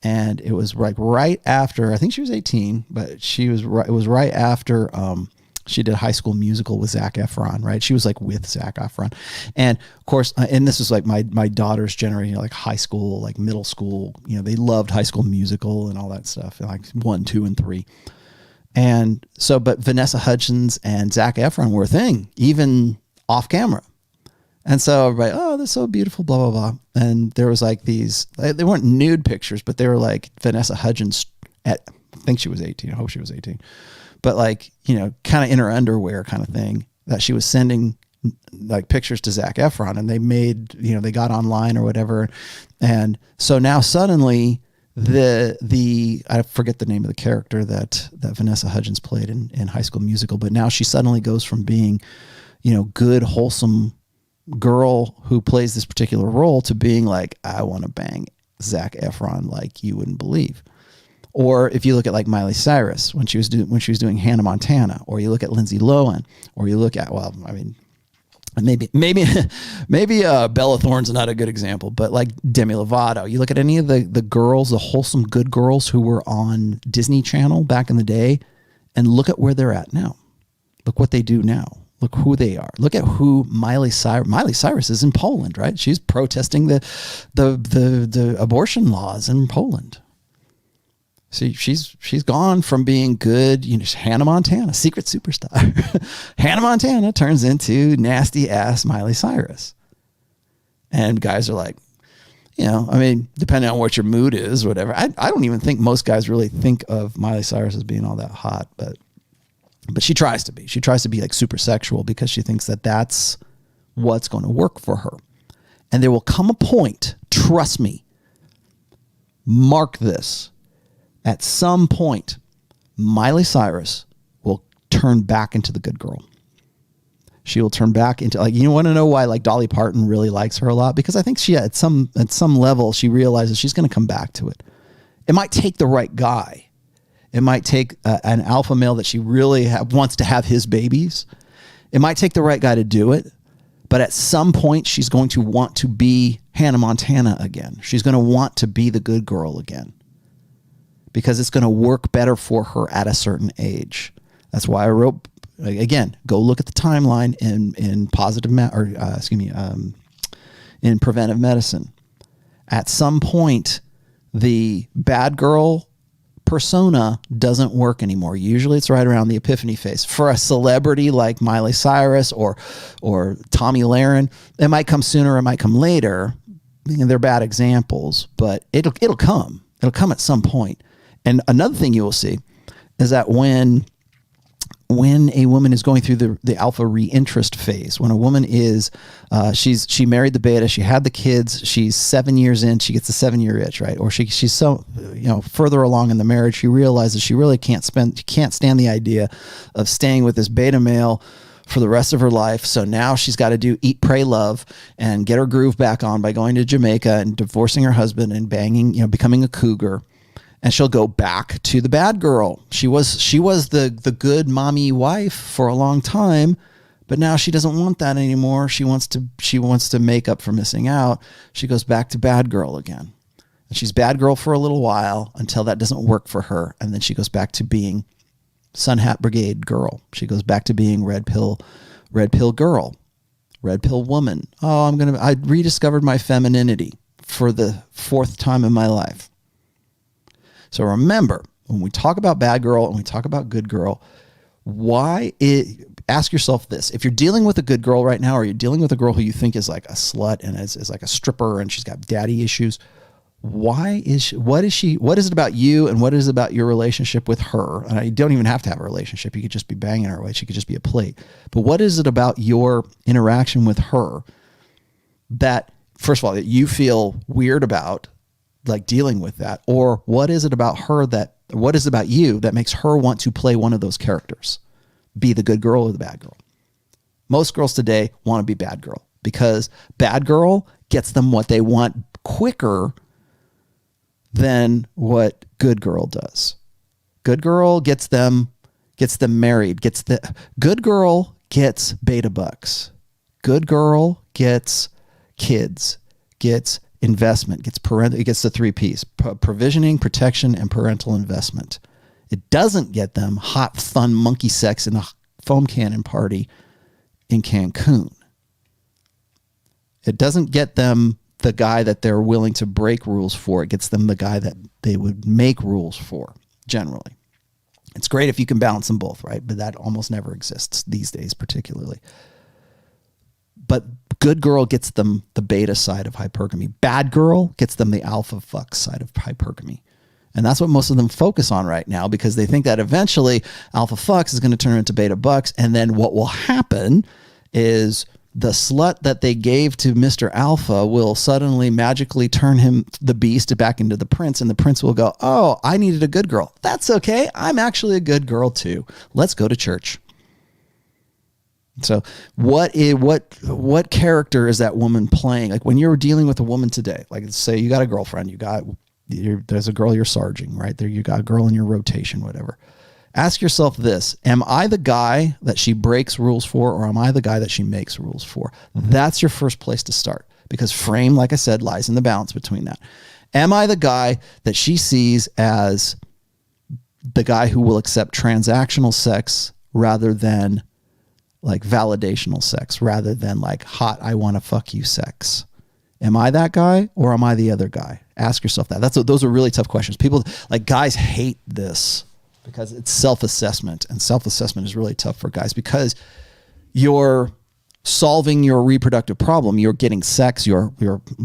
And it was right after, I think she was 18, but it was right after she did High School Musical with Zac Efron, right? She was like with Zac Efron. And of course, and this is like my daughter's generation, like high school, like middle school, they loved High School Musical and all that stuff, like 1, 2, and 3. And so, but Vanessa Hudgens and Zac Efron were a thing, even off camera. And so everybody, oh, that's so beautiful, blah, blah, blah. And there was like these, they weren't nude pictures, but they were like Vanessa Hudgens I think she was 18. I hope she was 18. But like, kind of in her underwear kind of thing, that she was sending like pictures to Zac Efron, and they made, they got online or whatever. And so now suddenly I forget the name of the character that Vanessa Hudgens played in High School Musical, but now she suddenly goes from being, good, wholesome girl who plays this particular role to being like, I want to bang Zac Efron like you wouldn't believe. Or if you look at like Miley Cyrus when she was doing Hannah Montana, or you look at Lindsay Lohan, or you look at, maybe Bella Thorne's not a good example, but like Demi Lovato. You look at any of the girls, the wholesome good girls who were on Disney Channel back in the day, and look at where they're at now. Look what they do now. Look who they are. Look at who Miley Cyrus is in Poland, right? She's protesting the abortion laws in Poland. See, she's gone from being good, Hannah Montana, secret superstar. Hannah Montana turns into nasty ass Miley Cyrus. And guys are like, depending on what your mood is, whatever. I don't even think most guys really think of Miley Cyrus as being all that hot, but she tries to be. She tries to be like super sexual because she thinks that that's what's going to work for her. And there will come a point, trust me, mark this, at some point, Miley Cyrus will turn back into the good girl. She will turn back into, like, you want to know why like Dolly Parton really likes her a lot? Because I think she at some level she realizes she's going to come back to it. It might take the right guy. It might take an alpha male that she really wants to have his babies. It might take the right guy to do it. But at some point, she's going to want to be Hannah Montana again. She's going to want to be the good girl again, because it's going to work better for her at a certain age. That's why I wrote, again, go look at the timeline in in preventive medicine. At some point, the bad girl persona doesn't work anymore. Usually it's right around the epiphany phase. For a celebrity like Miley Cyrus or Tommy Lahren, it might come sooner, it might come later. They're bad examples, but it'll come. It'll come at some point. And another thing you will see is that when a woman is going through the alpha reinterest phase, when a woman is, she married the beta, she had the kids, she's 7 years in, she gets the 7-year itch, right? Or she's so, further along in the marriage, she realizes she really can't stand the idea of staying with this beta male for the rest of her life. So now she's got to do eat, pray, love, and get her groove back on by going to Jamaica and divorcing her husband and banging, becoming a cougar. And she'll go back to the bad girl. She was the good mommy wife for a long time, but now she doesn't want that anymore. She wants to make up for missing out. She goes back to bad girl again. And she's bad girl for a little while until that doesn't work for her. And then she goes back to being Sun Hat Brigade girl. She goes back to being red pill girl, red pill woman. Oh, I rediscovered my femininity for the 4th time in my life. So remember, when we talk about bad girl and we talk about good girl, ask yourself this. If you're dealing with a good girl right now, or you're dealing with a girl who you think is like a slut and is like a stripper and she's got daddy issues, what is it about you and what is it about your relationship with her? And you don't even have to have a relationship. You could just be banging her, right? She could just be a plate. But what is it about your interaction with her that, first of all, that you feel weird about, like dealing with that? Or what is it about you that makes her want to play one of those characters? Be the good girl or the bad girl? Most girls today want to be bad girl because bad girl gets them what they want quicker than what good girl does. Good girl gets them married, good girl gets beta bucks. Good girl gets kids, gets investment, gets it gets the 3 P's: provisioning, protection, and parental investment. It doesn't get them hot, fun monkey sex in a foam cannon party in Cancun. It doesn't get them the guy that they're willing to break rules for. It gets them the guy that they would make rules for, generally. It's great if you can balance them both, right? But that almost never exists these days, particularly. But good girl gets them the beta side of hypergamy. Bad girl gets them the alpha fuck side of hypergamy. And that's what most of them focus on right now, because they think that eventually alpha fucks is going to turn into beta bucks. And then what will happen is the slut that they gave to Mr. Alpha will suddenly magically turn him, the beast, back into the prince. And the prince will go, oh, I needed a good girl. That's okay. I'm actually a good girl too. Let's go to church. So what character is that woman playing? Like when you're dealing with a woman today, like say you got a girlfriend, there's a girl you're sarging, right? There you got a girl in your rotation, whatever. Ask yourself this: am I the guy that she breaks rules for, or am I the guy that she makes rules for? That's your first place to start, because frame, like I said, lies in the balance between that. Am I the guy that she sees as the guy who will accept transactional sex rather than like validational sex, rather than like hot, I want to fuck you sex? Am I that guy, or am I the other guy? Ask yourself that. Those are really tough questions. People, like, guys hate this because it's self-assessment, and self-assessment is really tough for guys because you're solving your reproductive problem. You're getting sex, you're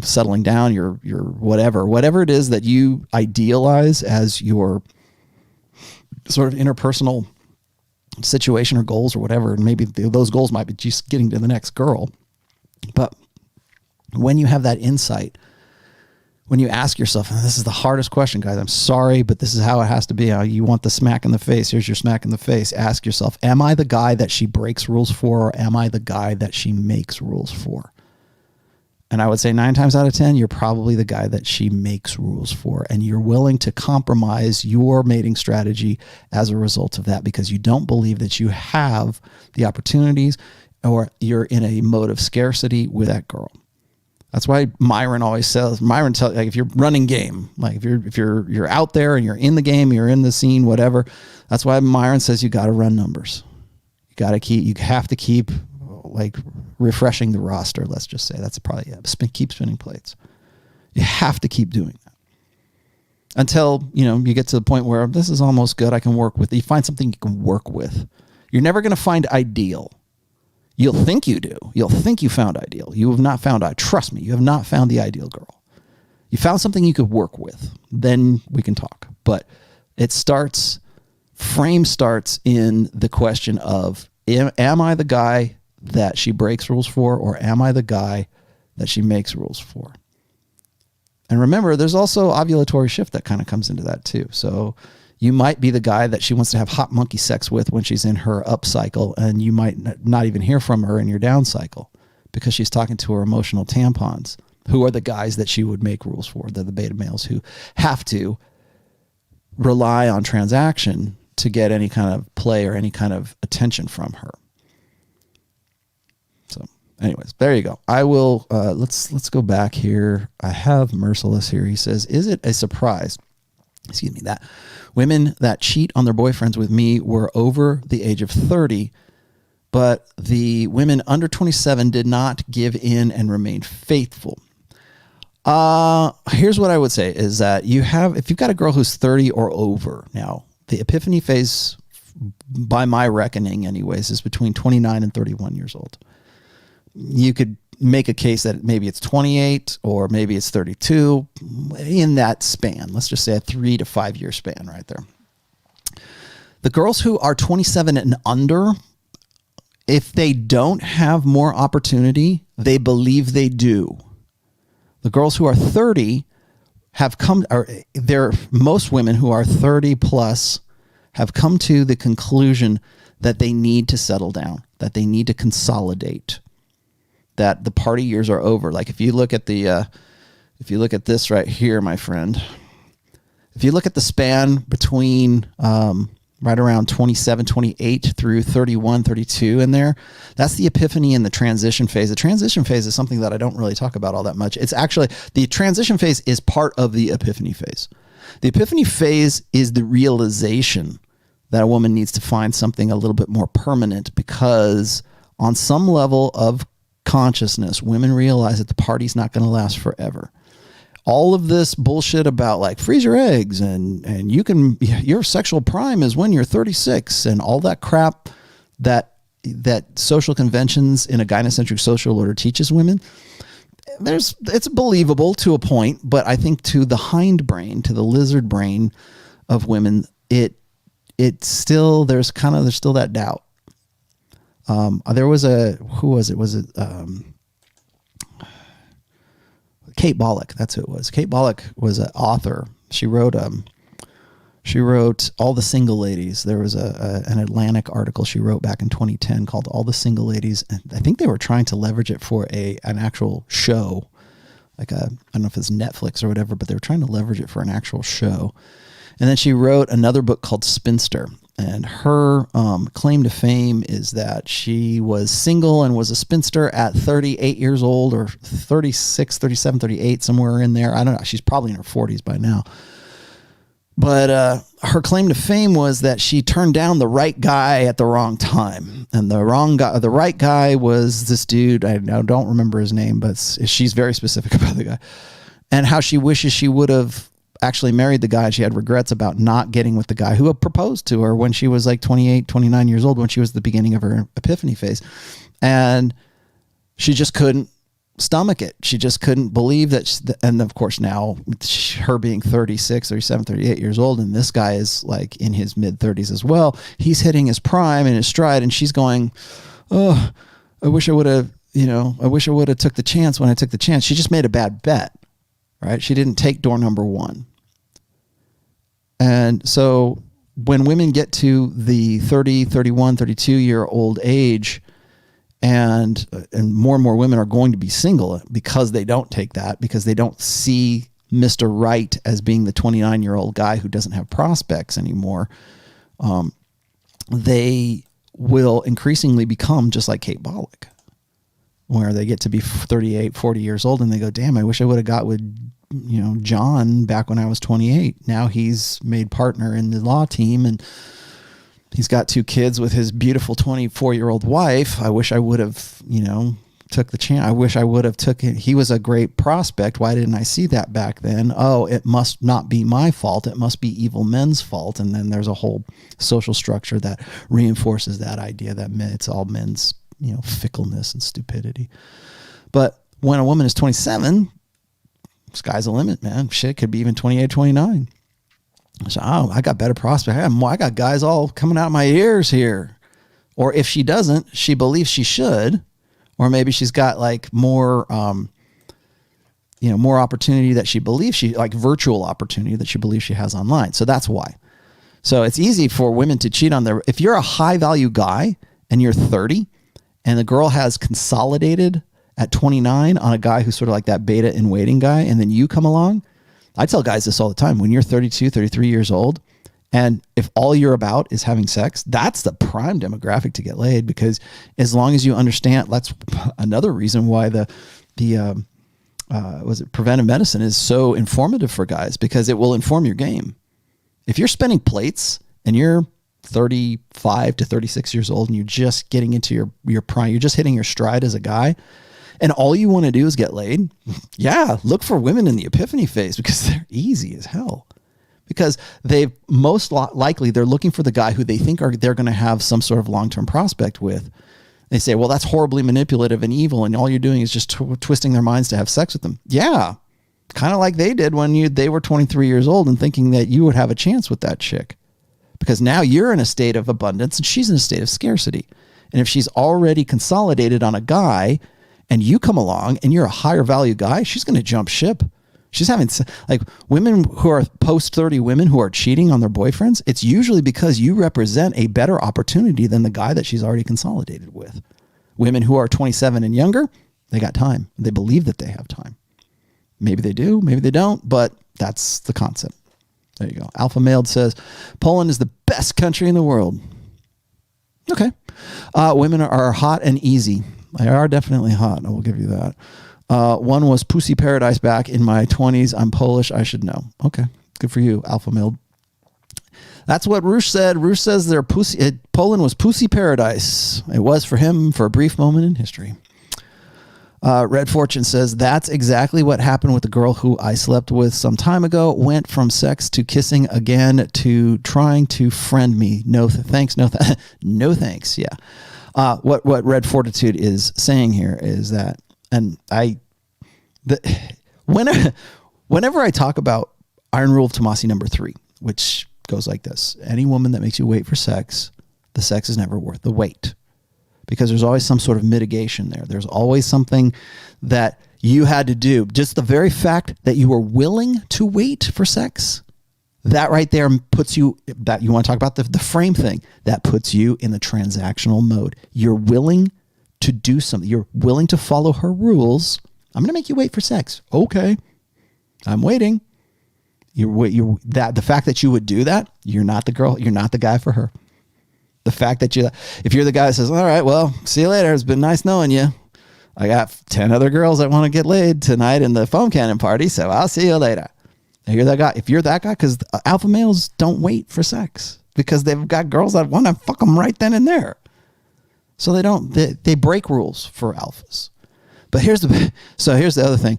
settling down, you're whatever it is that you idealize as your sort of interpersonal situation or goals or whatever. And maybe those goals might be just getting to the next girl. But when you have that insight, when you ask yourself, and this is the hardest question, guys, I'm sorry, but this is how it has to be. You want the smack in the face. Here's your smack in the face. Ask yourself, am I the guy that she breaks rules for, or am I the guy that she makes rules for? And I would say 9 times out of 10, you're probably the guy that she makes rules for. And you're willing to compromise your mating strategy as a result of that, because you don't believe that you have the opportunities, or you're in a mode of scarcity with that girl. That's why Myron always says, like, if you're running game, like if you're out there and you're in the game, you're in the scene, whatever. That's why Myron says you got to run numbers. You have to keep like refreshing the roster. Let's just say that's probably it. Keep spinning plates. You have to keep doing that until, you get to the point where this is almost good. I can work with it. You find something you can work with. You're never going to find ideal. You'll think you do. You'll think you found ideal. You have not found, trust me, you have not found the ideal girl. You found something you could work with. Then we can talk. But frame starts in the question of, am I the guy that she breaks rules for, or am I the guy that she makes rules for? And remember, there's also ovulatory shift that kind of comes into that too. So you might be the guy that she wants to have hot monkey sex with when she's in her up cycle, and you might not even hear from her in your down cycle because she's talking to her emotional tampons, who are the guys that she would make rules for. They're the beta males who have to rely on transaction to get any kind of play or any kind of attention from her. So anyways, there you go. I will, let's go back here. I have Merciless here. He says, is it a surprise, that women that cheat on their boyfriends with me were over the age of 30, but the women under 27 did not give in and remain faithful? Here's what I would say is that if you've got a girl who's 30 or over now, the epiphany phase, by my reckoning anyways, is between 29 and 31 years old. You could make a case that maybe it's 28 or maybe it's 32, in that span. Let's just say a 3 to 5 year span right there. The girls who are 27 and under, if they don't have more opportunity, they believe they do. The girls who are 30 most women who are 30 plus have come to the conclusion that they need to settle down, that they need to consolidate, that the party years are over. Like if you look at this right here, my friend, if you look at the span between right around 27, 28 through 31, 32 in there, that's the epiphany and the transition phase. The transition phase is something that I don't really talk about all that much. It's actually, the transition phase is part of the epiphany phase. The epiphany phase is the realization that a woman needs to find something a little bit more permanent, because on some level of consciousness, women realize that the party's not going to last forever. All of this bullshit about like freeze your eggs and your sexual prime is when you're 36 and all that crap that social conventions in a gynocentric social order teaches women, it's believable to a point, but I think to the hind brain, to the lizard brain of women, there's still that doubt. There was who was it? Was it Kate Bollock? That's who it was. Kate Bollock was an author. She wrote All the Single Ladies. There was an Atlantic article she wrote back in 2010 called All the Single Ladies. And I think they were trying to leverage it for an actual show. I don't know if it's Netflix or whatever, but they were trying to leverage it for an actual show. And then she wrote another book called Spinster. And her claim to fame is that she was single and was a spinster at 38 years old, or 36, 37, 38, somewhere in there. I don't know. She's probably in her 40s by now. But her claim to fame was that she turned down the right guy at the wrong time. And the right guy was this dude. I don't remember his name, but she's very specific about the guy. And how she wishes she would have actually married the guy. She had regrets about not getting with the guy who had proposed to her when she was like 28, 29 years old, when she was at the beginning of her epiphany phase. And she just couldn't stomach it. She just couldn't believe that. And of course now, her being 36, 37, 38 years old, and this guy is like in his mid 30s as well. He's hitting his prime and his stride, and she's going, oh, I wish I would have took the chance when I took the chance. She just made a bad bet, right? She didn't take door number one. And so when women get to the 30, 31, 32-year-old age, and more women are going to be single because they don't take that, because they don't see Mr. Right as being the 29-year-old guy who doesn't have prospects anymore, they will increasingly become just like Kate Bollock, where they get to be 38, 40 years old and they go, damn, I wish I would have got with John back when I was 28. Now he's made partner in the law team and he's got 2 kids with his beautiful 24-year-old wife. I wish I would have, took the chance. I wish I would have took it. He was a great prospect. Why didn't I see that back then? Oh, it must not be my fault. It must be evil men's fault. And then there's a whole social structure that reinforces that idea that it's all men's, fickleness and stupidity. But when a woman is 27, sky's the limit, man. Shit, could be even 28, 29. So, I got better prospects. I got guys all coming out of my ears here. Or if she doesn't, she believes she should. Or maybe she's got like more, more opportunity that she believes like virtual opportunity that she believes she has online. So that's why. So it's easy for women to cheat on if you're a high value guy and you're 30 and the girl has consolidated at 29 on a guy who's sort of like that beta in waiting guy, and then you come along. I tell guys this all the time. When you're 32, 33 years old, and if all you're about is having sex, that's the prime demographic to get laid, because as long as you understand, that's another reason why preventive medicine is so informative for guys, because it will inform your game. If you're spending plates and you're 35 to 36 years old and you're just getting into your prime, you're just hitting your stride as a guy, and all you want to do is get laid, look for women in the epiphany phase, because they're easy as hell. Because they've most likely they're looking for the guy who they think they're going to have some sort of long-term prospect with. They say, well, that's horribly manipulative and evil, and all you're doing is just twisting their minds to have sex with them. Yeah, kind of like they did when they were 23 years old and thinking that you would have a chance with that chick. Because now you're in a state of abundance and she's in a state of scarcity. And if she's already consolidated on a guy and you come along and you're a higher value guy, she's going to jump ship She's having, like, women who are post 30 women who are cheating on their boyfriends. It's usually because you represent a better opportunity than the guy that she's already consolidated with. Women who are 27 and younger, they got time. They believe that they have time. Maybe they do, maybe they don't, but that's the concept. There you go. Alpha Male says, Poland is the best country in the world. Okay. Women are hot and easy. They are definitely hot. I will give you that. One was Pussy Paradise back in my 20s. I'm Polish. I should know. Okay. Good for you, Alpha Male. That's what Roosh said. Roosh says Poland was Pussy Paradise. It was for him for a brief moment in history. Red Fortune says, that's exactly what happened with the girl who I slept with some time ago. Went from sex to kissing again to trying to friend me. No thanks. No thanks. Yeah. What Red Fortitude is saying here is that, and whenever I talk about Iron Rule of Tomassi number 3, which goes like this: any woman that makes you wait for sex, the sex is never worth the wait. Because there's always some sort of mitigation there. There's always something that you had to do. Just the very fact that you were willing to wait for sex, that right there puts you, that you want to talk about the frame thing, that puts you in the transactional mode. You're willing to do something. You're willing to follow her rules. I'm going to make you wait for sex. Okay. I'm waiting. The fact that you would do that, you're not the girl, you're not the guy for her. The fact that if you're the guy that says, all right, well, see you later. It's been nice knowing you. I got 10 other girls that want to get laid tonight in the foam cannon party, so I'll see you later. If you're that guy, because alpha males don't wait for sex because they've got girls that want to fuck them right then and there. So they break rules for alphas. But here's the other thing.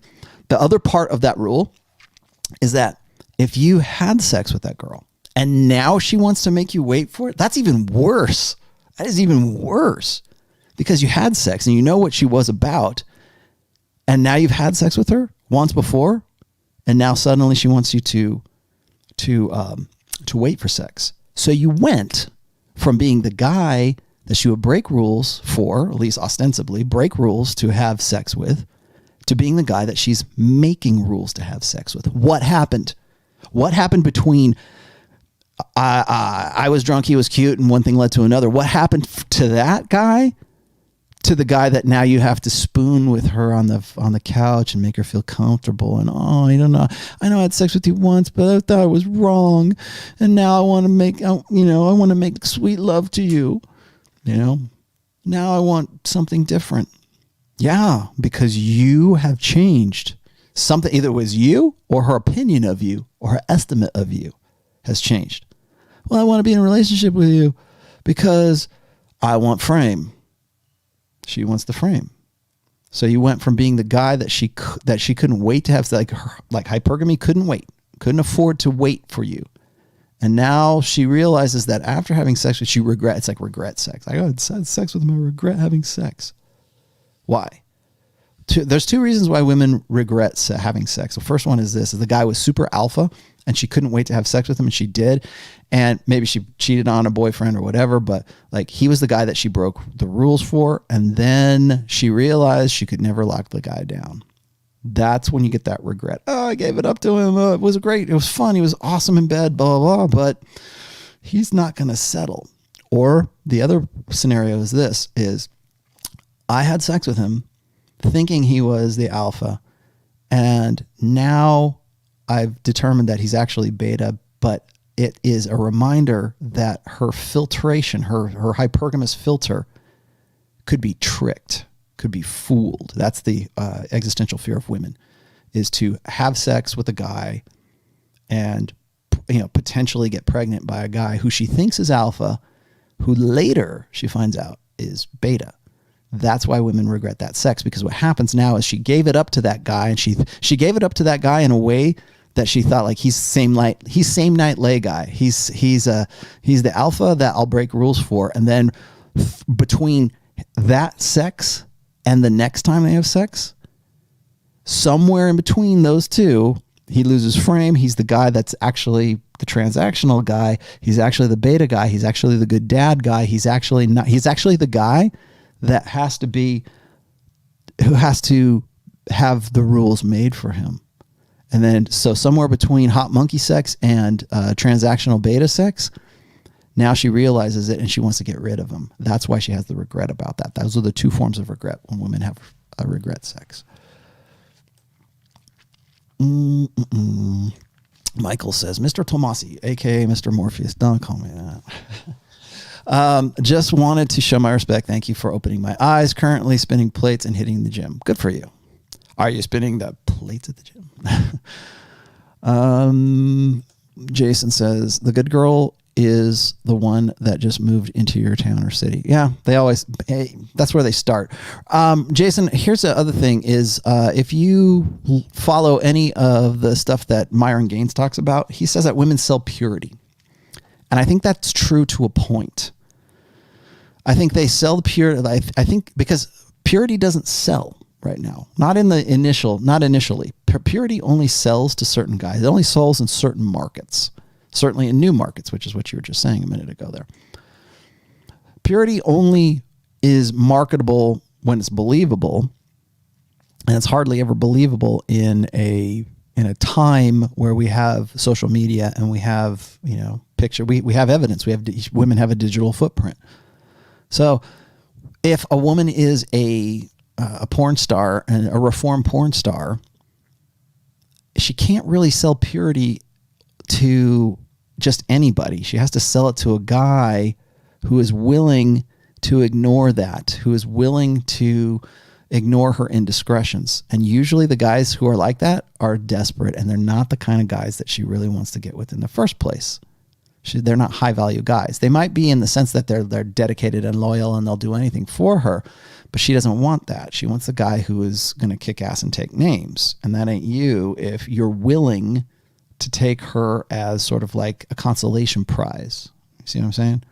The other part of that rule is that if you had sex with that girl, and now she wants to make you wait for it, that's even worse. That is even worse. Because you had sex and you know what she was about, and now you've had sex with her once before, and now suddenly she wants you to wait for sex. So you went from being the guy that she would break rules for, at least ostensibly, break rules to have sex with, to being the guy that she's making rules to have sex with. What happened? What happened between I was drunk, he was cute, and one thing led to another? What happened to that guy to the guy that now you have to spoon with her on the couch and make her feel comfortable? And I don't know. I know I had sex with you once, but I thought it was wrong, and now I want to make sweet love to you. Now I want something different. Yeah, because you have changed. Something, either it was you or her opinion of you or her estimate of you has changed. Well, I want to be in a relationship with you because I want frame. She wants the frame. So you went from being the guy that she couldn't wait to have, like hypergamy couldn't afford to wait for you. And now she realizes that after having sex with you, it's like regret sex. I had sex with him, I regret having sex. Why? There's 2 reasons why women regret having sex. The first one is this: the guy was super alpha and she couldn't wait to have sex with him, and she did. And maybe she cheated on a boyfriend or whatever, but like he was the guy that she broke the rules for. And then she realized she could never lock the guy down. That's when you get that regret. Oh, I gave it up to him. It was great. It was fun. He was awesome in bed, blah, blah, blah. But he's not going to settle. Or the other scenario is I had sex with him thinking he was the alpha, and now I've determined that he's actually beta, but it is a reminder that her filtration, her hypergamous filter could be tricked, could be fooled. That's the existential fear of women, is to have sex with a guy and potentially get pregnant by a guy who she thinks is alpha, who later she finds out is beta. That's why women regret that sex, because what happens now is she gave it up to that guy, and she gave it up to that guy in a way that she thought like he's same night lay guy. He's the alpha that I'll break rules for. And then between that sex and the next time they have sex, somewhere in between those two, he loses frame. He's the guy that's actually the transactional guy. He's actually the beta guy. He's actually the good dad guy. He's actually the guy that who has to have the rules made for him. And then, so somewhere between hot monkey sex and transactional beta sex, now she realizes it and she wants to get rid of him. That's why she has the regret about that. Those are the two forms of regret when women have regret sex. Michael says, Mr. Tomassi, aka Mr. Morpheus. Don't call me that. Just wanted to show my respect. Thank you for opening my eyes. Currently spinning plates and hitting the gym. Good for you. Are you spinning the plates at the gym? Jason says, the good girl is the one that just moved into your town or city. Yeah, they always, that's where they start. Jason, here's the other thing is, if you follow any of the stuff that Myron Gaines talks about, he says that women sell purity. And I think that's true to a point. I think they sell purity. I think because purity doesn't sell right now. Not initially. Purity only sells to certain guys. It only sells in certain markets. Certainly in new markets, which is what you were just saying a minute ago there. Purity only is marketable when it's believable. And it's hardly ever believable in a time where we have social media and we have, picture. We have evidence. Women have a digital footprint. So if a woman is a porn star and a reformed porn star, she can't really sell purity to just anybody. She has to sell it to a guy who is willing to ignore that, who is willing to ignore her indiscretions. And usually the guys who are like that are desperate, and they're not the kind of guys that she really wants to get with in the first place. They're not high value guys. They might be in the sense that they're dedicated and loyal and they'll do anything for her, but she doesn't want that. She wants a guy who is going to kick ass and take names. And that ain't you if you're willing to take her as sort of like a consolation prize. You see what I'm saying?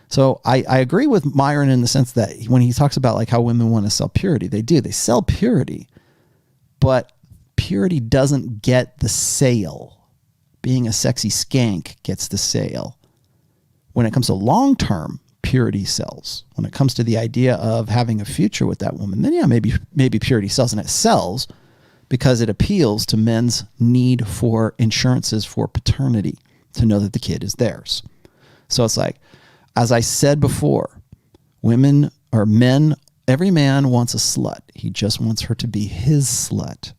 So I agree with Myron in the sense that when he talks about like how women want to sell purity, they do. They sell purity, but purity doesn't get the sale. Being a sexy skank gets the sale. When it comes to long-term, purity sells. When it comes to the idea of having a future with that woman, then yeah, maybe purity sells, and it sells because it appeals to men's need for insurances for paternity, to know that the kid is theirs. So it's like, as I said before, women or men, every man wants a slut. He just wants her to be his slut.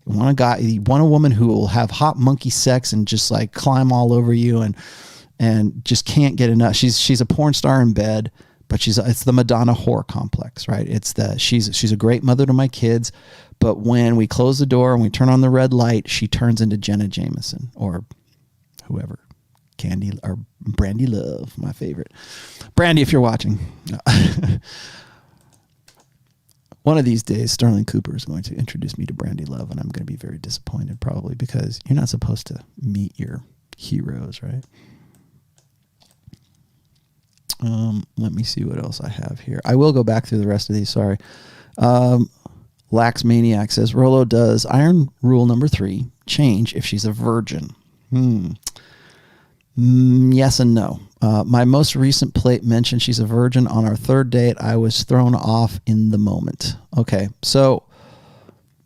You want a woman who will have hot monkey sex and just like climb all over you and just can't get enough. She's a porn star in bed, but it's the Madonna whore complex, right? She's a great mother to my kids, but when we close the door and we turn on the red light, she turns into Jenna Jameson or whoever. Candy or Brandy Love, my favorite. Brandy, if you're watching. One of these days, Sterling Cooper is going to introduce me to Brandy Love, and I'm going to be very disappointed probably because you're not supposed to meet your heroes, right? Let me see what else I have here. I will go back through the rest of these, sorry. Lax Maniac says, Rollo, does iron rule number 3 change if she's a virgin? Yes and no. My most recent plate mentioned she's a virgin. On our third date, I was thrown off in the moment. Okay, so,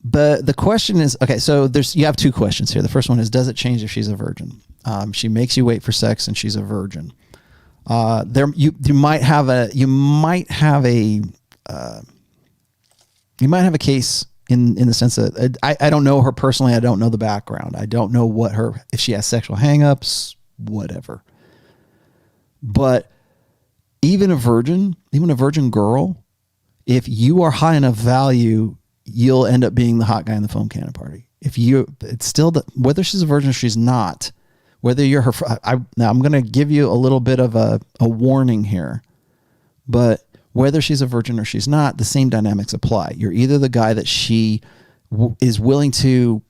but the question is, okay, so you have 2 questions here. The first one is, does it change if she's a virgin? She makes you wait for sex and she's a virgin. You might have a case in the sense that I don't know her personally. I don't know the background. I don't know if she has sexual hangups, whatever. But even a virgin girl, if you are high enough value, you'll end up being the hot guy in the foam cannon party. It's still whether she's a virgin or she's not, whether you're her. Now I'm going to give you a little bit of a warning here, but whether she's a virgin or she's not, the same dynamics apply. You're either the guy that she is willing to,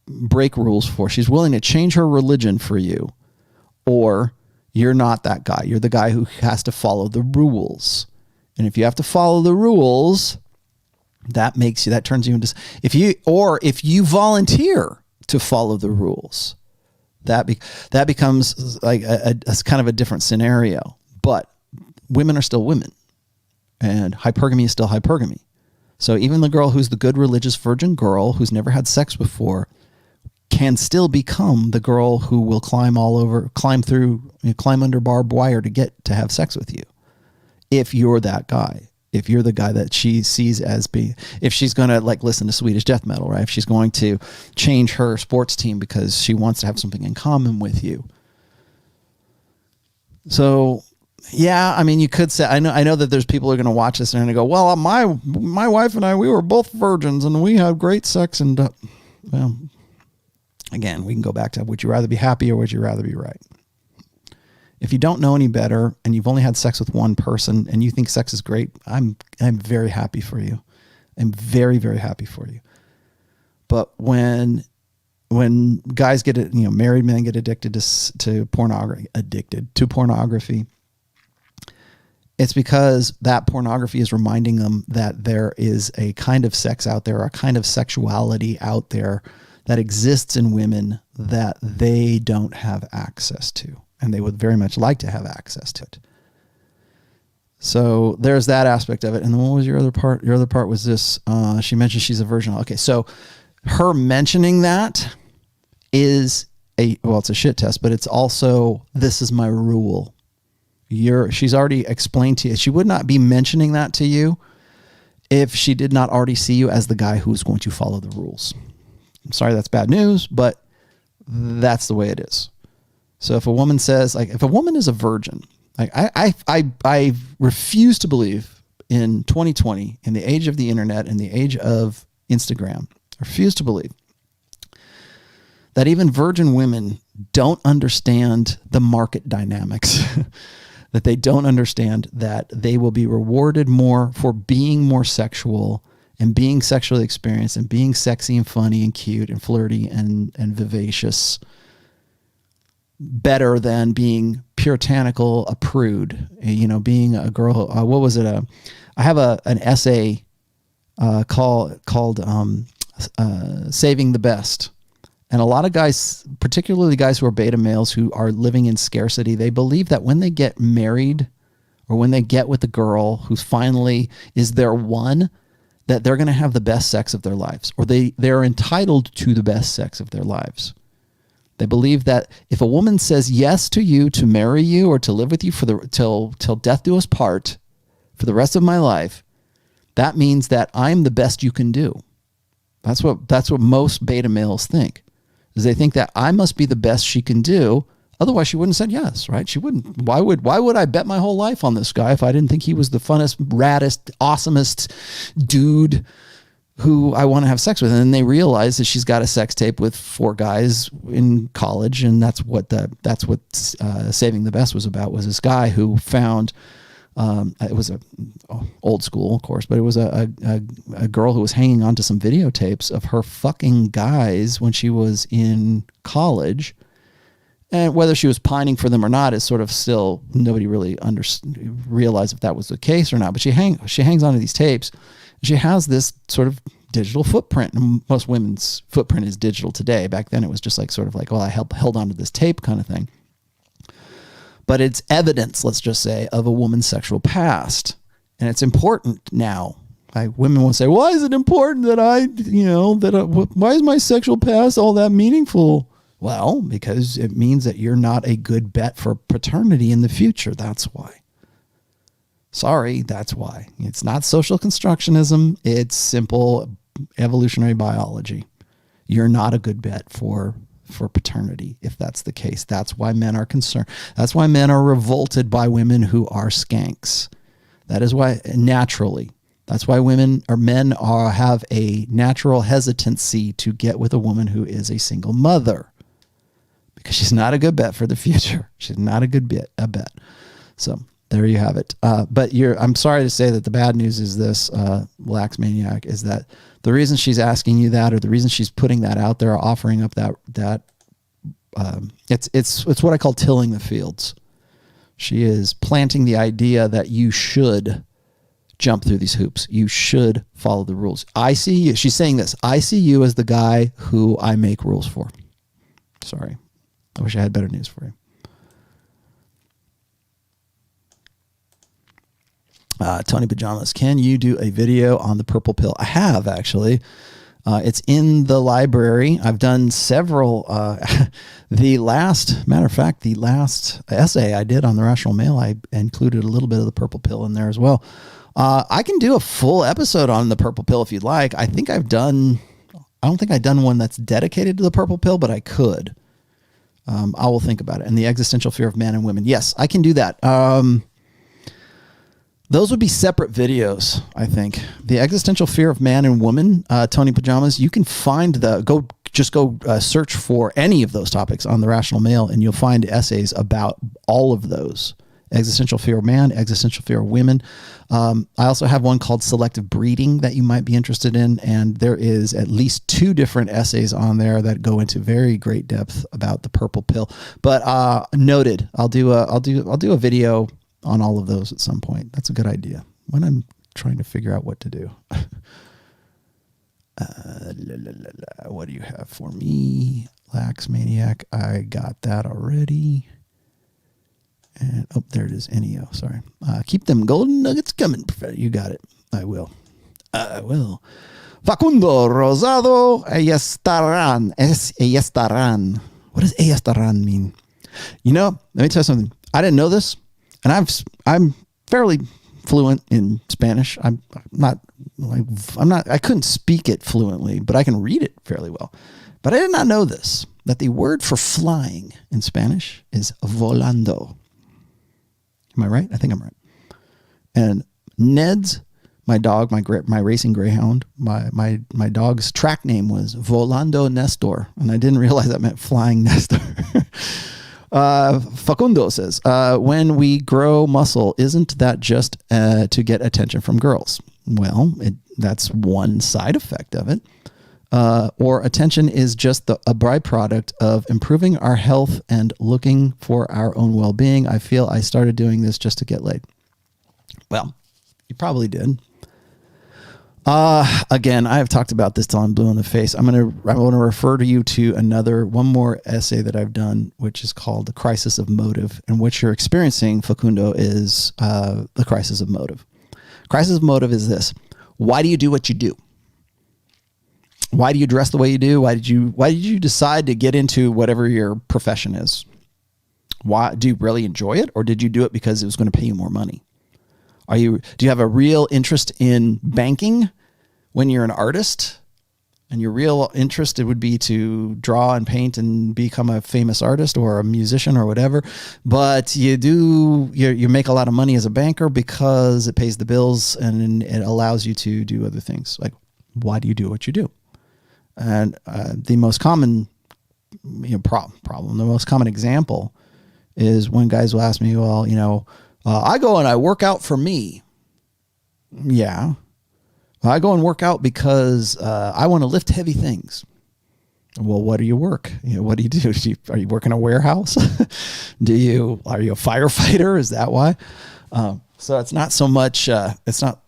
break rules for. She's willing to change her religion for you, or you're not that guy. You're the guy who has to follow the rules. And if you have to follow the rules, that turns you into, if you volunteer to follow the rules, that becomes like a kind of a different scenario. But women are still women, and hypergamy is still hypergamy. So even the girl who's the good religious virgin girl who's never had sex before can still become the girl who will climb under barbed wire to get to have sex with you. If you're that guy, if you're the guy that she sees as being, if she's going to like listen to Swedish death metal, right? If she's going to change her sports team because she wants to have something in common with you. So yeah, I mean, you could say, I know that there's people who are going to watch this and they're going to go, well, my wife and I, we were both virgins and we had great sex. And well, again, we can go back to, would you rather be happy or would you rather be right? If you don't know any better and you've only had sex with one person and you think sex is great, I'm very happy for you. I'm very, very happy for you. But when guys get it, married men get addicted to pornography, it's because that pornography is reminding them that there is a kind of sex out there, a kind of sexuality out there that exists in women that they don't have access to. And they would very much like to have access to it. So there's that aspect of it. And then what was your other part? Your other part was this. She mentioned she's a virgin. Okay, so her mentioning that is it's a shit test, but it's also, this is my rule. She's already explained to you. She would not be mentioning that to you if she did not already see you as the guy who's going to follow the rules. I'm sorry, that's bad news, but that's the way it is. So if a woman says, like, if a woman is a virgin, like I refuse to believe in 2020, in the age of the internet, in the age of Instagram, I refuse to believe that even virgin women don't understand the market dynamics, that they don't understand that they will be rewarded more for being more sexual and being sexually experienced and being sexy and funny and cute and flirty and vivacious, better than being puritanical, a prude, being a girl. What was it? I have an essay called Saving the Best. And a lot of guys, particularly guys who are beta males who are living in scarcity, they believe that when they get married or when they get with a girl who finally is their one, that they're going to have the best sex of their lives, or they're entitled to the best sex of their lives. They believe that if a woman says yes to you, to marry you, or to live with you till death do us part for the rest of my life, that means that I'm the best you can do. That's what most beta males think. Is they think that I must be the best she can do. Otherwise, she wouldn't have said yes, right? She wouldn't. Why would I bet my whole life on this guy if I didn't think he was the funnest, raddest, awesomest dude who I want to have sex with? And then they realize that she's got a sex tape with 4 guys in college, and that's what Saving the Best was about. Was this guy who found it was a old school, of course, but it was a girl who was hanging on to some videotapes of her fucking guys when she was in college. And whether she was pining for them or not is sort of still, nobody really realized if that was the case or not. But she hangs onto these tapes. And she has this sort of digital footprint. And most women's footprint is digital today. Back then it was just like sort of like, well, I held onto this tape kind of thing. But it's evidence, let's just say, of a woman's sexual past. And it's important now. Women will say, why is it important that why is my sexual past all that meaningful? Well, because it means that you're not a good bet for paternity in the future. That's why. Sorry, that's why. It's not social constructionism. It's simple evolutionary biology. You're not a good bet for paternity if that's the case. That's why men are concerned. That's why men are revolted by women who are skanks. That is why, naturally, that's why men have a natural hesitancy to get with a woman who is a single mother, because she's not a good bet for the future. She's not a good bet. So there you have it. But I'm sorry to say that the bad news is this, Lax Maniac, is that the reason she's asking you that, or the reason she's putting that out there, offering up that it's what I call tilling the fields. She is planting the idea that you should jump through these hoops. You should follow the rules. I see you. She's saying this. I see you as the guy who I make rules for. Sorry. I wish I had better news for you. Tony Pajamas, can you do a video on the purple pill? I have, actually. It's in the library. I've done several. The last essay I did on the rational male, I included a little bit of the purple pill in there as well. I can do a full episode on the purple pill if you'd like. I don't think I've done one that's dedicated to the purple pill, but I could. I will think about it. And the existential fear of men and women. Yes, I can do that. Those would be separate videos, I think. The existential fear of man and woman, Tony Pajamas, you can find go search for any of those topics on the Rational Male, and you'll find essays about all of those. Existential fear of man, existential fear of women. I also have one called selective breeding that you might be interested in, and there is at least 2 different essays on there that go into very great depth about the purple pill. But noted, I'll do a video on all of those at some point. That's a good idea when I'm trying to figure out what to do. What do you have for me? Lax Maniac. I got that already. And there it is. NEO. Sorry. Keep them golden nuggets coming. You got it. I will. Facundo Rosado Ayestaran. Ayestaran. What does Ayestaran mean? Let me tell you something. I didn't know this. And I'm fairly fluent in Spanish. I couldn't speak it fluently, but I can read it fairly well. But I did not know this, that the word for flying in Spanish is volando. Am I right? I think I'm right. And Ned's, my dog, my racing greyhound, my dog's track name was Volando Nestor. And I didn't realize that meant flying Nestor. Facundo says, when we grow muscle, isn't that just to get attention from girls? Well, that's one side effect of it. Or attention is just a byproduct of improving our health and looking for our own well-being. I feel I started doing this just to get laid. Well, you probably did. Again, I have talked about this till I'm blue in the face. I want to refer to you to one more essay that I've done, which is called The Crisis of Motive. And what you're experiencing, Facundo, is the crisis of motive. Crisis of motive is this. Why do you do what you do? Why do you dress the way you do? Why did you decide to get into whatever your profession is? Why do you really enjoy it, or did you do it because it was going to pay you more money? Do you have a real interest in banking when you're an artist, and your real interest it would be to draw and paint and become a famous artist or a musician or whatever, but you make a lot of money as a banker because it pays the bills and it allows you to do other things. Like, why do you do what you do? And the most common problem, the most common example is when guys will ask me, well, I go and I work out for me. Yeah. I go and work out because I want to lift heavy things. Well, what do you work? What do you do? Are you working a warehouse? Are you a firefighter? Is that why? So it's not so much. It's not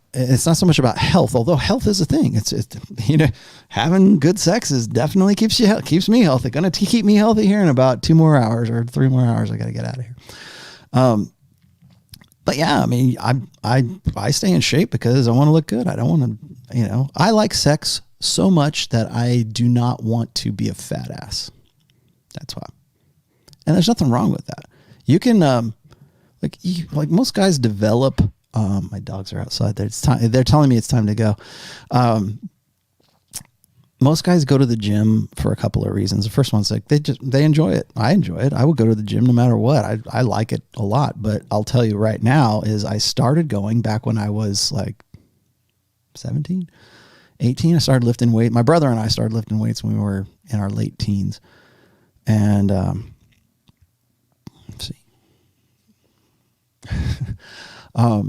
so much about health, although health is a thing. It's having good sex definitely keeps me healthy. Going to keep me healthy here in about 2 more hours or 3 more hours. I got to get out of here. But yeah, I mean, I stay in shape because I want to look good. I don't want to, I like sex so much that I do not want to be a fat ass. That's why. And there's nothing wrong with that. You can, like most guys develop, my dogs are outside there. It's time. They're telling me it's time to go. Most guys go to the gym for a couple of reasons. The first one's like they enjoy it. I enjoy it. I would go to the gym no matter what. I like it a lot. But I'll tell you right now is I started going back when I was like 17, 18. I started lifting weight. My brother and I started lifting weights when we were in our late teens. And let's see. I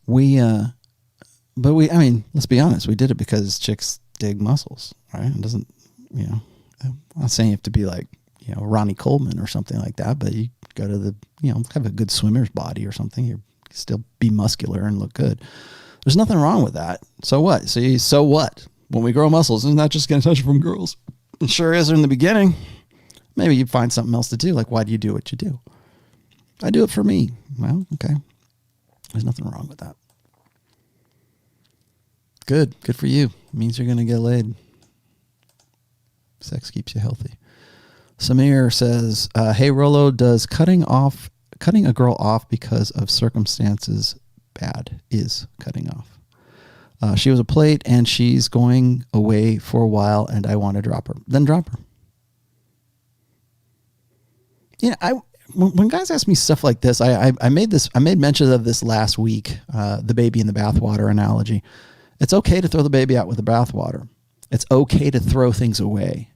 mean, let's be honest. We did it because chicks dig muscles, right? It doesn't, I'm not saying you have to be like, Ronnie Coleman or something like that, but you go to the, have a good swimmer's body or something. You still be muscular and look good. There's nothing wrong with that. So what? So what? When we grow muscles, isn't that just getting attention from girls? It sure is in the beginning. Maybe you find something else to do. Like, why do you do what you do? I do it for me. Well, okay. There's nothing wrong with that. Good for you. It means you're going to get laid. Sex keeps you healthy. Samir says, hey, Rollo, does cutting a girl off because of circumstances bad? Is cutting off. She was a plate and she's going away for a while and I want to drop her. Then drop her. When guys ask me stuff like this, I made mention of this last week, the baby in the bathwater analogy. It's okay to throw the baby out with the bathwater. It's okay to throw things away.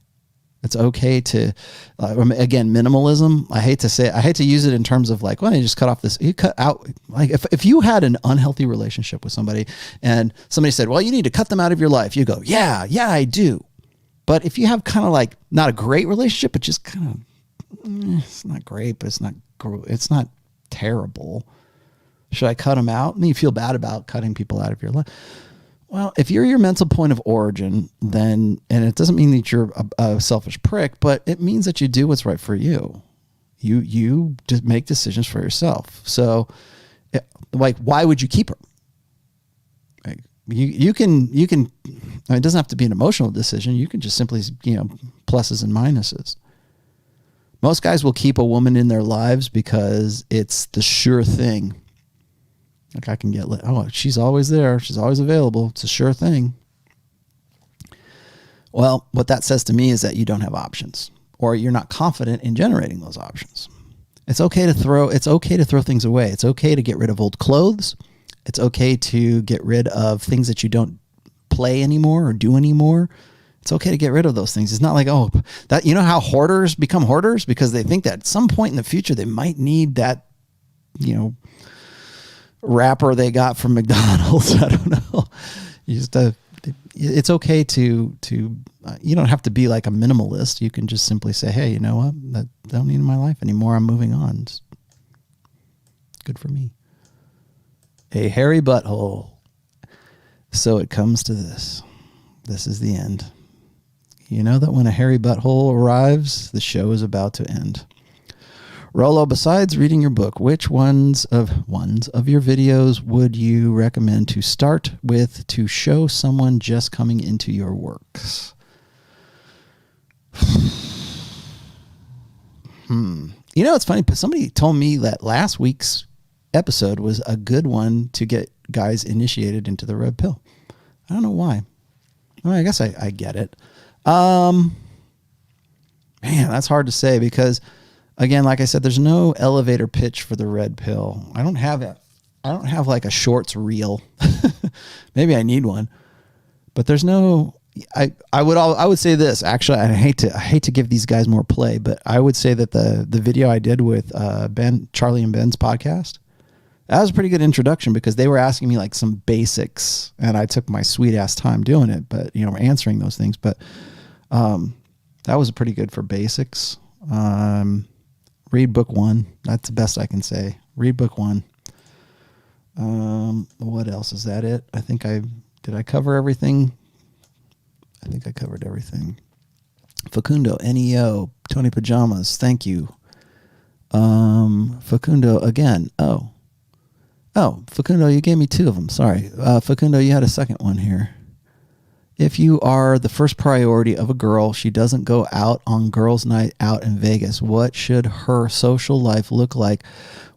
It's okay to, again, minimalism. I hate to use it in terms of like, well, you just cut off this, you cut out, like if you had an unhealthy relationship with somebody and somebody said, well, you need to cut them out of your life. You go, yeah, I do. But if you have kind of like, not a great relationship, but just kind of, it's not great, but it's not terrible. Should I cut them out? And you feel bad about cutting people out of your life. Well, if you're your mental point of origin, then, and it doesn't mean that you're a selfish prick, but it means that you do what's right for you. You just make decisions for yourself. So, like, why would you keep her? Like, you can. I mean, it doesn't have to be an emotional decision. You can just simply, pluses and minuses. Most guys will keep a woman in their lives because it's the sure thing. Like I can get, she's always there. She's always available. It's a sure thing. Well, what that says to me is that you don't have options or you're not confident in generating those options. It's okay to throw things away. It's okay to get rid of old clothes. It's okay to get rid of things that you don't play anymore or do anymore. It's okay to get rid of those things. It's not like, how hoarders become hoarders because they think that at some point in the future they might need that, wrapper they got from McDonald's. I don't know. It's okay to you don't have to be like a minimalist. You can just simply say, hey, you know what? I don't need in my life anymore. I'm moving on. It's good for me. A hairy butthole. So it comes to this. This is the end. You know that when a hairy butthole arrives, the show is about to end. Rollo, besides reading your book, which ones of your videos would you recommend to start with to show someone just coming into your works? It's funny, but somebody told me that last week's episode was a good one to get guys initiated into the red pill. I don't know why. Well, I guess I get it. Man, that's hard to say because, again, like I said, there's no elevator pitch for the red pill. I don't have like a shorts reel. Maybe I need one, but there's no. I would say this actually. I hate to give these guys more play, but I would say that the video I did with Charlie and Ben's podcast, that was a pretty good introduction because they were asking me like some basics, and I took my sweet ass time doing it, but answering those things. But that was pretty good for basics. Read book 1. That's the best I can say. Read book 1. What else? Is that it? Did I cover everything? I think I covered everything. Facundo, NEO, Tony Pajamas, thank you. Facundo again. Oh, Facundo, you gave me 2 of them. Sorry. Facundo, you had a second one here. If you are the first priority of a girl, she doesn't go out on girls' night out in Vegas. What should her social life look like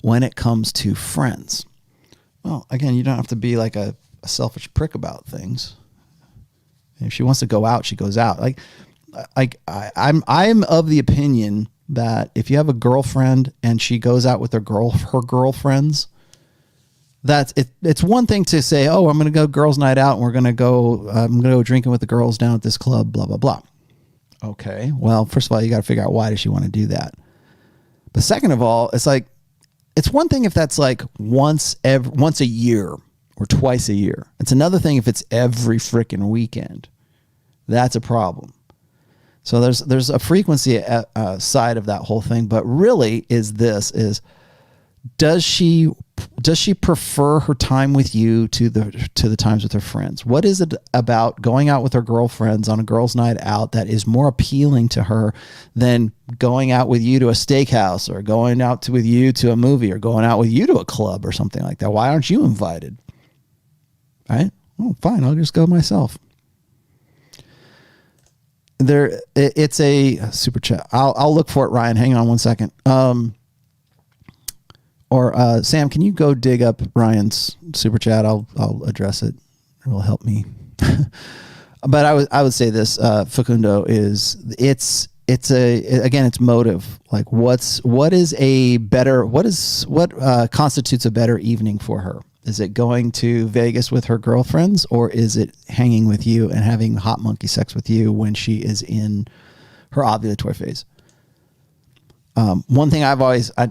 when it comes to friends? Well, again, you don't have to be like a selfish prick about things. If she wants to go out, she goes out. I'm of the opinion that if you have a girlfriend and she goes out with her girlfriends, it's one thing to say, oh, I'm going to go girls' night out and I'm going to go drinking with the girls down at this club, blah, blah, blah. Okay. Well, first of all, you got to figure out why does she want to do that? But second of all, it's one thing if that's like once a year or twice a year. It's another thing if it's every freaking weekend. That's a problem. So there's a frequency side of that whole thing, but really does she she prefer her time with you to the times with her friends? What is it about going out with her girlfriends on a girls' night out that is more appealing to her than going out with you to a steakhouse or going out with you to a movie or going out with you to a club or something like that? Why aren't you invited? Right? Oh, fine. I'll just go myself. It's a super chat. I'll look for it, Ryan. Hang on one second. Or Sam, can you go dig up Ryan's super chat? I'll address it. It will help me. But I would say this, Facundo, is it's motive. Like what constitutes a better evening for her? Is it going to Vegas with her girlfriends, or is it hanging with you and having hot monkey sex with you when she is in her ovulatory phase? One thing I've always, I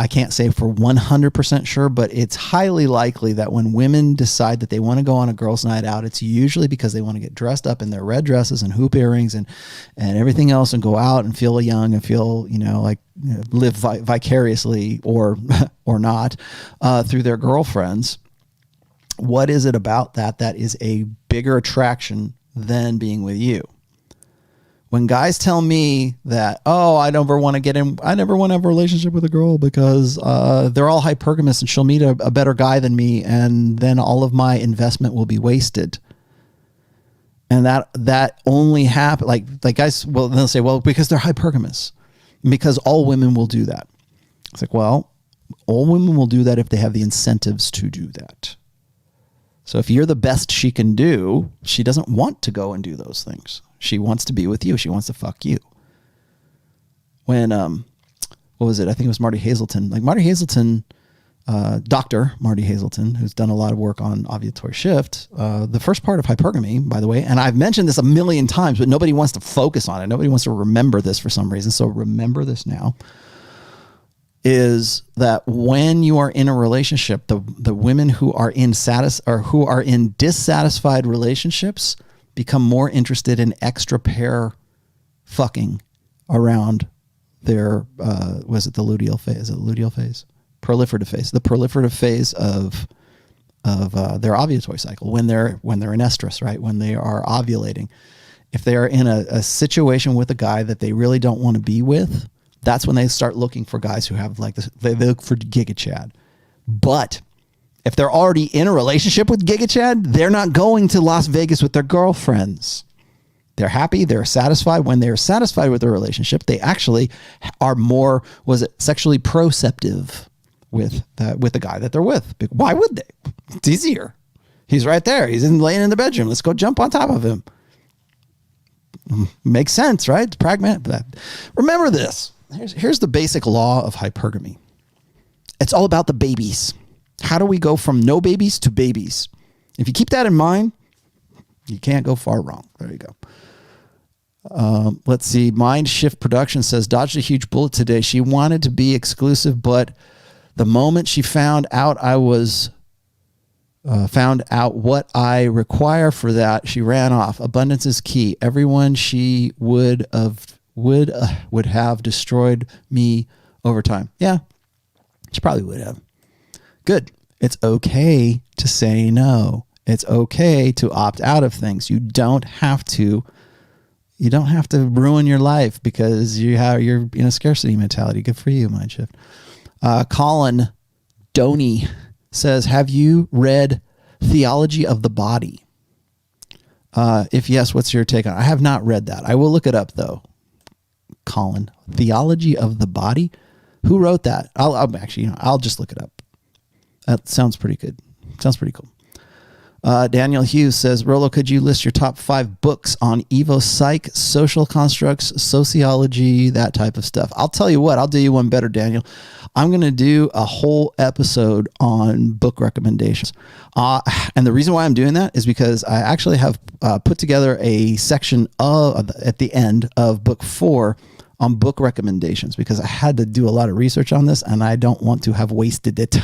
can't say for 100% sure, but it's highly likely that when women decide that they want to go on a girls' night out, it's usually because they want to get dressed up in their red dresses and hoop earrings and everything else and go out and feel young and feel, live vicariously or not through their girlfriends. What is it about that is a bigger attraction than being with you? When guys tell me that, I never want to have a relationship with a girl because they're all hypergamous and she'll meet a better guy than me, and then all of my investment will be wasted. And that only happen like guys. Well, they'll say, because they're hypergamous, because all women will do that. It's like, well, all women will do that if they have the incentives to do that. So if you're the best she can do, she doesn't want to go and do those things. She wants to be with you. She wants to fuck you. When, what was it? I think it was Marty Hazelton. Like Marty Hazelton, Dr. Marty Hazelton, who's done a lot of work on ovulatory shift. The first part of hypergamy, by the way, and I've mentioned this a million times, but nobody wants to focus on it. Nobody wants to remember this for some reason. So remember this now. Is that when you are in a relationship, the women who are in dissatisfied relationships become more interested in extra pair fucking around their was it the luteal phase? Is it luteal phase? Proliferative phase. The proliferative phase of their ovulatory cycle when they're in estrus, right? When they are ovulating. If they are in a situation with a guy that they really don't want to be with, that's when they start looking for guys who have like this. They look for Giga Chad. But if they're already in a relationship with Giga Chad, they're not going to Las Vegas with their girlfriends. They're happy. They're satisfied. When they're satisfied with their relationship, they actually are more, sexually proceptive with the guy that they're with. Why would they? It's easier. He's right there. He's laying in the bedroom. Let's go jump on top of him. Makes sense, right? It's pragmatic. Remember this. Here's the basic law of hypergamy. It's all about the babies. How do we go from no babies to babies? If you keep that in mind, you can't go far wrong. There you go. Let's see. Mind Shift Production says, dodged a huge bullet today. She wanted to be exclusive, but the moment she found out what I require for that, she ran off. Abundance is key. Everyone she would have destroyed me over time. Yeah, she probably would have. Good. It's okay to say no. It's okay to opt out of things. You don't have to ruin your life because you're in a scarcity mentality. Good for you, Mind Shift. Colin Doney says, have you read Theology of the Body? If yes, what's your take on it? I have not read that. I will look it up though. Colin, Theology of the Body. Who wrote that? I'll just look it up. That sounds pretty good. Sounds pretty cool. Daniel Hughes says, Rollo, could you list your top 5 books on Evo Psych, social constructs, sociology, that type of stuff? I'll tell you what, I'll do you one better, Daniel. I'm going to do a whole episode on book recommendations. And the reason why I'm doing that is because I actually have put together a section at the end of book 4 on book recommendations because I had to do a lot of research on this and I don't want to have wasted it.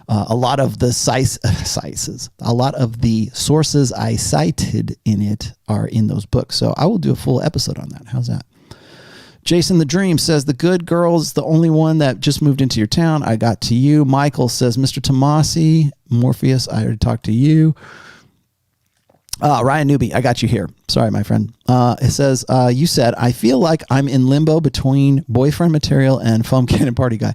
A lot of the a lot of the sources I cited in it are in those books. So I will do a full episode on that. How's that? Jason the Dream says, the good girl is the only one that just moved into your town. I got to you. Michael says, Mr. Tomassi, Morpheus, I already talked to you. Ryan Newby, I got you here. Sorry, my friend. It says, you said, I feel like I'm in limbo between boyfriend material and foam cannon party guy.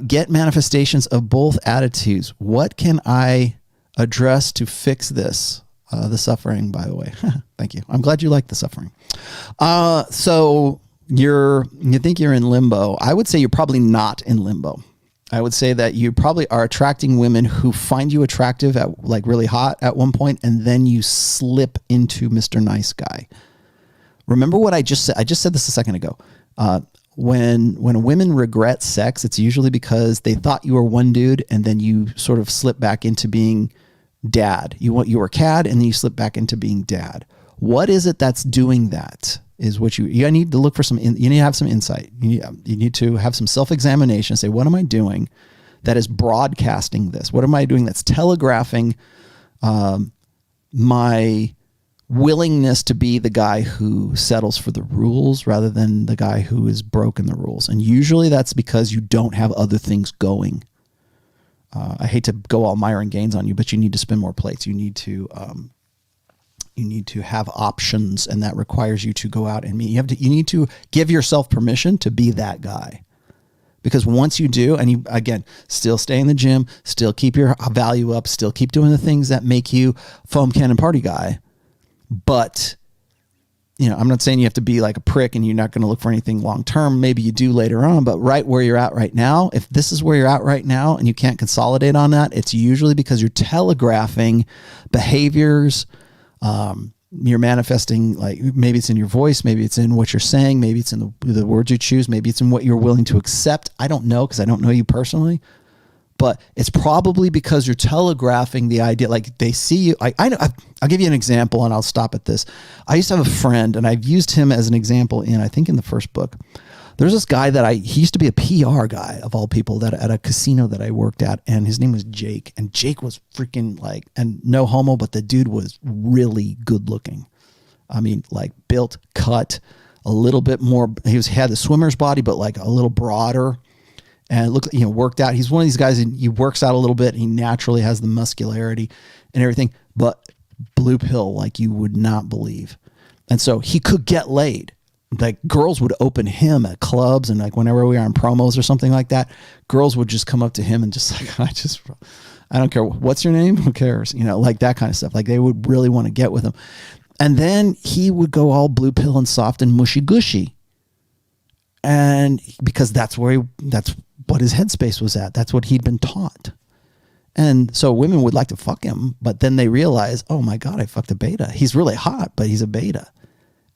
Get manifestations of both attitudes. What can I address to fix this? The suffering, by the way. Thank you. I'm glad you like the suffering. So you think you're in limbo. I would say you're probably not in limbo. I would say that you probably are attracting women who find you attractive at like really hot at one point, and then you slip into Mr. Nice Guy. Remember what I just said? I just said this a second ago. When women regret sex, it's usually because they thought you were one dude, and then you sort of slip back into being dad. You were Cad, and then you slip back into being dad. What is it that's doing that? Is what you need to look for you need to have some insight. You need to have some self-examination and say, what am I doing that is broadcasting this? What am I doing that's telegraphing my willingness to be the guy who settles for the rules rather than the guy who has broken the rules? And usually that's because you don't have other things going. I hate to go all Myron Gaines on you, but you need to spin more plates. You need to have options, and that requires you to go out and meet. You need to give yourself permission to be that guy, because once you do, and you, again, still stay in the gym, still keep your value up, still keep doing the things that make you foam cannon party guy. But, I'm not saying you have to be like a prick and you're not going to look for anything long-term. Maybe you do later on, but right where you're at right now, if this is where you're at right now and you can't consolidate on that, it's usually because you're telegraphing behaviors. You're manifesting, like maybe it's in your voice, maybe it's in what you're saying, maybe it's in the words you choose, maybe it's in what you're willing to accept. I don't know, because I don't know you personally, but it's probably because you're telegraphing the idea. Like they see you. I'll give you an example, and I'll stop at this. I used to have a friend, and I've used him as an example I think in the first book. There's this guy he used to be a PR guy of all people that at a casino that I worked at, and his name was Jake. And Jake was freaking and no homo, but the dude was really good looking. I mean, like built, cut, a little bit more. Had the swimmer's body, but like a little broader, and looked, worked out. He's one of these guys, and he works out a little bit. And he naturally has the muscularity and everything, but blue pill like you would not believe. And so he could get laid. Like girls would open him at clubs, and like whenever we were on promos or something like that, girls would just come up to him and just like, I don't care. What's your name? Who cares? Like that kind of stuff. Like they would really want to get with him. And then he would go all blue pill and soft and mushy gushy. And because that's what his headspace was at. That's what he'd been taught. And so women would like to fuck him, but then they realize, oh my God, I fucked a beta. He's really hot, but he's a beta.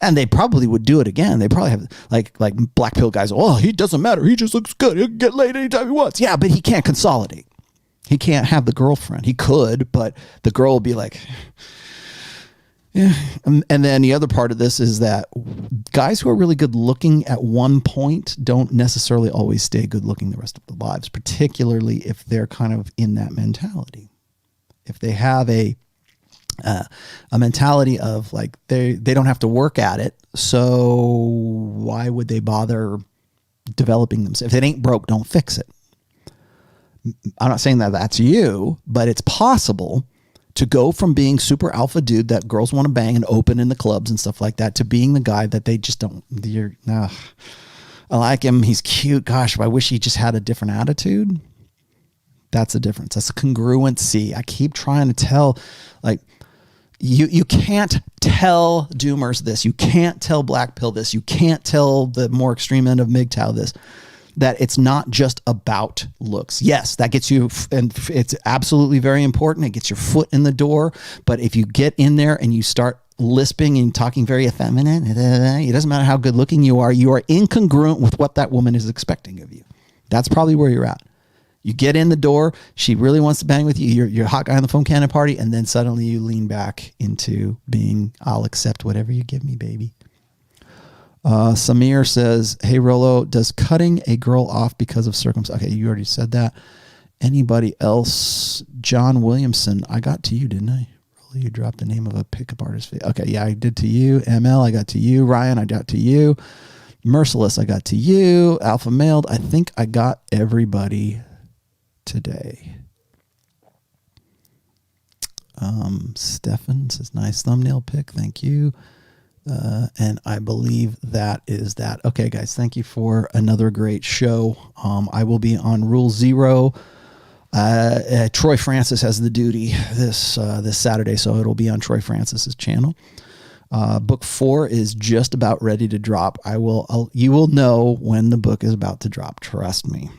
And they probably would do it again. They probably have like black pill guys. Oh, he doesn't matter. He just looks good. He'll get laid anytime he wants. Yeah, but he can't consolidate. He can't have the girlfriend. He could, but the girl will be like, yeah. And then the other part of this is that guys who are really good looking at one point don't necessarily always stay good looking the rest of their lives, particularly if they're kind of in that mentality. If they have a mentality of like they don't have to work at it, so why would they bother developing themselves? If it ain't broke, don't fix it. I'm not saying that that's you, but it's possible to go from being super alpha dude that girls want to bang and open in the clubs and stuff like that to being the guy that they just don't. I like him, he's cute, gosh, I wish he just had a different attitude. That's the difference. That's a congruency. I keep trying to tell, like, you can't tell Doomers this. You can't tell Black Pill this. You can't tell the more extreme end of MGTOW this, that it's not just about looks. Yes, that gets you, and it's absolutely very important. It gets your foot in the door. But if you get in there and you start lisping and talking very effeminate, it doesn't matter how good looking you are incongruent with what that woman is expecting of you. That's probably where you're at. You get in the door, she really wants to bang with you, you're a hot guy on the foam cannon party, and then suddenly you lean back into being, I'll accept whatever you give me, baby. Samir says, hey, Rollo, does cutting a girl off because of circumstance? Okay, you already said that. Anybody else? John Williamson, I got to you, didn't I? Rollo, you dropped the name of a pickup artist. Okay, yeah, I did to you. ML, I got to you. Ryan, I got to you. Merciless, I got to you. Alpha Mailed, I think I got everybody today. Stefan says, nice thumbnail pic. Thank you. And I believe that is that. Okay, guys, thank you for another great show. I will be on Rule 0. Troy Francis has the duty this Saturday, so it'll be on Troy Francis's channel. Book 4 is just about ready to drop. You will know when the book is about to drop. Trust me.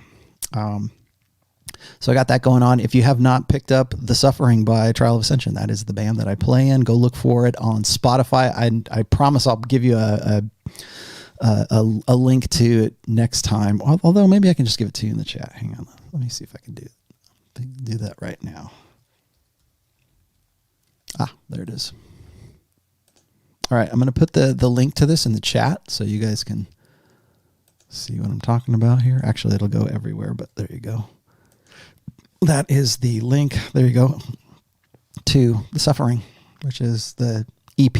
So I got that going on. If you have not picked up The Suffering by Trial of Ascension, that is the band that I play in. Go look for it on Spotify. I promise I'll give you a link to it next time. Although maybe I can just give it to you in the chat. Hang on. Let me see if I can do that right now. There it is. All right, I'm going to put the link to this in the chat so you guys can see what I'm talking about here. Actually, it'll go everywhere, but there you go. That is the link, there you go, to The Suffering, which is the EP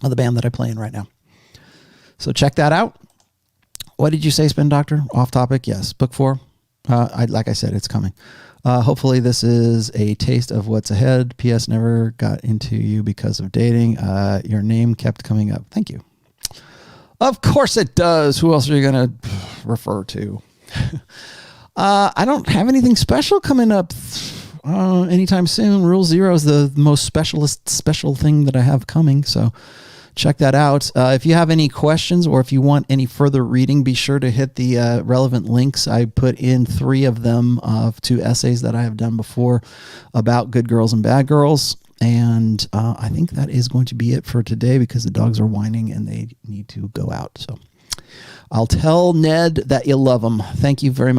of the band that I play in right now. So check that out. What did you say, Spin Doctor? Off topic? Yes. Book 4. Like I said, it's coming. Hopefully this is a taste of what's ahead. P.S. Never got into you because of dating. Your name kept coming up. Thank you. Of course it does. Who else are you going to refer to? I don't have anything special coming up anytime soon. Rule 0 is the most special thing that I have coming. So check that out. If you have any questions or if you want any further reading, be sure to hit the relevant links. I put in 3 of them to essays that I have done before about good girls and bad girls. And I think that is going to be it for today because the dogs are whining and they need to go out. So I'll tell Ned that you love him. Thank you very much.